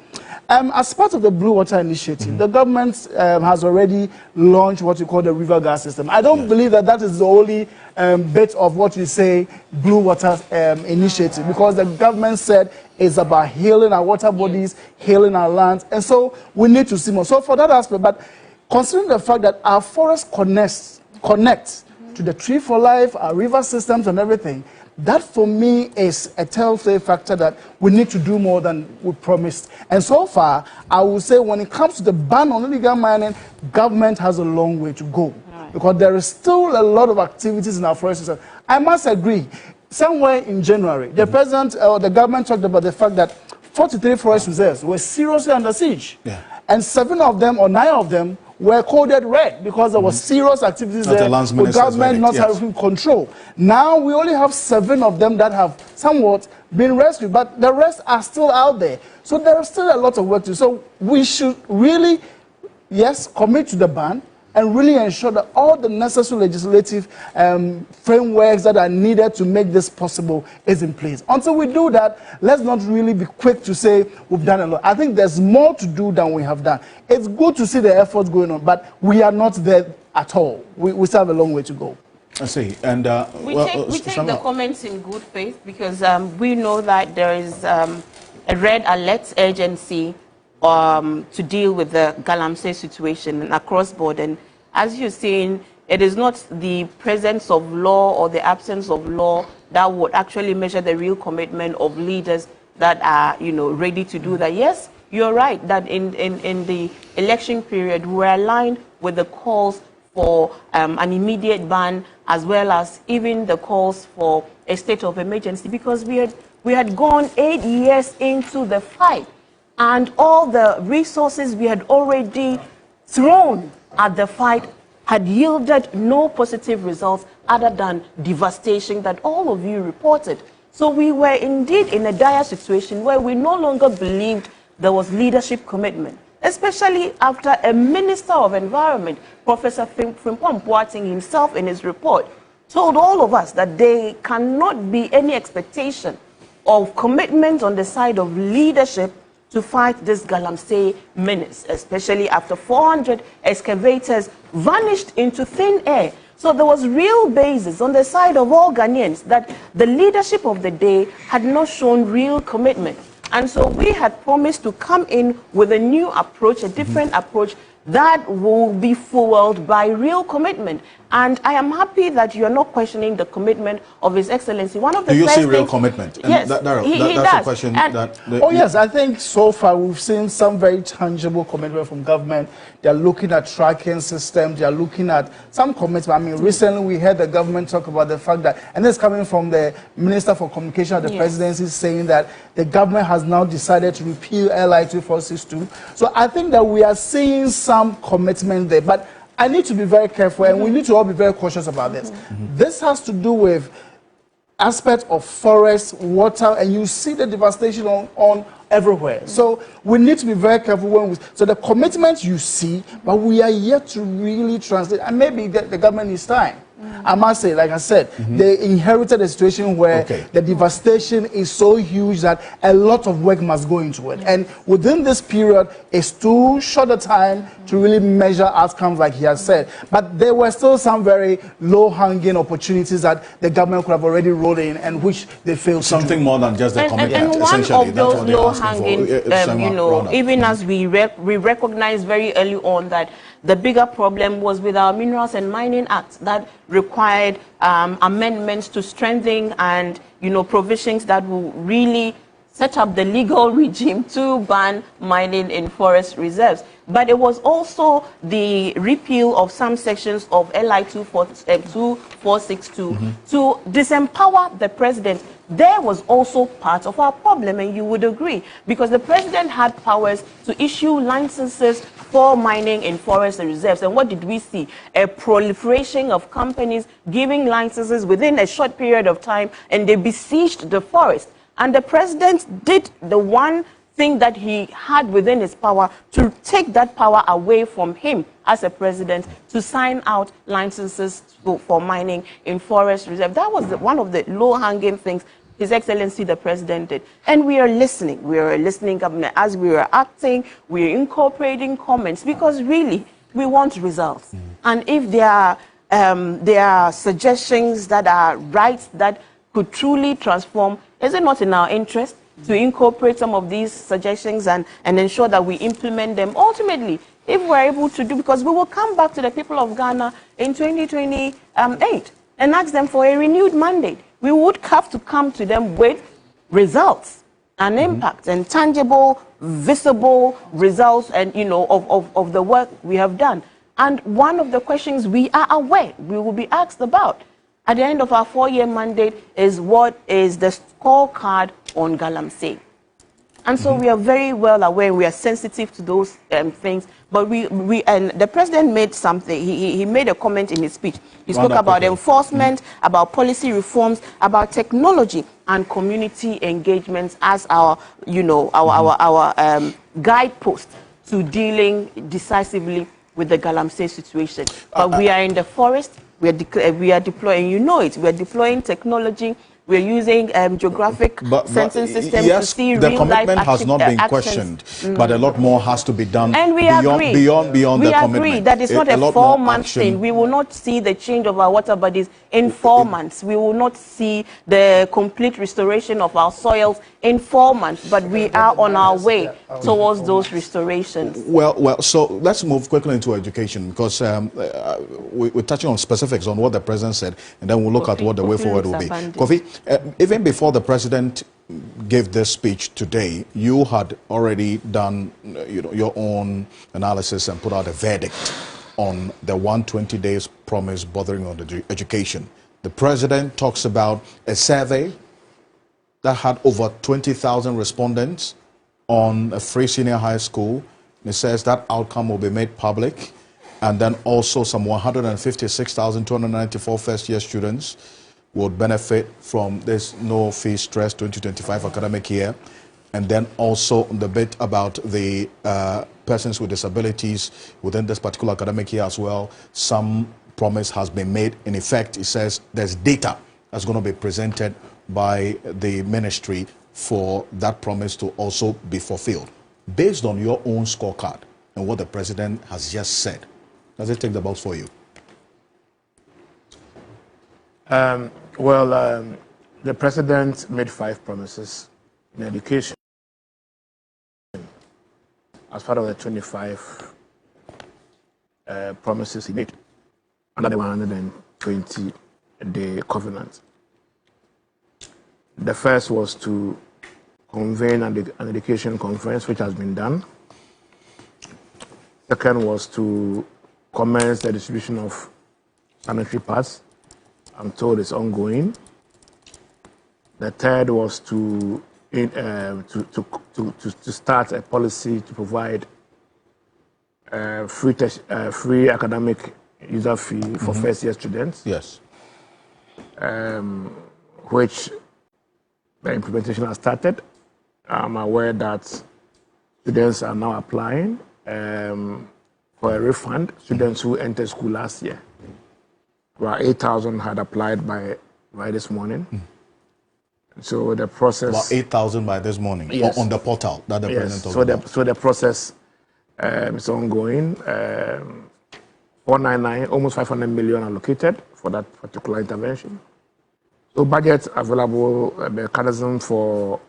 As part of the Blue Water Initiative, the government has already launched what we call the river gas system. I don't believe that that is the only bit of what you say Blue Water Initiative, because the government said it's about healing our water bodies, healing our lands, and so we need to see more. So for that aspect, but considering the fact that our forest connects to the Tree for Life, our river systems and everything, that for me is a telltale factor that we need to do more than we promised. And so far, I would say when it comes to the ban on illegal mining, government has a long way to go. Right. Because there is still a lot of activities in our forest system. I must agree, somewhere in January, the president or the government talked about the fact that 43 forest reserves were seriously under siege. Yeah. And 7 of them or 9 of them were coded red because there was serious activities there with government not having control. Now we only have 7 of them that have somewhat been rescued, but the rest are still out there. So there is still a lot of work to do. So we should really, yes, commit to the ban and really ensure that all the necessary legislative frameworks that are needed to make this possible is in place. Until we do that, let's not really be quick to say we've done a lot. I think there's more to do than we have done. It's good to see the efforts going on, but we are not there at all. We still have a long way to go. I see. And we take the comments in good faith because we know that there is a red alert urgency to deal with the Galamsey situation across board. And as you're saying, it is not the presence of law or the absence of law that would actually measure the real commitment of leaders that are, ready to do that. Yes, you're right that in the election period, we're aligned with the calls for an immediate ban, as well as even the calls for a state of emergency, because we had gone 8 years into the fight, and all the resources we had already thrown at the fight had yielded no positive results other than devastation that all of you reported. So we were indeed in a dire situation where we no longer believed there was leadership commitment, especially after a Minister of Environment, Professor Frimpong Boateng himself in his report, told all of us that there cannot be any expectation of commitment on the side of leadership to fight this Galamsey menace, especially after 400 excavators vanished into thin air. So there was real basis on the side of all Ghanaians that the leadership of the day had not shown real commitment. And so we had promised to come in with a new approach, a different approach that will be fueled by real commitment. And I am happy that you are not questioning the commitment of His Excellency. One of the Do you see real things, commitment? And yes, that's does. a question And that... Oh, yes, I think so far we've seen some very tangible commitment from government. They're looking at tracking systems. They're looking at some commitment. I mean, recently we heard the government talk about the fact that, and this is coming from the Minister for Communication of the Presidency, saying that the government has now decided to repeal LI 2462. So I think that we are seeing some commitment there. But I need to be very careful, and we need to all be very cautious about this. This has to do with aspects of forest, water, and you see the devastation on everywhere. So we need to be very careful when we... So the commitment you see, but we are yet to really translate, and maybe the government needs time. I must say, like I said, they inherited a situation where the devastation is so huge that a lot of work must go into it. And within this period, it's too short a time to really measure outcomes like he has said. But there were still some very low-hanging opportunities that the government could have already rolled in and which they failed to do. Something more than just the commitment, and one essentially. of those low-hanging, you know, even as we recognize very early on that the bigger problem was with our Minerals and Mining Act that required amendments to strengthen and, you know, provisions that will really set up the legal regime to ban mining in forest reserves. But it was also the repeal of some sections of LI 2462 to disempower the president. There was also part of our problem, and you would agree, because the president had powers to issue licenses for mining in forest reserves. And what did we see? A proliferation of companies giving licenses within a short period of time, and they besieged the forest. And the president did the one thing that he had within his power to take that power away from him as a president to sign out licenses for mining in forest reserve. That was one of the low-hanging things His Excellency the President did. And we are listening. We are a listening government. As we are acting, we are incorporating comments because really we want results. And if there are suggestions that are right that could truly transform, is it not in our interest to incorporate some of these suggestions and ensure that we implement them ultimately, if we're able to do, because we will come back to the people of Ghana in 2028 and ask them for a renewed mandate. We would have to come to them with results and impact and tangible, visible results and, you know, of the work we have done. And one of the questions we are aware we will be asked about at the end of our 4-year mandate is what is the scorecard on Galamsey. And so we are very well aware, we are sensitive to those things. But and the president made something, he made a comment in his speech. He spoke about enforcement, about policy reforms, about technology and community engagements as our, you know, our guidepost to dealing decisively with the Galamsey situation. But we are in the forest, we are deploying, you know it, we are deploying technology. We're using geographic sensing systems to see real life actions. The commitment has not been questioned, but a lot more has to be done. And we beyond agree. Beyond the commitment. We agree that it's not a 4-month thing. We will not see the change of our water bodies in 4 months. We will not see the complete restoration of our soils in 4 months, but we are on our way towards those restorations. Well, so let's move quickly into education, because we're touching on specifics on what the president said, and then we'll look at what the way forward will be. Kofi, even before the president gave this speech today, you had already done your own analysis and put out a verdict on the 120 days promise bothering on the education. The president talks about a survey that had over 20,000 respondents on a free senior high school. He says that outcome will be made public, and then also some 156,294 first-year students would benefit from this no fee stress 2025 academic year. And then also the bit about the persons with disabilities within this particular academic year as well. Some promise has been made. In effect, it says there's data that's going to be presented by the ministry for that promise to also be fulfilled. Based on your own scorecard and what the president has just said, does it take the box for you? The president made 5 promises in education as part of the 25 promises he made under the 120-day covenant. The first was to convene an education conference, which has been done. Second was to commence the distribution of sanitary pads. I'm told it's ongoing. The third was to start a policy to provide free academic user fee for first-year students. Yes. Which the implementation has started. I'm aware that students are now applying for a refund. Students who entered school last year, about 8,000 had applied by this morning. So the process... About 8,000 by this morning, yes, on the portal that the president talked about. So the process is ongoing. 499, almost 500 million allocated for that particular intervention. So budget available, mechanism for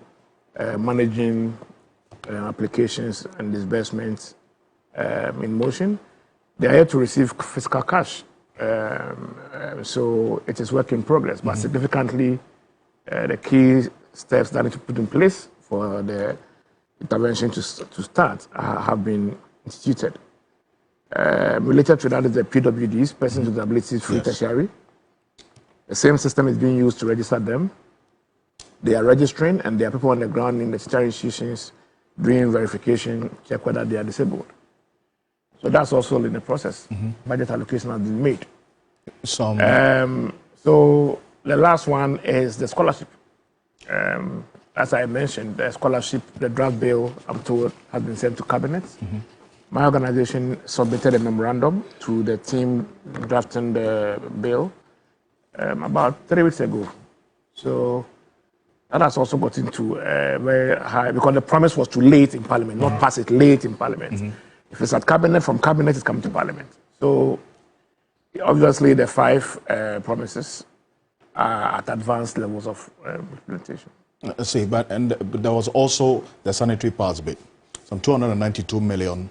managing applications and disbursements in motion. They are here to receive fiscal cash. So it is work in progress, but significantly, the key steps that need to put in place for the intervention to start have been instituted. Related to that is the PWDs, persons with disabilities free tertiary. The same system is being used to register them. They are registering, and there are people on the ground in the tertiary institutions doing verification, check whether they are disabled. So that's also in the process. Budget allocation has been made. So the last one is the scholarship. As I mentioned, the scholarship, the draft bill, I'm told, has been sent to cabinet. My organization submitted a memorandum to the team drafting the bill about 3 weeks ago. So that has also got into very high, because the promise was to lay it in parliament, not pass it late in parliament. If it's at cabinet, from cabinet it's coming to parliament. So obviously the 5 promises are at advanced levels of implementation. See, but there was also the sanitary pads bit. Some 292 million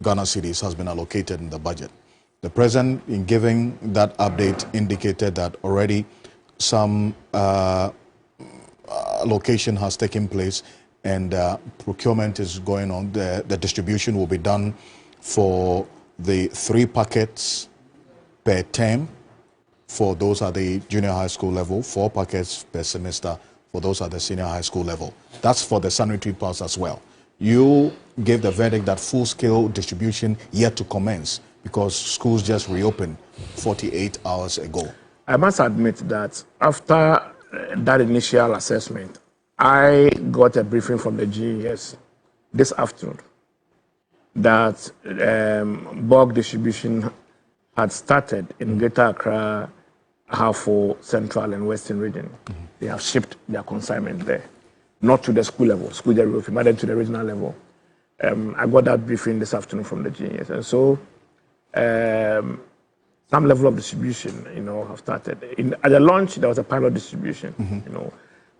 Ghana cedis has been allocated in the budget. The president, in giving that update, indicated that already some allocation has taken place and procurement is going on. The distribution will be done for the 3 packets per term for those at the junior high school level, 4 packets per semester for those at the senior high school level. That's for the sanitary pads as well. You gave the verdict that full-scale distribution yet to commence because schools just reopened 48 hours ago. I must admit that after that initial assessment, I got a briefing from the GES this afternoon that bulk distribution had started in Greater Accra, Ahafo, Central and Western region. They have shipped their consignment there, not to the school level, school level, but then to the regional level. I got that briefing this afternoon from the GES, and so some level of distribution, have started. At the launch, there was a pilot distribution,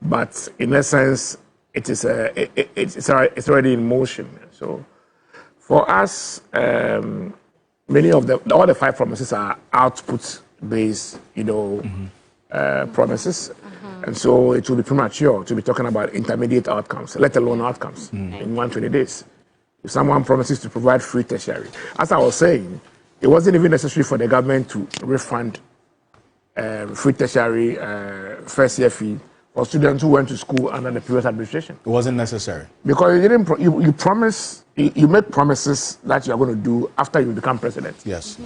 but in essence, it's already in motion. So for us, many of all the 5 promises are output-based, promises. And so it will be premature to be talking about intermediate outcomes, let alone outcomes in 120 days. If someone promises to provide free tertiary, as I was saying, it wasn't even necessary for the government to refund free tertiary first-year fee for students who went to school under the previous administration. It wasn't necessary. Because you didn't. You make promises that you are going to do after you become president. Yes.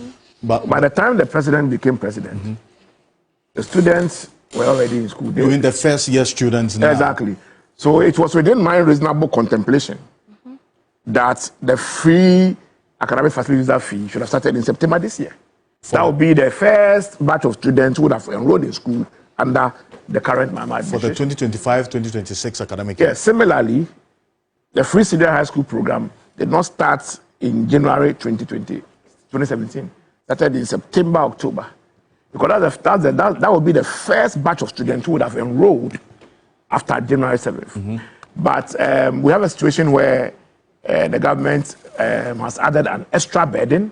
But by the time the president became president, The students were already in school. You mean the first year students now? Exactly. So it was within my reasonable contemplation that the free academic facilities fee should have started in September this year. That would be the first batch of students who would have enrolled in school under the current Mahama administration. For the 2025-2026 academic year? Yes, similarly, the free senior high school program did not start in January 2017. Started in September, October. Because that would be the first batch of students who would have enrolled after January 7th. But we have a situation where the government has added an extra burden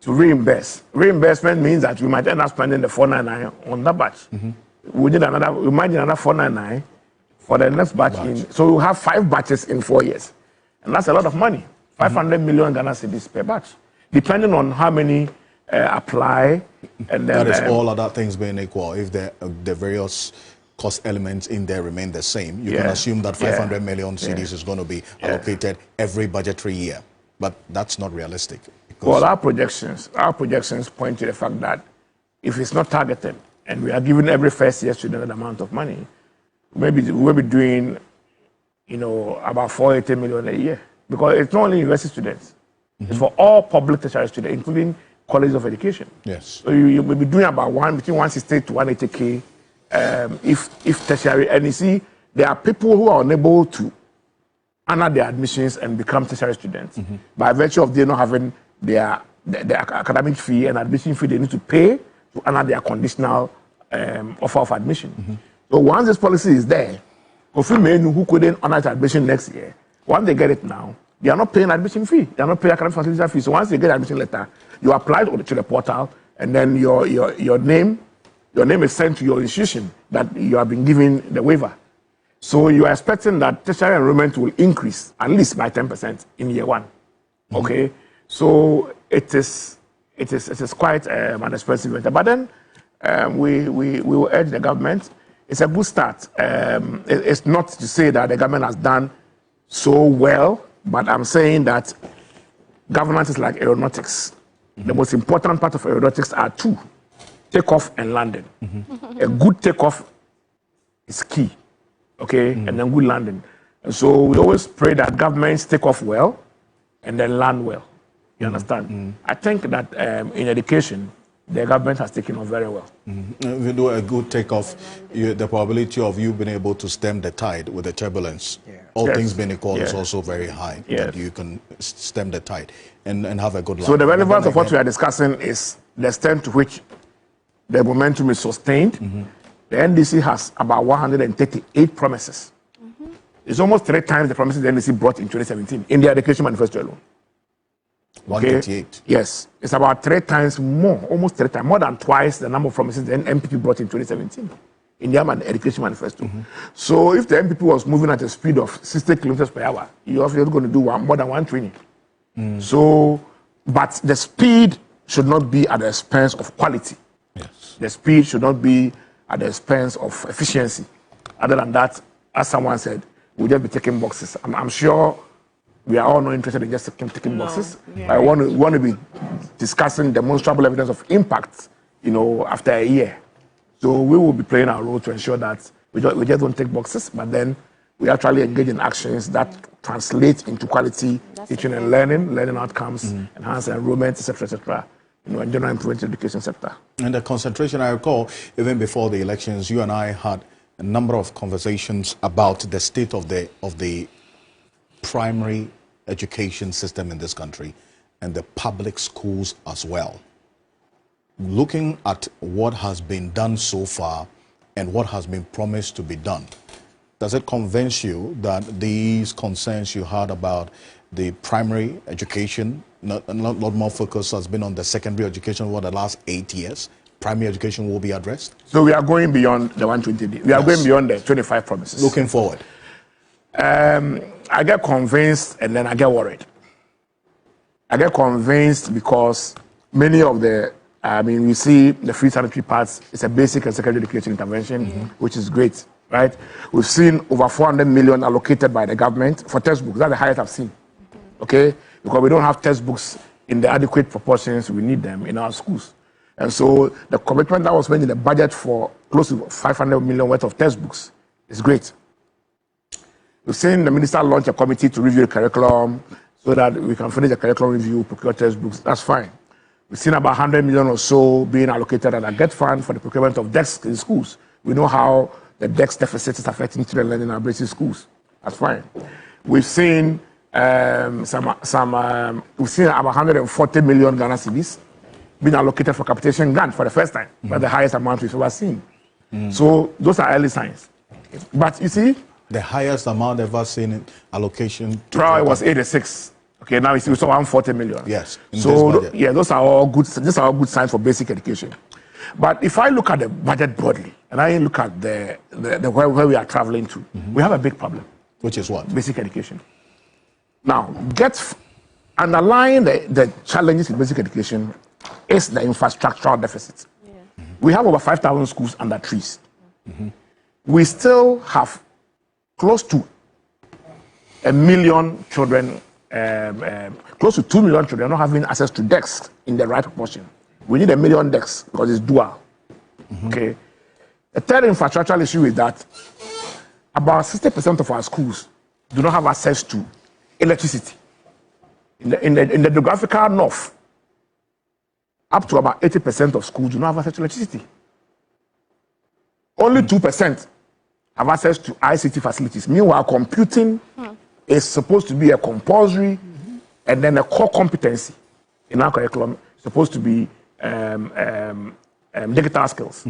to reimburse. Reimbursement means that we might end up spending the 499 on that batch. We might need another 499 for the next batch. So we'll have 5 batches in 4 years. And that's a lot of money. 500 million Ghana cedis per batch, depending on how many apply. And then, that is all other things being equal. If the various cost elements in there remain the same, you can assume that 500 million cedis is going to be allocated every budgetary year. But that's not realistic. Well, our projections point to the fact that if it's not targeted and we are giving every first year student an amount of money, maybe we'll be doing, about 480 million a year. Because it's not only university students, it's for all public tertiary students, including colleges of education. Yes. So you will be doing about between 160 to 180K if tertiary. And you see, there are people who are unable to honor their admissions and become tertiary students by virtue of they not having their academic fee and admission fee they need to pay to honor their conditional offer of admission. So once this policy is there, Kofi men who couldn't honor their admission next year, once they get it now, they are not paying admission fee. They are not paying academic facility fee. So once they get admission letter, you apply to the portal, and then your name is sent to your institution that you have been given the waiver. So you are expecting that tertiary enrollment will increase at least by 10% in year 1. Okay, so it is quite an expensive matter. But then we will urge the government. It's a good start. It's not to say that the government has done so well, but I'm saying that governance is like aeronautics. The most important part of aeronautics are 2: takeoff and landing. A good takeoff is key, okay, and then good landing. And so we always pray that governments take off well and then land well. You understand? I think that in education, the government has taken off very well. If you do a good takeoff, the probability of you being able to stem the tide with the turbulence, all things being equal, is also very high. That you can stem the tide and have a good life. So the relevance of what we are discussing is the extent to which the momentum is sustained. The NDC has about 138 promises. It's almost 3 times the promises the NDC brought in 2017 in the education manifesto alone. 138. Yes, it's about 3 times more, almost 3 times, more than twice the number of promises the MPP brought in 2017 in the education manifesto. So if the MPP was moving at a speed of 60 kilometers per hour, you're obviously going to do more than 1 training. So, but the speed should not be at the expense of quality. Yes. The speed should not be at the expense of efficiency. Other than that, as someone said, we'll just be taking boxes. I'm sure we are all not interested in just ticking boxes. I want to be discussing demonstrable evidence of impact, after a year. So we will be playing our role to ensure that we just don't tick boxes, but then we actually engage in actions that translate into quality teaching and learning outcomes, enhance enrollment, etc., and general improvement in the education sector. And the concentration, I recall, even before the elections, you and I had a number of conversations about the state of the primary education system in this country and the public schools as well. Looking at what has been done so far and what has been promised to be done, does it convince you that these concerns you had about the primary education, not more focus has been on the secondary education over the last 8 years, primary education will be addressed? So we are going beyond the 120 days. We are going beyond the 25 promises. Looking forward. I get convinced and then I get worried. I get convinced because many of we see the free sanitary parts, it's a basic and secondary education intervention, which is great, right? We've seen over 400 million allocated by the government for textbooks. That's the highest I've seen, okay? Because we don't have textbooks in the adequate proportions we need them in our schools. And so the commitment that was made in the budget for close to 500 million worth of textbooks is great. We've seen the minister launch a committee to review the curriculum so that we can finish the curriculum review, procure textbooks. That's fine. We've seen about 100 million or so being allocated at a GET fund for the procurement of desks in schools. We know how the desk deficit is affecting children learning in our basic schools. That's fine. We've seen we've seen about 140 million Ghana cedis being allocated for capitation grant for the first time, but the highest amount we've ever seen. So those are early signs. But you see, the highest amount ever seen in allocation. Prior was 86. Okay, now it's 140 million. Yes. So yeah, those are all good. These are all good signs for basic education. But if I look at the budget broadly, and I look at the where we are traveling to, we have a big problem. Which is what? Basic education. Now, underlying the challenges in basic education is the infrastructural deficit. Yeah. We have over 5,000 schools under trees. We still have close to 1 million children, close to 2 million children not having access to desks in the right proportion. We need 1 million desks because it's dual. Okay. The third infrastructural issue is that about 60% of our schools do not have access to electricity. In the geographical north, up to about 80% of schools do not have access to electricity. Only 2% have access to ICT facilities. Meanwhile, computing is supposed to be a compulsory and then a core competency in our curriculum. It's supposed to be digital skills.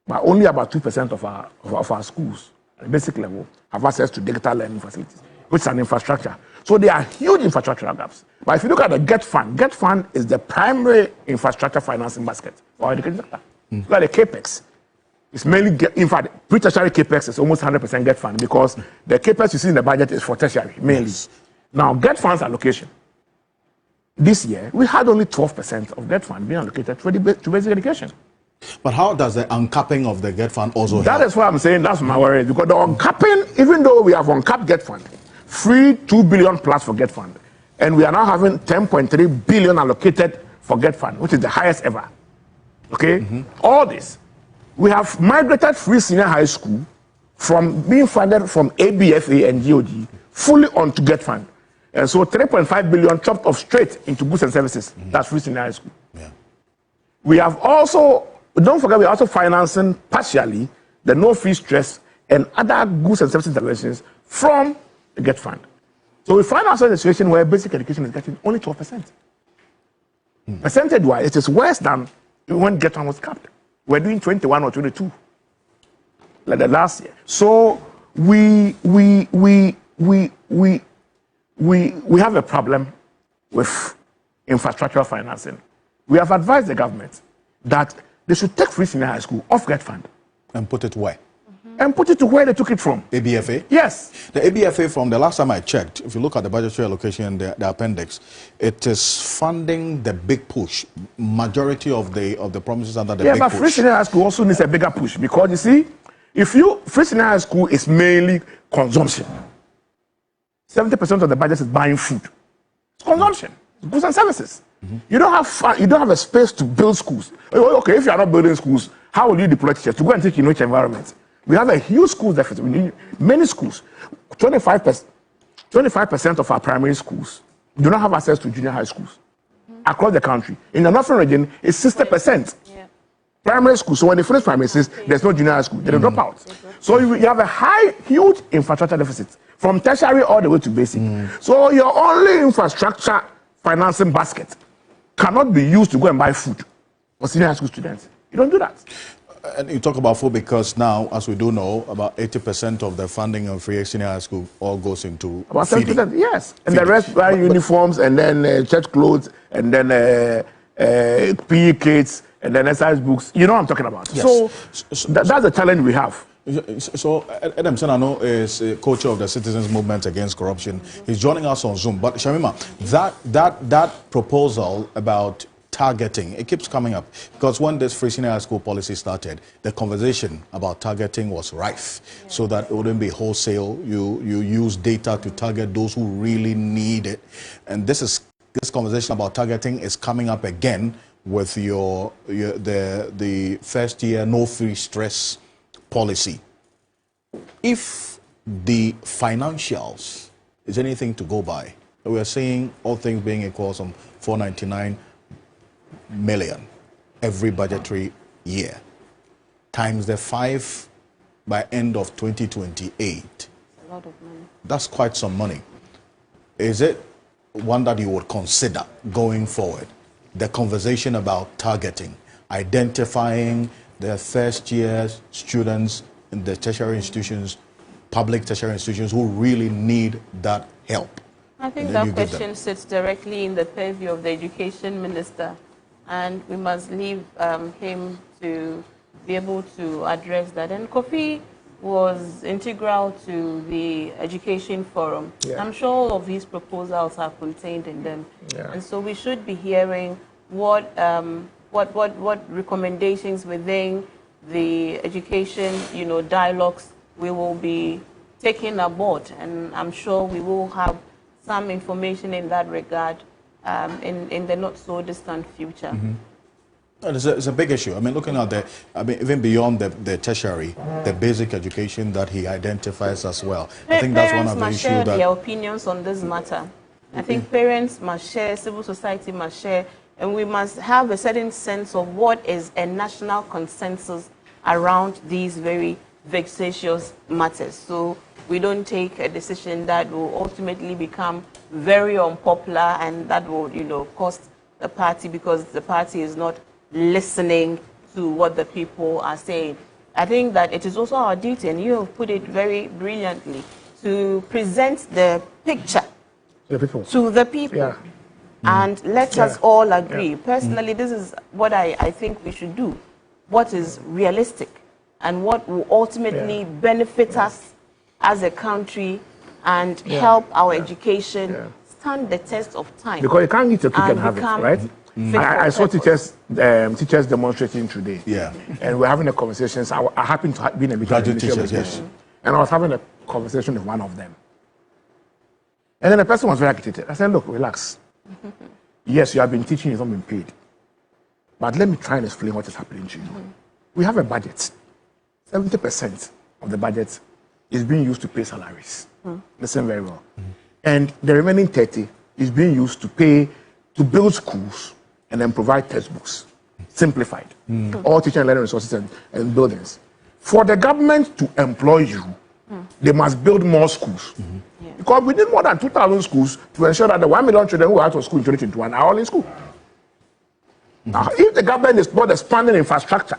But only about 2% of our schools at the basic level have access to digital learning facilities, which is an infrastructure. So there are huge infrastructural gaps. But if you look at the GET fund is the primary infrastructure financing basket for our education sector. Look at the CAPEX. It's mainly, in fact, pre-tertiary CAPEX is almost 100% GET fund because the CAPEX you see in the budget is for tertiary, mainly. Yes. Now, GET fund's allocation. This year, we had only 12% of GET fund being allocated to basic education. But how does the uncapping of the GET fund also help? That is what I'm saying, that's my worry. Because the uncapping, even though we have uncapped GET fund, free 2 billion plus for GET fund, and we are now having 10.3 billion allocated for GET fund, which is the highest ever. Okay? All this. We have migrated free senior high school from being funded from ABFA and GOD fully onto GET fund. And so 3.5 billion chopped off straight into goods and services. That's free senior high school. Yeah. We have also, don't forget, we're also financing partially the no-fee stress and other goods and services interventions from the GET fund. So we find ourselves in a situation where basic education is getting only 12%. Percentage-wise, it is worse than when GET fund was capped. We're doing 21 or 22, like the last year. So we have a problem with infrastructural financing. We have advised the government that they should take free senior high school off GET fund. And put it where? And put it to where they took it from. ABFA? Yes. The ABFA, from the last time I checked, if you look at the budgetary allocation, the appendix, it is funding the big push. Majority of the promises under the big push. Yeah, but free senior high school also needs a bigger push because you see, free senior high school is mainly consumption. 70% of the budget is buying food. It's consumption, goods and services. You don't have a space to build schools. Okay, if you are not building schools, how will you deploy teachers to go and teach in which environment? We have a huge school deficit. We need many schools. 25% of our primary schools do not have access to junior high schools across the country. In the northern region, it's 60%. Primary school. So when they finish primary, there's no junior high school. They drop out. So you have a huge infrastructure deficit from tertiary all the way to basic. So your only infrastructure financing basket cannot be used to go and buy food for senior high school students. You don't do that. And you talk about food because now, as we do know, about 80% of the funding of free senior high school all goes into about feeding. 70%, yes. And feeding. The rest buy uniforms and then church clothes and then PE kits and then exercise books. You know what I'm talking about. Yes. So that's the challenge we have. So Adam Senano is a co-chair of the Citizens Movement Against Corruption. He's joining us on Zoom. But Shamima, that proposal about targeting, it keeps coming up because when this free senior high school policy started, the conversation about targeting was rife, so that it wouldn't be wholesale. You use data to target those who really need it, and this conversation about targeting is coming up again with the first year no free stress policy. If the financials is anything to go by, we are seeing all things being equal, some 499 million every budgetary year, times the 5 by end of 2028. A lot of money. That's quite some money. Is it one that you would consider going forward? The conversation about targeting, identifying the first year students in the tertiary institutions, public tertiary institutions who really need that help. I think that question sits directly in the purview of the education minister, and we must leave him to be able to address that. And Kofi was integral to the education forum. Yeah. I'm sure all of his proposals are contained in them. Yeah. And so we should be hearing what recommendations within the education, dialogues we will be taking aboard. And I'm sure we will have some information in that regard in the not so distant future. Mm-hmm. It's a big issue. I mean, looking at even beyond the tertiary, the basic education that he identifies as well. I think that's one of the issues that... Parents must share their opinions on this matter. I think parents must share, civil society must share, and we must have a certain sense of what is a national consensus around these very vexatious matters. So we don't take a decision that will ultimately become very unpopular and that will, cost the party because the party is not listening to what the people are saying. I think that it is also our duty, and you have put it very brilliantly, to present the picture to the people. Yeah. And let us all agree. Personally, this is what I think we should do. What is realistic and what will ultimately benefit us as a country and help our education stand the test of time. Because you can't eat your cake and have it, right? I saw teachers demonstrating today. Yeah. And we're having a conversation. So I happen to be in a graduate teachers, yes. And I was having a conversation with one of them. And then the person was very agitated. I said, look, relax. Yes, you have been teaching, you've not been paid. But let me try and explain what is happening to you. We have a budget. 70% of the budget is being used to pay salaries. Listen very well. And the remaining 30 is being used to build schools and then provide textbooks, simplified, all teaching and learning resources and buildings. For the government to employ you, they must build more schools. Because we need more than 2,000 schools to ensure that the 1 million children who are out of school in 2021 are all in school. Now, if the government is not expanding infrastructure,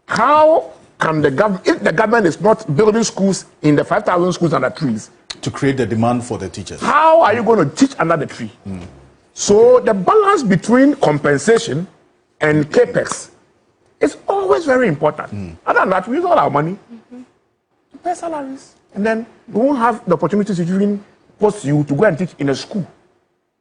how can the government, if the government is not building schools in the 5,000 schools under trees, to create the demand for the teachers, how are you going to teach under the tree? So the balance between compensation and capex is always very important. Other than that, we use all our money to pay salaries, and then we won't have the opportunity to even post you to go and teach in a school.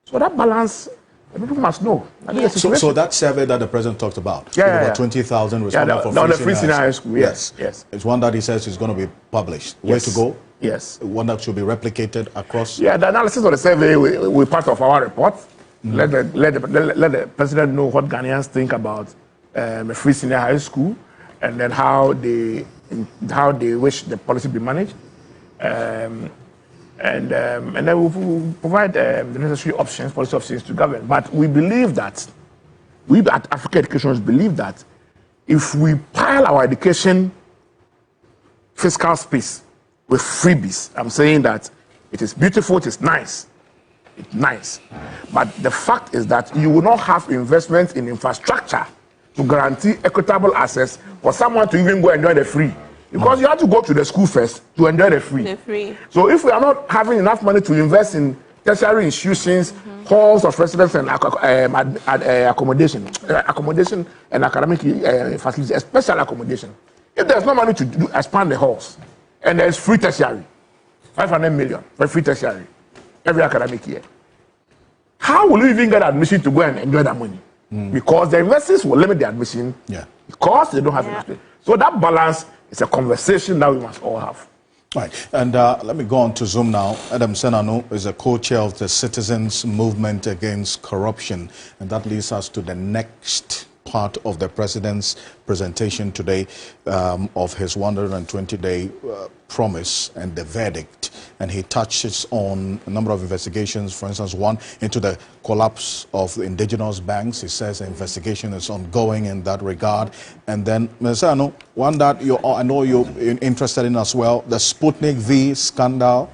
So that balance, the people must know. So that survey that the president talked about, over 20,000 responded for the free senior high school. Yes. It's one that he says is going to be published. Where to go? Yes. One that should be replicated across. Yeah, the analysis of the survey will be part of our report. Let the president know what Ghanaians think about a free senior high school, and then how they wish the policy be managed, and then we'll provide the necessary options, policy options to government. But we believe that we at Africa Educationers believe that if we pile our education fiscal space with freebies, I'm saying that it is beautiful, it is nice. It's nice. But the fact is that you will not have investment in infrastructure to guarantee equitable access for someone to even go enjoy the free. Because you have to go to the school first to enjoy the free. So if we are not having enough money to invest in tertiary institutions, halls of residence and accommodation and academic facilities, especially accommodation, if there's no money to expand the halls, and there's free tertiary, 500 million for free tertiary every academic year, how will you even get admission to go and enjoy that money? Because the investors will limit the admission because they don't have enough. So that balance is a conversation that we must all have. Right, and let me go on to Zoom now. Adam Senanu is a co-chair of the Citizens Movement Against Corruption, and that leads us to the next part of the president's presentation today of his 120-day promise and the verdict. And he touches on a number of investigations, for instance, one into the collapse of the indigenous banks. He says the investigation is ongoing in that regard. And then, Mr. Ano, one that I know you're interested in as well, the Sputnik V scandal.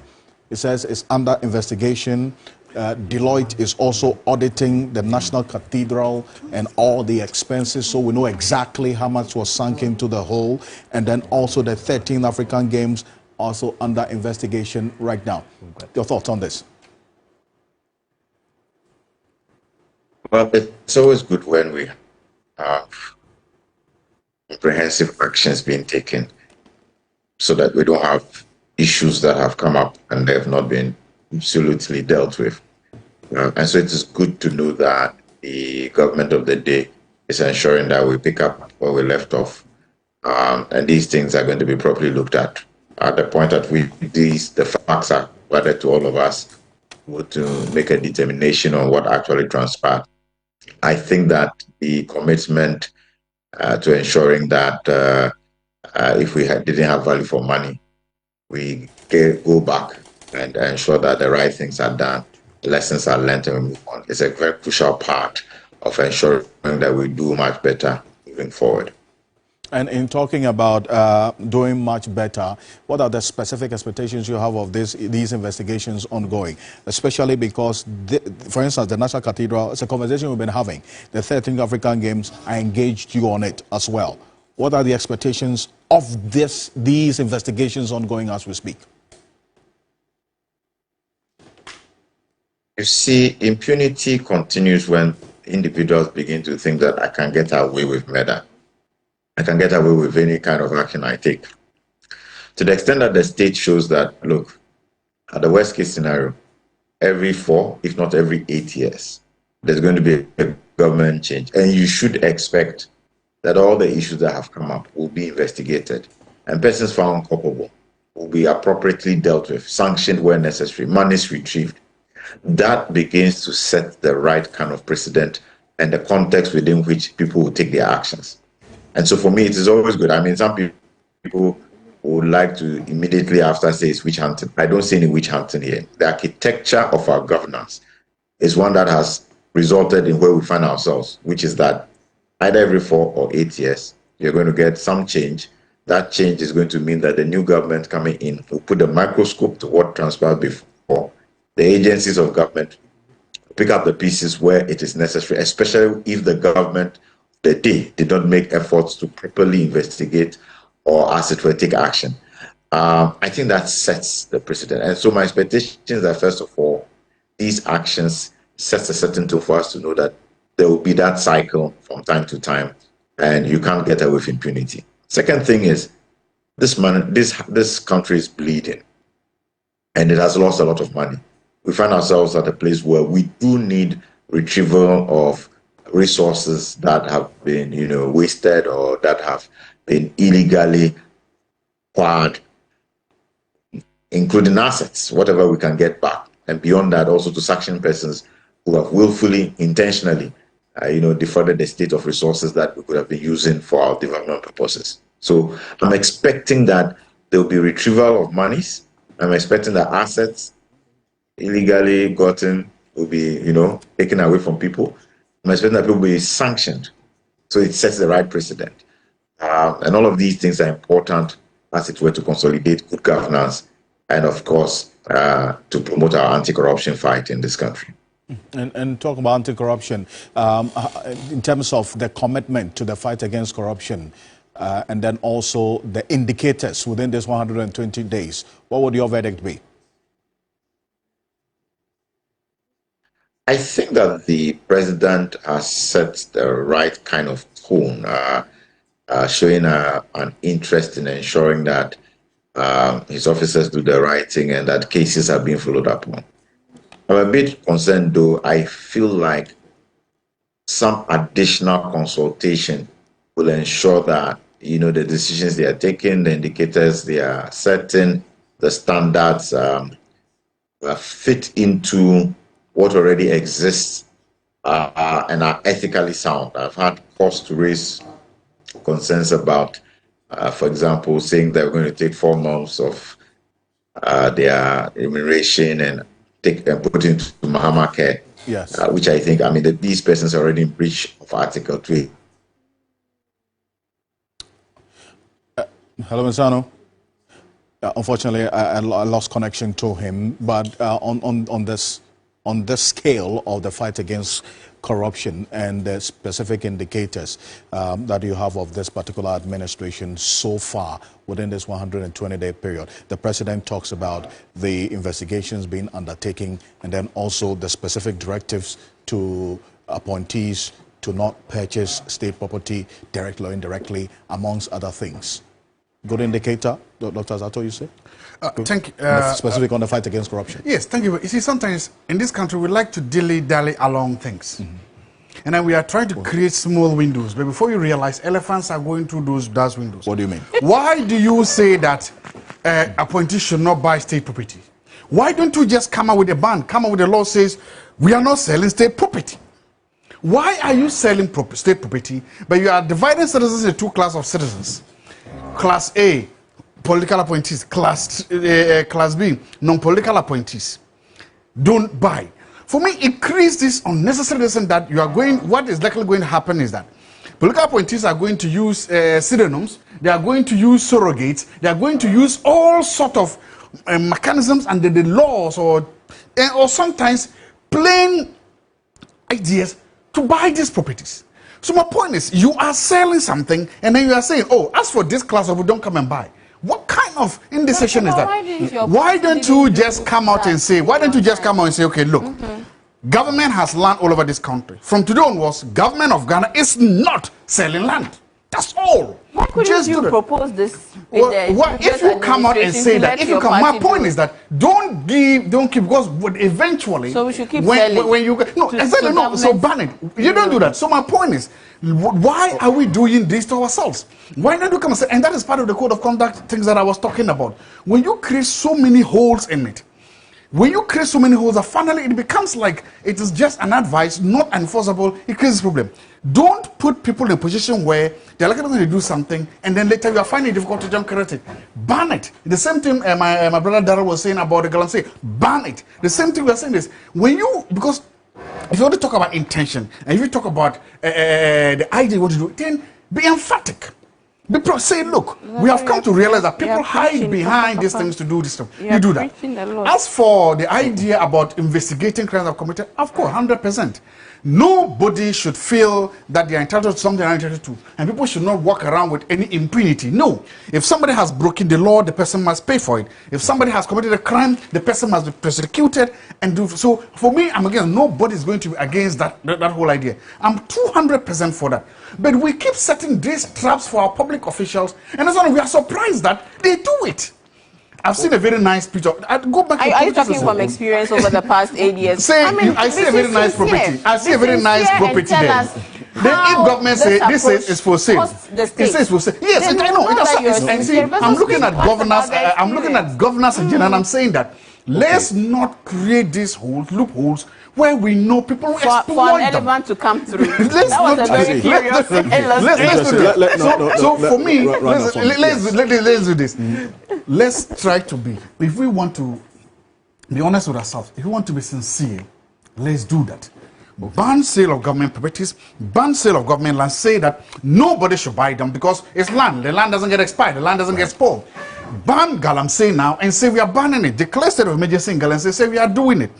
He says it's under investigation. Deloitte is also auditing the National Cathedral and all the expenses, so we know exactly how much was sunk into the hole. And then also the 13 African Games also under investigation right now. Your thoughts on this? Well, it's always good when we have comprehensive actions being taken so that we don't have issues that have come up and they have not been absolutely dealt with. And so it is good to know that the government of the day is ensuring that we pick up where we left off. And these things are going to be properly looked at the point at which the facts are provided to all of us to make a determination on what actually transpired. I think that the commitment to ensuring that if we didn't have value for money, we go back and ensure that the right things are done, lessons are learned, and we move on. It's a very crucial part of ensuring that we do much better moving forward. And in talking about doing much better, what are the specific expectations you have of these investigations ongoing? Especially because, for instance, the National Cathedral, it's a conversation we've been having. The 13th African Games, I engaged you on it as well. What are the expectations of these investigations ongoing as we speak? You see, impunity continues when individuals begin to think that I can get away with murder. I can get away with any kind of action I take. To the extent that the state shows that, look, at the worst case scenario, every 4, if not every 8 years, there's going to be a government change. And you should expect that all the issues that have come up will be investigated. And persons found culpable will be appropriately dealt with, sanctioned where necessary, monies retrieved. That begins to set the right kind of precedent and the context within which people will take their actions. And so for me, it is always good. I mean, some people would like to immediately after say it's witch hunting. I don't see any witch hunting here. The architecture of our governance is one that has resulted in where we find ourselves, which is that either every 4 or 8 years, you're going to get some change. That change is going to mean that the new government coming in will put a microscope to what transpired before. The agencies of government pick up the pieces where it is necessary, especially if the government the day did not make efforts to properly investigate or, as it were, take action. I think that sets the precedent. And so my expectations are, first of all, these actions sets a certain tone for us to know that there will be that cycle from time to time, and you can't get away with impunity. Second thing is, this country is bleeding, and it has lost a lot of money. We find ourselves at a place where we do need retrieval of resources that have been, wasted or that have been illegally acquired, including assets, whatever we can get back. And beyond that, also to sanction persons who have willfully, intentionally, defrauded the state of resources that we could have been using for our development purposes. So I'm expecting that there will be retrieval of monies. I'm expecting that assets illegally gotten will be, taken away from people. I'm expecting that people will be sanctioned. So it sets the right precedent. And all of these things are important, as it were, to consolidate good governance and, of course, to promote our anti-corruption fight in this country. And talk about anti-corruption, in terms of the commitment to the fight against corruption, and then also the indicators within this 120 days, what would your verdict be? I think that the president has set the right kind of tone, showing an interest in ensuring that his officers do the right thing and that cases are being followed up on. I'm a bit concerned, though. I feel like some additional consultation will ensure that, the decisions they are taking, the indicators they are setting, the standards fit into what already exists and are ethically sound. I've had cause to raise concerns about, for example, saying they're going to take 4 months of their remuneration and put into Mahama care. Yes. Which I think, that these persons are already in breach of Article 3. Hello, Mr. Unfortunately, I lost connection to him, but on this scale of the fight against corruption and the specific indicators that you have of this particular administration so far within this 120-day period, the president talks about the investigations being undertaken and then also the specific directives to appointees to not purchase state property directly or indirectly, amongst other things. Good indicator, Dr. Zato, you say? Thank you. Specific on the fight against corruption. Yes, thank you. You see, sometimes in this country, we like to dilly-dally along things. And then we are trying to create small windows. But before you realize, elephants are going through those windows. What do you mean? Why do you say that appointees should not buy state property? Why don't you just come out with a ban, come out with a law that says, we are not selling state property? Why are you selling state property, but you are dividing citizens into 2 classes of citizens? Class A, political appointees. Class B, non-political appointees. Don't buy. For me, increase this unnecessary lesson that you are going, what is likely going to happen is that political appointees are going to use pseudonyms, they are going to use surrogates, they are going to use all sort of mechanisms under the laws or sometimes plain ideas to buy these properties. So my point is, you are selling something and then you are saying, oh, as for this class of people, don't come and buy. What kind of indecision is that? Why don't you just come out and say, okay, look, government has land all over this country. From today onwards, government of Ghana is not selling land. That's all. Why couldn't you propose this? If you come out and say that, my point is that don't keep, because eventually, so we should keep selling. When you so ban it. You don't do that. So my point is, why are we doing this to ourselves? Why not do come and say, and that is part of the code of conduct things that I was talking about. When you create so many holes in it, when you create so many holes that finally it becomes like it is just an advice, not enforceable, it creates a problem. Don't put people in a position where they're likely going to do something and then later you are finding it difficult to jump correct it. Ban it. The same thing my brother Darrell was saying about the Galamsey. Ban it. The same thing we are saying is, because if you want to talk about intention and if you talk about the idea what to do, then be emphatic. Say, look, we have come to realize that people hide behind these things to do this stuff. You do that. As for the idea about investigating crimes of committed, of course, 100%. Nobody should feel that they are entitled to something they are entitled to. And people should not walk around with any impunity. No. If somebody has broken the law, the person must pay for it. If somebody has committed a crime, the person must be prosecuted and do so. For me, nobody is going to be against that whole idea. I'm 200% for that. But we keep setting these traps for our public officials, and that's why we are surprised that they do it. I've seen a very nice picture. Go back. Are you talking from experience over the past 8 years? I see a very nice property. I see a very nice property there. Then if government say this is for sale, it says for sale. Yes, I know. And see, I'm looking at governance. I'm looking at governance again, and I'm saying that let's not create these loopholes where we know people will exploit for an elephant to come through. Let's So for me, let's do this. Let's try to be, if we want to be honest with ourselves, if we want to be sincere, let's do that. Ban sale of government properties, ban sale of government land, say that nobody should buy them because it's land. The land doesn't get expired, the land doesn't get spoiled. Ban Galamsey now and say we are banning it. Declare state of emergency in Galamsey, say we are doing it.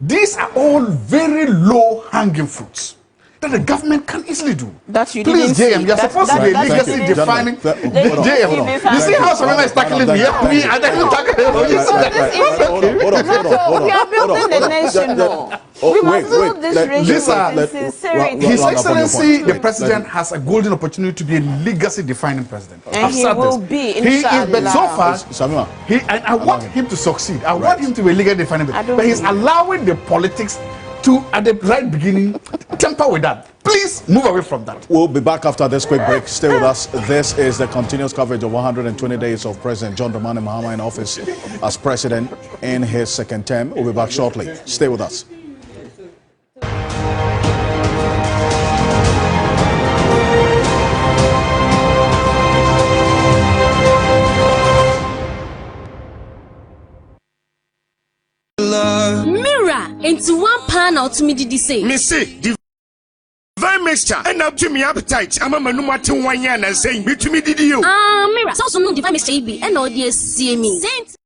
These are all very low-hanging fruits that the government can easily do. That you Please, JM, you're supposed to be legally defining. JM, you see how someone is tackling me? Me, I didn't tackle you. We are building the nation now. We must build this regime with sincerity. His Excellency, the President, has a golden opportunity to be a legacy-defining president. And he will be, inshallah. But so far, and I want him to succeed. I want him to be a legacy-defining president. But he's allowing the politics to, at the right beginning, temper with that. Please move away from that. We'll be back after this quick break. Stay with us. This is the continuous coverage of 120 days of President John Dramani Mahama in office as president in his second term. We'll be back shortly. Stay with us. Mirror into one pan out to me did say. Missy, divine mixture and up to me appetite. I'm a manumati 1 year and saying between me did you. Mirror, so no divine mixture be and all dear see me. Saint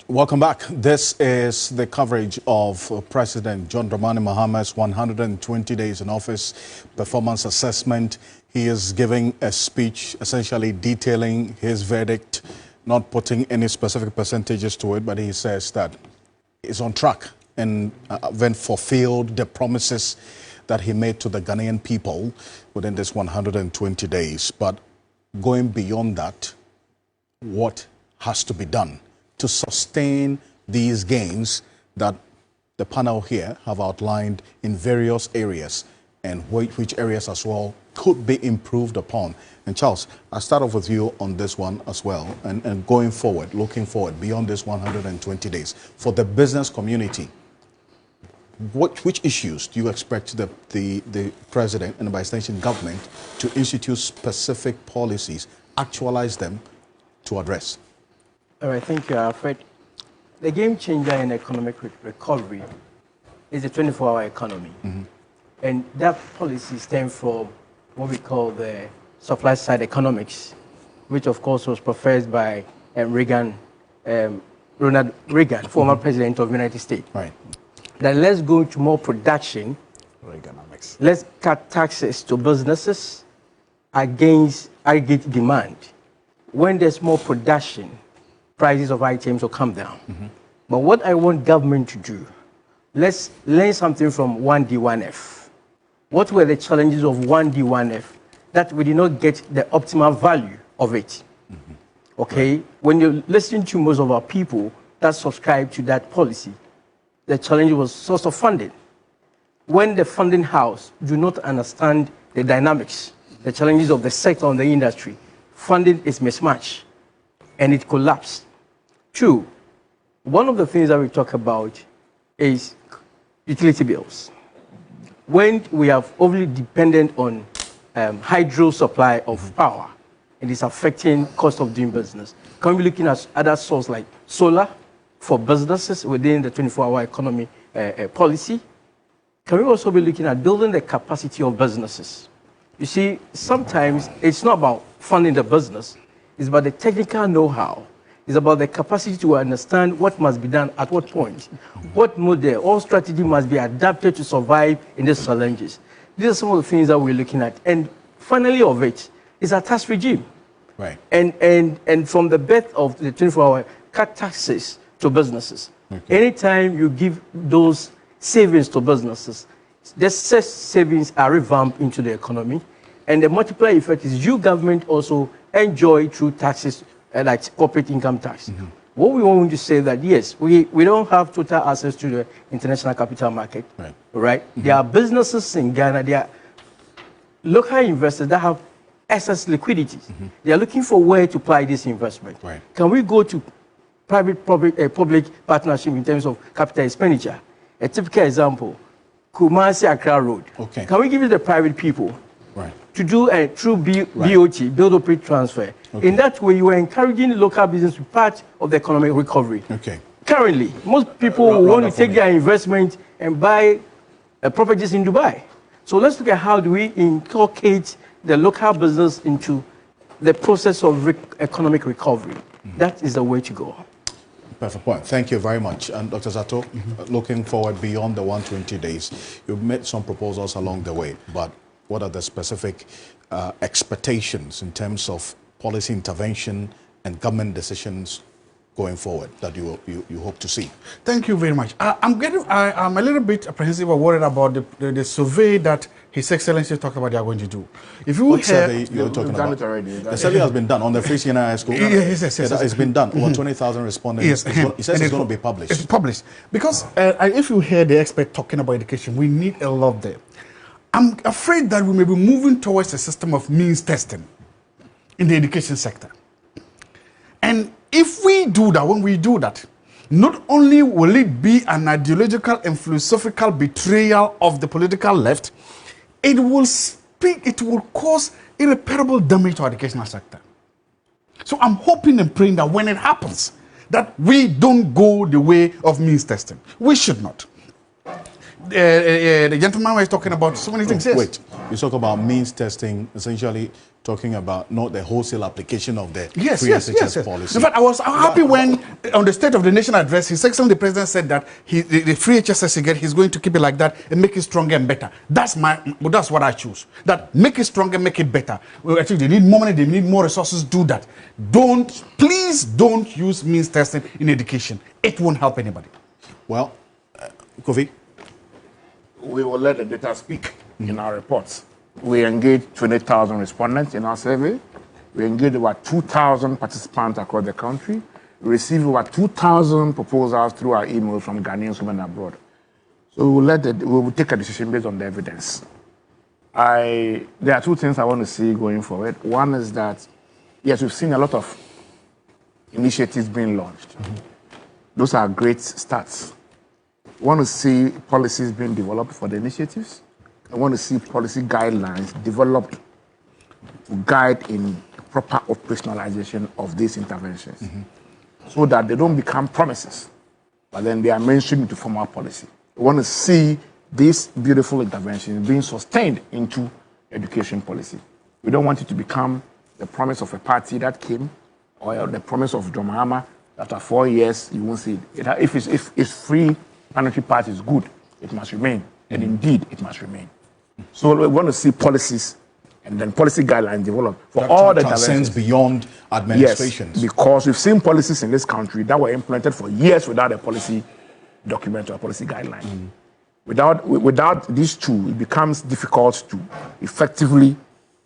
Welcome back. This is the coverage of President John Dramani Mahama's 120 days in office performance assessment. He is giving a speech essentially detailing his verdict, not putting any specific percentages to it, but he says that he's on track and then fulfilled the promises that he made to the Ghanaian people within this 120 days. But going beyond that, what has to be done to sustain these gains that the panel here have outlined in various areas, and which areas as well could be improved upon? And Charles, I'll start off with you on this one as well, and going forward, looking forward beyond this 120 days, for the business community, which issues do you expect the president and by extension government to institute specific policies, actualize them to address? All right, thank you, Alfred. The game changer in economic recovery is the 24-hour economy. Mm-hmm. And that policy stems from what we call the supply side economics, which of course was professed by Ronald Reagan, former president of the United States. Right. Then let's go into more production. Reaganomics. Let's cut taxes to businesses against aggregate demand. When there's more production, prices of items will come down. Mm-hmm. But what I want government to do, let's learn something from 1D, 1F. What were the challenges of 1D, 1F that we did not get the optimal value of it? Mm-hmm. Okay, right. When you listen to most of our people that subscribe to that policy, the challenge was source of funding. When the funding house do not understand the dynamics, the challenges of the sector and the industry, funding is mismatched and it collapsed. Two, one of the things that we talk about is utility bills. When we are overly dependent on hydro supply of power, it is affecting cost of doing business. Can we be looking at other sources like solar for businesses within the 24-hour economy policy? Can we also be looking at building the capacity of businesses? You see, sometimes it's not about funding the business, it's about the technical know-how. It's about the capacity to understand what must be done at what point, what model or strategy must be adapted to survive in these challenges. These are some of the things that we're looking at. And finally of it is a tax regime. Right. And from the birth of the 24-hour, cut taxes to businesses. Okay. Anytime you give those savings to businesses, the savings are revamped into the economy. And the multiplier effect is you government also enjoy through taxes like corporate income tax. Mm-hmm. What we want to say that, yes, we don't have total access to the international capital market, right? Mm-hmm. There are businesses in Ghana, there are local investors that have excess liquidity. Mm-hmm. They are looking for where to apply this investment. Right. Can we go to private-public partnership in terms of capital expenditure? A typical example, Kumasi Accra Road. Okay. Can we give it to the private people? Right. To do a true BOT, build, operate, transfer. Okay. In that way, you are encouraging local business to be part of the economic recovery. Okay. Currently, most people want to take their investment and buy properties in Dubai. So let's look at how do we inculcate the local business into the process of economic recovery. Mm-hmm. That is the way to go. Perfect point. Thank you very much. And Dr. Zato, looking forward beyond the 120 days, you've made some proposals along the way, but what are the specific expectations in terms of policy intervention and government decisions going forward that you hope to see? Thank you very much. I'm a little bit apprehensive or worried about the survey that His Excellency talked about they are going to do. If you what survey you're talking about? The survey has been done on the Free Senior High School. Yes. It's been done. Over 20,000 respondents. Yes. He says it's going to be published. It's published. Because if you hear the expert talking about education, we need a lot there. I'm afraid that we may be moving towards a system of means testing in the education sector. And if we do that, when we do that, not only will it be an ideological and philosophical betrayal of the political left, it will cause irreparable damage to our educational sector. So I'm hoping and praying that when it happens, that we don't go the way of means testing. We should not. the gentleman was talking about so many things. Yes. Wait, you talk about means testing, essentially talking about not the wholesale application of the free SHS policy. In fact, I was happy when on the State of the Nation address, His Excellency the President said that the free HSS again, he's going to keep it like that and make it stronger and better. That's what I choose. That make it stronger, make it better. Well, I think they need more money, they need more resources. Do that. Please don't use means testing in education. It won't help anybody. Well, Kofi, we will let the data speak in our reports. We engaged 20,000 respondents in our survey. We engaged over 2,000 participants across the country. We received over 2,000 proposals through our email from Ghanaians women abroad. So we will take a decision based on the evidence. There are two things I want to see going forward. One is that, yes, we've seen a lot of initiatives being launched. Those are great starts. We want to see policies being developed for the initiatives. I want to see policy guidelines developed to guide in proper operationalization of these interventions so that they don't become promises, but then they are mainstreamed into formal policy. We want to see these beautiful interventions being sustained into education policy. We don't want it to become the promise of a party that came or the promise of Mahama that after 4 years you won't see it. If free sanitary pads is good, it must remain. And indeed, it must remain. So we want to see policies and then policy guidelines developed for all the transcends beyond administrations. Yes, because we've seen policies in this country that were implemented for years without a policy document or a policy guideline. Without these two, it becomes difficult to effectively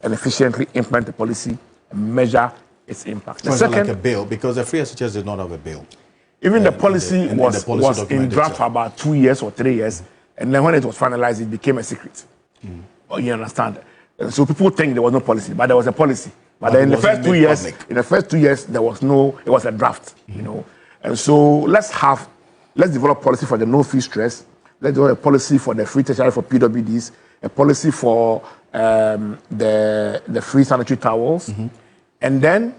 and efficiently implement the policy and measure its impact. It's like a bill, because the free SHS did not have a bill. Even the policy was in draft for about 2 years or 3 years, and then when it was finalized, it became a secret. You understand? And so people think there was no policy, but there was a policy. But then in the first 2 years, there was no. It was a draft, you know. And so let's develop policy for the no fee stress. Let's develop a policy for the free tertiary for PWDs, a policy for the free sanitary towels, and then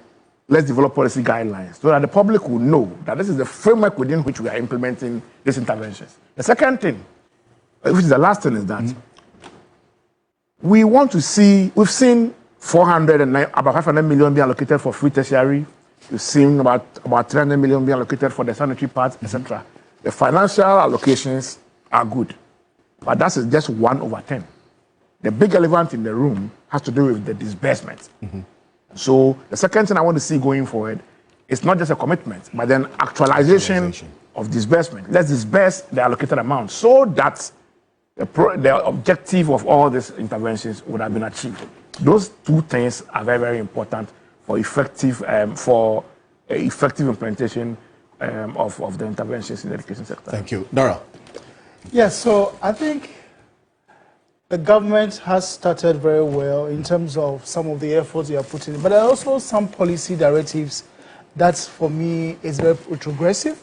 let's develop policy guidelines so that the public will know that this is the framework within which we are implementing these interventions. The second thing, which is the last thing, is that we want to see, we've seen about 500 million being allocated for free tertiary. We've seen about 300 million being allocated for the sanitary parts, etc. The financial allocations are good, but that is just 1/10. The big elephant in the room has to do with the disbursement. So the second thing I want to see going forward is not just a commitment, but then actualization of disbursement. Let's disburse the allocated amount so that the objective of all these interventions would have been achieved. Those two things are very, very important for effective implementation of the interventions in the education sector. Thank you. Dara. Yes, so I think the government has started very well in terms of some of the efforts they are putting in, but there are also some policy directives that, for me, is very retrogressive.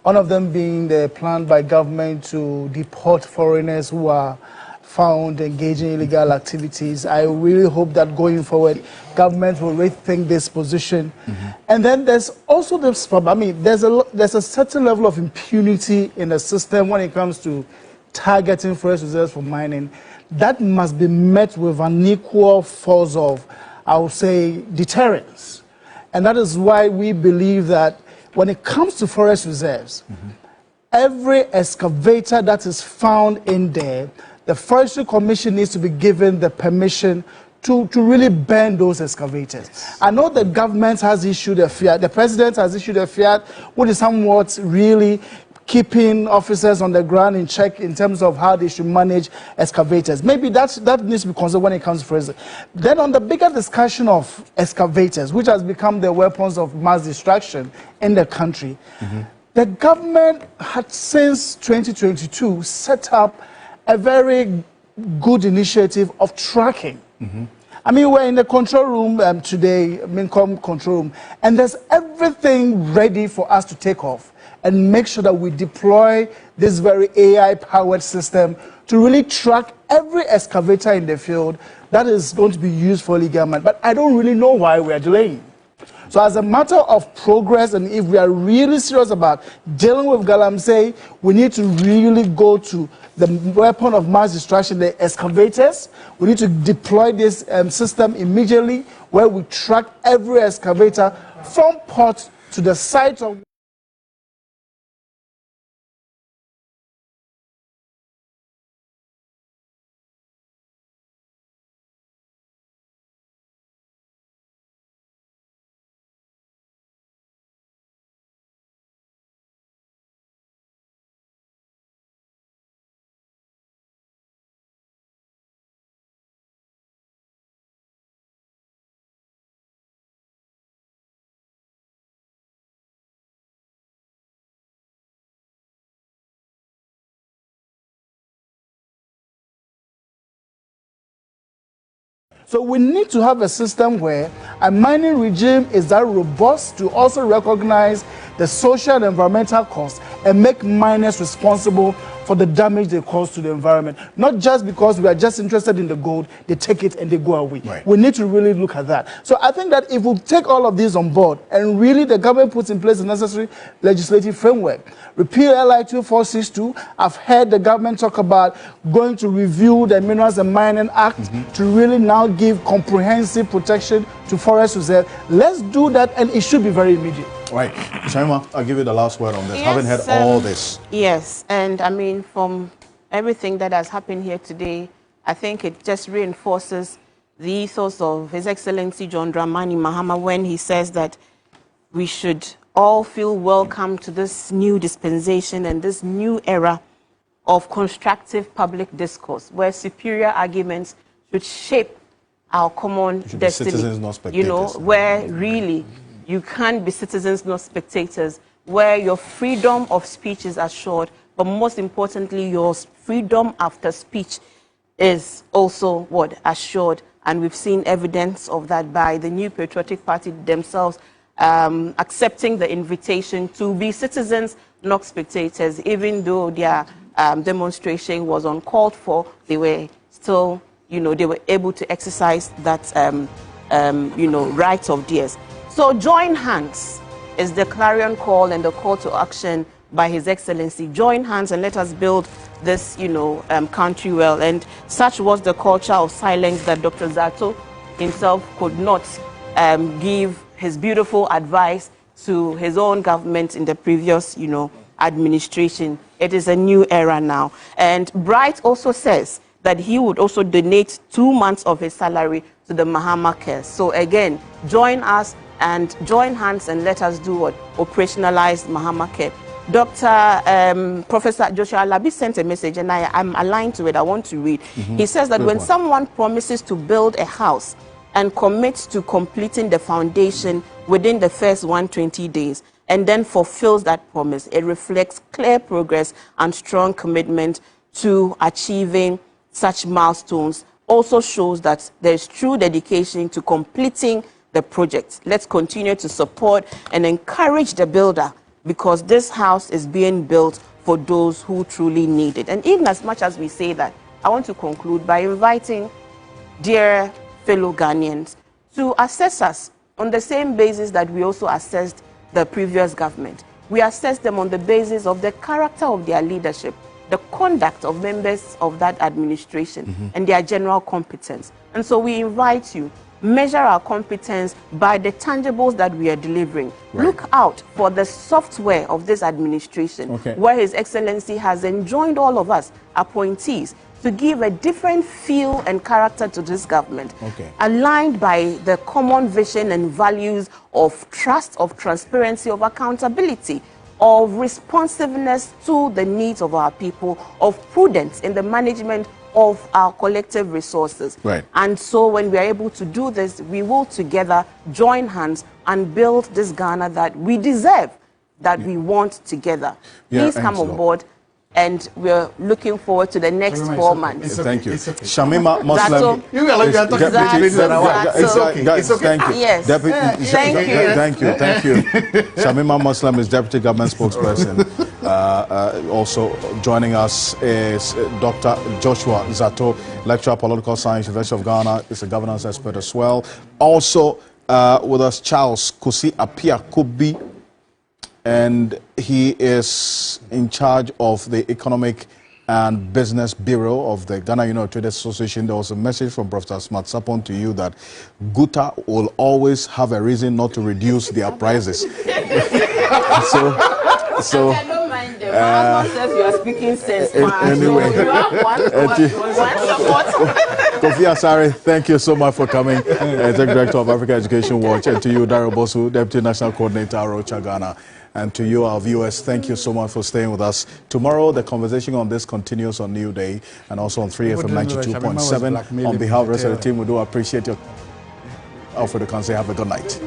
One of them being the plan by government to deport foreigners who are found engaging in illegal activities. I really hope that going forward, government will rethink this position. And then there's also this problem. I mean, there's a certain level of impunity in the system when it comes to targeting forest reserves for mining. That must be met with an equal force of, I would say, deterrence. And that is why we believe that when it comes to forest reserves, every excavator that is found in there, the Forestry Commission needs to be given the permission to really ban those excavators. I know the government has issued a fiat, the president has issued a fiat, which is somewhat really keeping officers on the ground in check in terms of how they should manage excavators. Maybe that needs to be considered when it comes to forest. Then on the bigger discussion of excavators, which has become the weapons of mass destruction in the country, the government had since 2022 set up a very good initiative of tracking. I mean, we're in the control room today, Mincom control room, and there's everything ready for us to take off and make sure that we deploy this very AI-powered system to really track every excavator in the field that is going to be used for illegal mining. But I don't really know why we are delaying. So as a matter of progress, and if we are really serious about dealing with Galamsey, we need to really go to the weapon of mass destruction, the excavators. We need to deploy this system immediately, where we track every excavator from port to the site of So we need to have a system where a mining regime is that robust to also recognize the social and environmental costs and make miners responsible for the damage they cause to the environment. Not just because we are just interested in the gold, they take it and they go away. Right. We need to really look at that. So I think that if we take all of these on board and really the government puts in place the necessary legislative framework, repeal LI 2462, I've heard the government talk about going to review the Minerals and Mining Act to really now give comprehensive protection to forest reserve. Let's do that, and it should be very immediate. Right. Shamima, I'll give you the last word on this. Yes, Having heard all this. Yes, and I mean, from everything that has happened here today, I think it just reinforces the ethos of His Excellency John Dramani Mahama when he says that we should all feel welcome to this new dispensation and this new era of constructive public discourse, where superior arguments should shape our common destiny. Citizens, not spectators. You know, where really you can't be citizens, not spectators, where your freedom of speech is assured, but most importantly, your freedom after speech is also assured. And we've seen evidence of that by the New Patriotic Party themselves accepting the invitation to be citizens, not spectators. Even though their demonstration was uncalled for, they were still, they were able to exercise that, right of theirs. So join hands is the clarion call and the call to action by His Excellency. Join hands and let us build this, country well. And such was the culture of silence that Dr. Zato himself could not give his beautiful advice to his own government in the previous, administration. It is a new era now. And Bright also says that he would also donate 2 months of his salary to the Mahama Care. So again, join us and join hands and let us do operationalize Mahama Care. Professor Joshua Alabi sent a message, and I'm aligned to it. I want to read. He says that when someone promises to build a house and commits to completing the foundation within the first 120 days and then fulfills that promise, it reflects clear progress and strong commitment to achieving such milestones. Also shows that there is true dedication to completing the project. Let's continue to support and encourage the builder, because this house is being built for those who truly need it. And even as much as we say that, I want to conclude by inviting dear fellow Ghanaians to assess us on the same basis that we also assessed the previous government. We assess them on the basis of the character of their leadership, the conduct of members of that administration, and their general competence. And so we invite you, measure our competence by the tangibles that we are delivering. Right. Look out for the software of this administration, where His Excellency has enjoined all of us, appointees, to give a different feel and character to this government, aligned by the common vision and values of trust, of transparency, of accountability, of responsiveness to the needs of our people, of prudence in the management of our collective resources. Right. And so when we are able to do this, we will together join hands and build this Ghana that we deserve, that we want together. Please come on board. And we're looking forward to the next 4 months. Thank you. Shamima Muslim. Thank you. Yes. Thank you. Shamima Muslim is Deputy Government Spokesperson. Also joining us is Dr. Joshua Zato, Lecturer of Political Science, University of Ghana. Is a governance expert as well. Also, with us Charles Kusi Apia Kobi, and he is in charge of the Economic and Business Bureau of the Ghana Union of Traders Association. There was a message from Professor Smart Sapon to you that Guta will always have a reason not to reduce their prices. so I don't mind them. Mahama says you are speaking sense. Anyway, so you have one support. Kofi Asare, thank you so much for coming. Executive Director of Africa Education Watch, and to you, Daryl Bosu, Deputy National Coordinator, Rocha Ghana. And to you, our viewers, thank you so much for staying with us. Tomorrow, the conversation on this continues on New Day and also on 3FM 92.7. On behalf of the rest of the team, we do appreciate your Alfred Okanse. Have a good night.